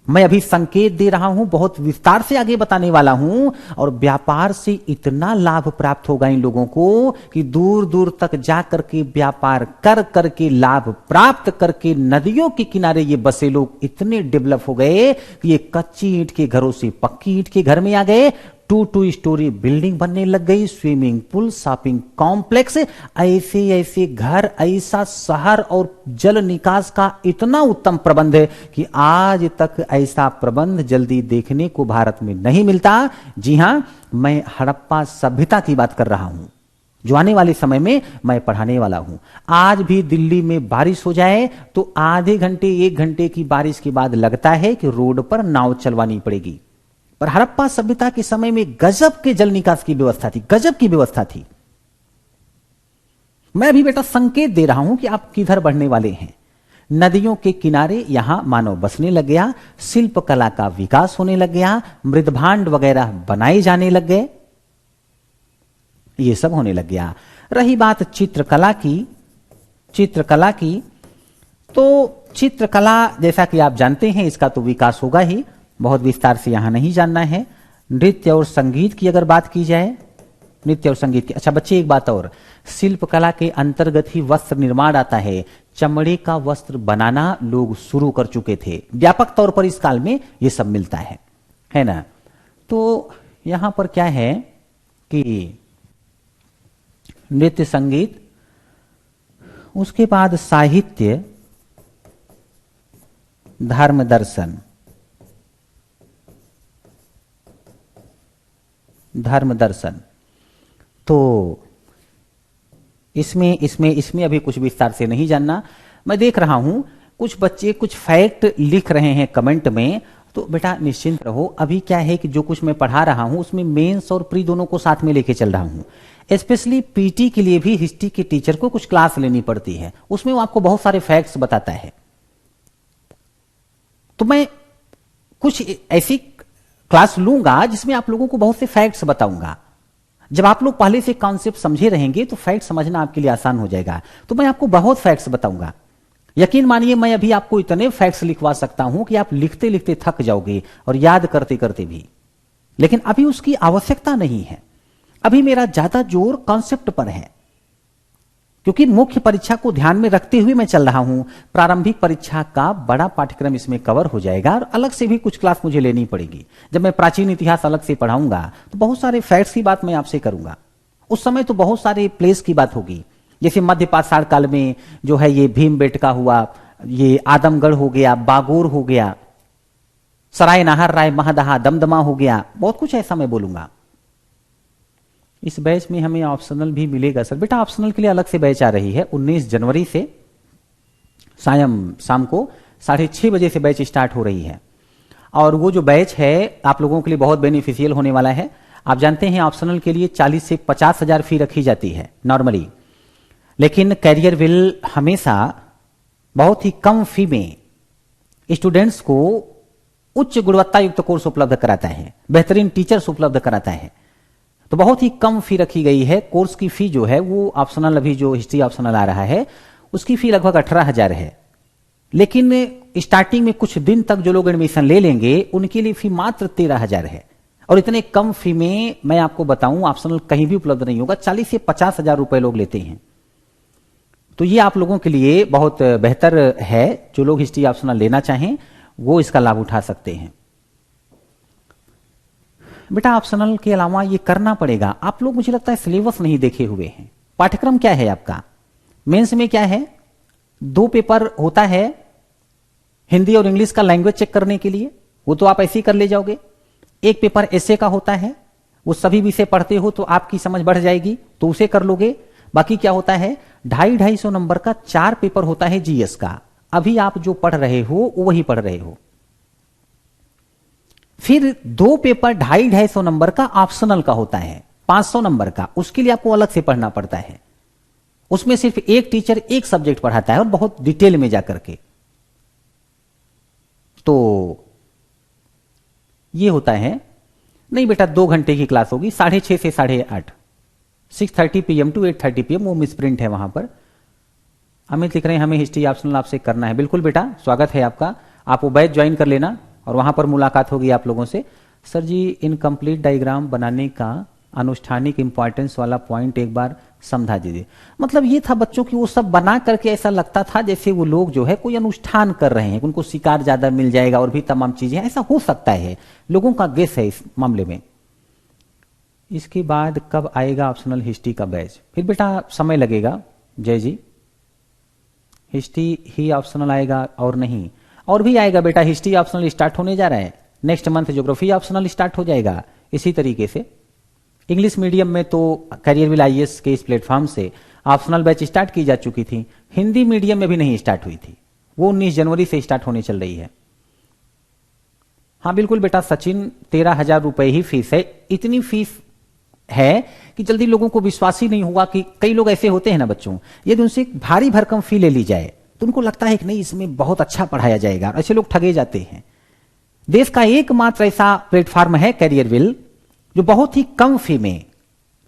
मैं अभी संकेत दे रहा हूं, बहुत विस्तार से आगे बताने वाला हूं। और व्यापार से इतना लाभ प्राप्त होगा इन लोगों को कि दूर दूर तक जा करके व्यापार कर करके लाभ प्राप्त करके नदियों के किनारे ये बसे लोग इतने डेवलप हो गए कि ये कच्ची ईंट के घरों से पक्की ईंट के घर में आ गए, 2 स्टोरी बिल्डिंग बनने लग गई, स्विमिंग पूल, शॉपिंग कॉम्प्लेक्स, ऐसे ऐसे घर, ऐसा शहर और जल निकास का इतना उत्तम प्रबंध है कि आज तक ऐसा प्रबंध जल्दी देखने को भारत में नहीं मिलता। जी हां, मैं हड़प्पा सभ्यता की बात कर रहा हूं, जो आने वाले समय में मैं पढ़ाने वाला हूं। आज भी दिल्ली में बारिश हो जाए तो आधे घंटे 1 घंटे की बारिश के बाद लगता है कि रोड पर नाव चलवानी पड़ेगी। पर हड़प्पा सभ्यता के समय में गजब के जल निकास की व्यवस्था थी, गजब की व्यवस्था थी। मैं अभी बेटा संकेत दे रहा हूं कि आप किधर बढ़ने वाले हैं। नदियों के किनारे यहां मानव बसने लग गया, शिल्प कला का विकास होने लग गया, मृदभांड वगैरह बनाए जाने लग गए, ये सब होने लग गया। रही बात चित्रकला की, तो चित्रकला जैसा कि आप जानते हैं इसका तो विकास होगा ही, बहुत विस्तार से यहां नहीं जानना है। नृत्य और संगीत की अगर बात की जाए, नृत्य और संगीत की, अच्छा बच्चे एक बात और, शिल्प कला के अंतर्गत ही वस्त्र निर्माण आता है। चमड़े का वस्त्र बनाना लोग शुरू कर चुके थे, व्यापक तौर पर इस काल में यह सब मिलता है ना। तो यहां पर क्या है कि नृत्य संगीत, उसके बाद साहित्य, धर्म दर्शन, तो इसमें अभी कुछ विस्तार से नहीं जानना। मैं देख रहा हूं कुछ बच्चे कुछ फैक्ट लिख रहे हैं कमेंट में, तो बेटा निश्चिंत रहो। अभी क्या है कि जो कुछ मैं पढ़ा रहा हूं उसमें मेंस और प्री दोनों को साथ में लेके चल रहा हूं। स्पेशली पीटी के लिए भी हिस्ट्री के टीचर को कुछ क्लास लेनी पड़ती है, उसमें वो आपको बहुत सारे फैक्ट्स बताता है। तो मैं कुछ ऐसी क्लास लूंगा जिसमें आप लोगों को बहुत से फैक्ट्स बताऊंगा। जब आप लोग पहले से कॉन्सेप्ट समझे रहेंगे तो फैक्ट समझना आपके लिए आसान हो जाएगा। तो मैं आपको बहुत फैक्ट्स बताऊंगा। यकीन मानिए मैं अभी आपको इतने फैक्ट्स लिखवा सकता हूं कि आप लिखते लिखते थक जाओगे और याद करते करते भी, लेकिन अभी उसकी आवश्यकता नहीं है। अभी मेरा ज्यादा जोर कॉन्सेप्ट पर है, क्योंकि मुख्य परीक्षा को ध्यान में रखते हुए मैं चल रहा हूं। प्रारंभिक परीक्षा का बड़ा पाठ्यक्रम इसमें कवर हो जाएगा और अलग से भी कुछ क्लास मुझे लेनी पड़ेगी। जब मैं प्राचीन इतिहास अलग से पढ़ाऊंगा तो बहुत सारे फैक्ट्स की बात मैं आपसे करूंगा। उस समय तो बहुत सारे प्लेस की बात होगी, जैसे मध्य पाषाण काल में जो है ये भीमबेटका हुआ, ये आदमगढ़ हो गया, बागोर हो गया, सराय नाहर राय महदहा दमदमा हो गया, बहुत कुछ ऐसा मैं बोलूंगा। इस बैच में हमें ऑप्शनल भी मिलेगा सर। बेटा ऑप्शनल के लिए अलग से बैच आ रही है 19 जनवरी से, शाम को 6:30 बजे से बैच स्टार्ट हो रही है। और वो जो बैच है आप लोगों के लिए बहुत बेनिफिशियल होने वाला है। आप जानते हैं ऑप्शनल के लिए 40 से 50 हजार फी रखी जाती है नॉर्मली, लेकिन कैरियर विल हमेशा बहुत ही कम फी में स्टूडेंट्स को उच्च गुणवत्ता युक्त कोर्स उपलब्ध कराता है, बेहतरीन टीचर्स उपलब्ध कराता है। तो बहुत ही कम फी रखी गई है। कोर्स की फी जो है वो ऑप्शनल, अभी जो हिस्ट्री ऑप्शनल आ रहा है उसकी फी लगभग 18,000 है, लेकिन स्टार्टिंग में कुछ दिन तक जो लोग एडमिशन ले लेंगे उनके लिए फी मात्र 13,000 है। और इतने कम फी में मैं आपको बताऊं ऑप्शनल कहीं भी उपलब्ध नहीं होगा। 40 से 50 हजार रुपए लोग लेते हैं। तो ये आप लोगों के लिए बहुत बेहतर है। जो लोग हिस्ट्री ऑप्शनल लेना चाहें वो इसका लाभ उठा सकते हैं। बेटा ऑप्शनल के अलावा ये करना पड़ेगा। आप लोग मुझे लगता है सिलेबस नहीं देखे हुए हैं। पाठ्यक्रम क्या है आपका? मेंस में क्या है? 2 पेपर होता है हिंदी और इंग्लिश का लैंग्वेज चेक करने के लिए, वो तो आप ऐसे ही कर ले जाओगे। एक पेपर एसे का होता है, वो सभी विषय पढ़ते हो तो आपकी समझ बढ़ जाएगी तो उसे कर लोगे। बाकी क्या होता है 250-250 नंबर का 4 पेपर होता है जीएस का। अभी आप जो पढ़ रहे हो वही पढ़ रहे हो। फिर 2 पेपर 250-250 नंबर का ऑप्शनल का होता है 500 नंबर का, उसके लिए आपको अलग से पढ़ना पड़ता है। उसमें सिर्फ एक टीचर एक सब्जेक्ट पढ़ाता है और बहुत डिटेल में जाकर के। तो ये होता है। नहीं बेटा 2 घंटे की क्लास होगी, 6:30 से 8:30, 6:30 PM to 8:30 PM, वो मिस प्रिंट है वहां पर। अमित लिख रहे हैं हमें हिस्ट्री ऑप्शनल आपसे करना है। बिल्कुल बेटा स्वागत है आपका, आप वो बैच ज्वाइन कर लेना और वहां पर मुलाकात होगी आप लोगों से। सर जी इनकम्प्लीट डायग्राम बनाने का अनुष्ठानिक इंपॉर्टेंस वाला पॉइंट एक बार समझा दीजिए। मतलब ये था बच्चों की वो सब बना करके ऐसा लगता था जैसे वो लोग जो है कोई अनुष्ठान कर रहे हैं, उनको शिकार ज्यादा मिल जाएगा और भी तमाम चीजें, ऐसा हो सकता है। लोगों का गेस है इस मामले में। इसके बाद कब आएगा ऑप्शनल हिस्ट्री का बैच? फिर बेटा समय लगेगा जय जी। हिस्ट्री ही ऑप्शनल आएगा और नहीं, और भी आएगा बेटा। हिस्ट्री ऑप्शनल स्टार्ट होने जा रहा है, next month geography optional start हो जाएगा। इसी तरीके से इंग्लिश मीडियम में तो करियरविल आईएएस के इस प्लेटफॉर्म से ऑप्शनल बैच स्टार्ट की जा चुकी थी। हिंदी मीडियम में भी नहीं स्टार्ट हुई थी, वो 19 जनवरी से स्टार्ट होने चल रही है। हाँ बिल्कुल बेटा सचिन, 13,000 रुपए ही फीस है। इतनी फीस है कि जल्दी लोगों को विश्वास ही नहीं हुआ कि कई लोग ऐसे होते हैं ना बच्चों, यदि उनसे एक भारी भरकम फी ले ली जाए तो उनको लगता है कि नहीं इसमें बहुत अच्छा पढ़ाया जाएगा, और ऐसे लोग ठगे जाते हैं। देश का एकमात्र ऐसा प्लेटफॉर्म है करियरविल जो बहुत ही कम फी में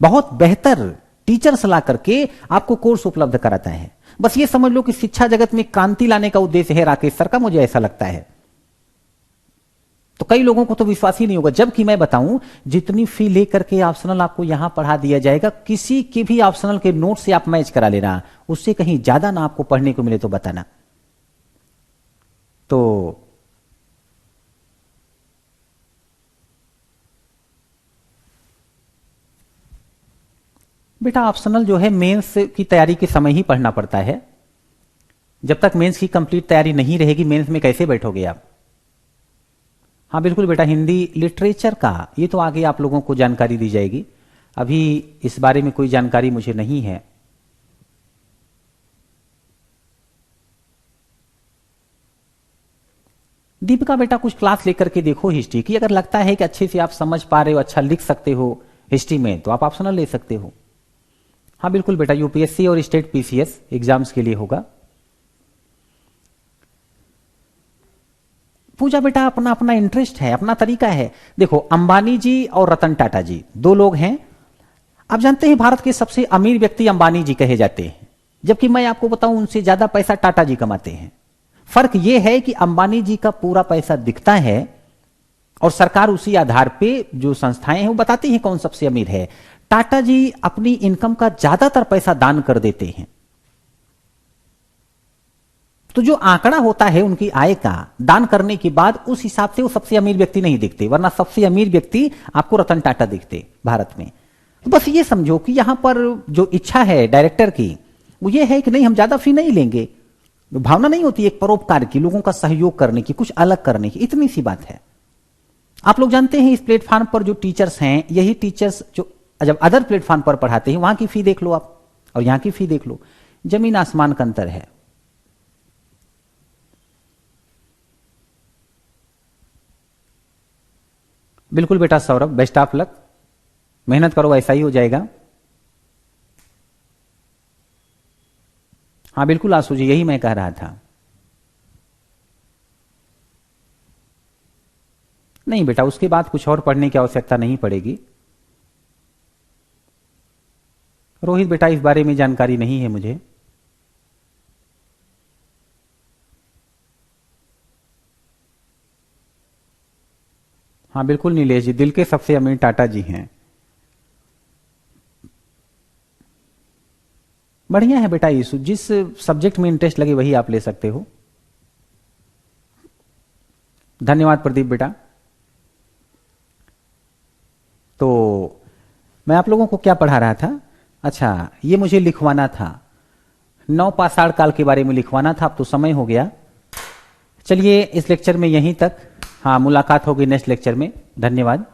बहुत बेहतर टीचर्स ला करके आपको कोर्स उपलब्ध कराता है। बस ये समझ लो कि शिक्षा जगत में क्रांति लाने का उद्देश्य है राकेश सर का, मुझे ऐसा लगता है। तो कई लोगों को तो विश्वास ही नहीं होगा, जबकि मैं बताऊं जितनी फी लेकर के ऑप्शनल आपको यहां पढ़ा दिया जाएगा, किसी के भी ऑप्शनल के नोट से आप मैच करा लेना, उससे कहीं ज्यादा ना आपको पढ़ने को मिले तो बताना। तो बेटा ऑप्शनल जो है मेंस की तैयारी के समय ही पढ़ना पड़ता है। जब तक मेंस की कंप्लीट तैयारी नहीं रहेगी, मेंस में कैसे बैठोगे आप? हाँ बिल्कुल बेटा, हिंदी लिटरेचर का ये तो आगे आप लोगों को जानकारी दी जाएगी, अभी इस बारे में कोई जानकारी मुझे नहीं है। दीपिका बेटा कुछ क्लास लेकर के देखो हिस्ट्री की, अगर लगता है कि अच्छे से आप समझ पा रहे हो, अच्छा लिख सकते हो हिस्ट्री में, तो आप ऑप्शनल ले सकते हो। हाँ बिल्कुल बेटा, यूपीएससी और स्टेट पीसीएस एग्जाम्स के लिए होगा। पूजा बेटा अपना अपना इंटरेस्ट है, अपना तरीका है। देखो अंबानी जी और रतन टाटा जी दो लोग हैं। आप जानते हैं भारत के सबसे अमीर व्यक्ति अंबानी जी कहे जाते हैं, जबकि मैं आपको बताऊं उनसे ज्यादा पैसा टाटा जी कमाते हैं। फर्क यह है कि अंबानी जी का पूरा पैसा दिखता है और सरकार उसी आधार पे जो संस्थाएं हैं वो बताती हैं कौन सबसे अमीर है। टाटा जी अपनी इनकम का ज्यादातर पैसा दान कर देते हैं। तो जो आंकड़ा होता है उनकी आय का दान करने के बाद, उस हिसाब से वो सबसे अमीर व्यक्ति नहीं दिखते, वरना सबसे अमीर व्यक्ति आपको रतन टाटा दिखते भारत में। तो बस ये समझो कि यहां पर जो इच्छा है डायरेक्टर की वो ये है कि नहीं हम ज्यादा फी नहीं लेंगे। भावना नहीं होती एक परोपकार की, लोगों का सहयोग करने की, कुछ अलग करने की, इतनी सी बात है। आप लोग जानते हैं इस प्लेटफॉर्म पर जो टीचर्स हैं, यही टीचर्स जो जब अदर प्लेटफॉर्म पर पढ़ाते हैं, वहां की फी देख लो आप और यहां की फी देख लो, जमीन आसमान का अंतर है। बिल्कुल बेटा सौरभ, बेस्ट ऑफ लक, मेहनत करो ऐसा ही हो जाएगा। हाँ बिल्कुल आंसू जी, यही मैं कह रहा था। नहीं बेटा, उसके बाद कुछ और पढ़ने की आवश्यकता नहीं पड़ेगी। रोहित बेटा इस बारे में जानकारी नहीं है मुझे। हाँ बिल्कुल नीलेश जी, दिल के सबसे अमीर टाटा जी हैं। बढ़िया है बेटा यीशु, जिस सब्जेक्ट में इंटरेस्ट लगे वही आप ले सकते हो। धन्यवाद प्रदीप बेटा। तो मैं आप लोगों को क्या पढ़ा रहा था? अच्छा, ये मुझे लिखवाना था, नौ पाषाण काल के बारे में लिखवाना था। अब तो समय हो गया, चलिए इस लेक्चर में यहीं तक। हाँ, मुलाकात होगी नेक्स्ट लेक्चर में। धन्यवाद।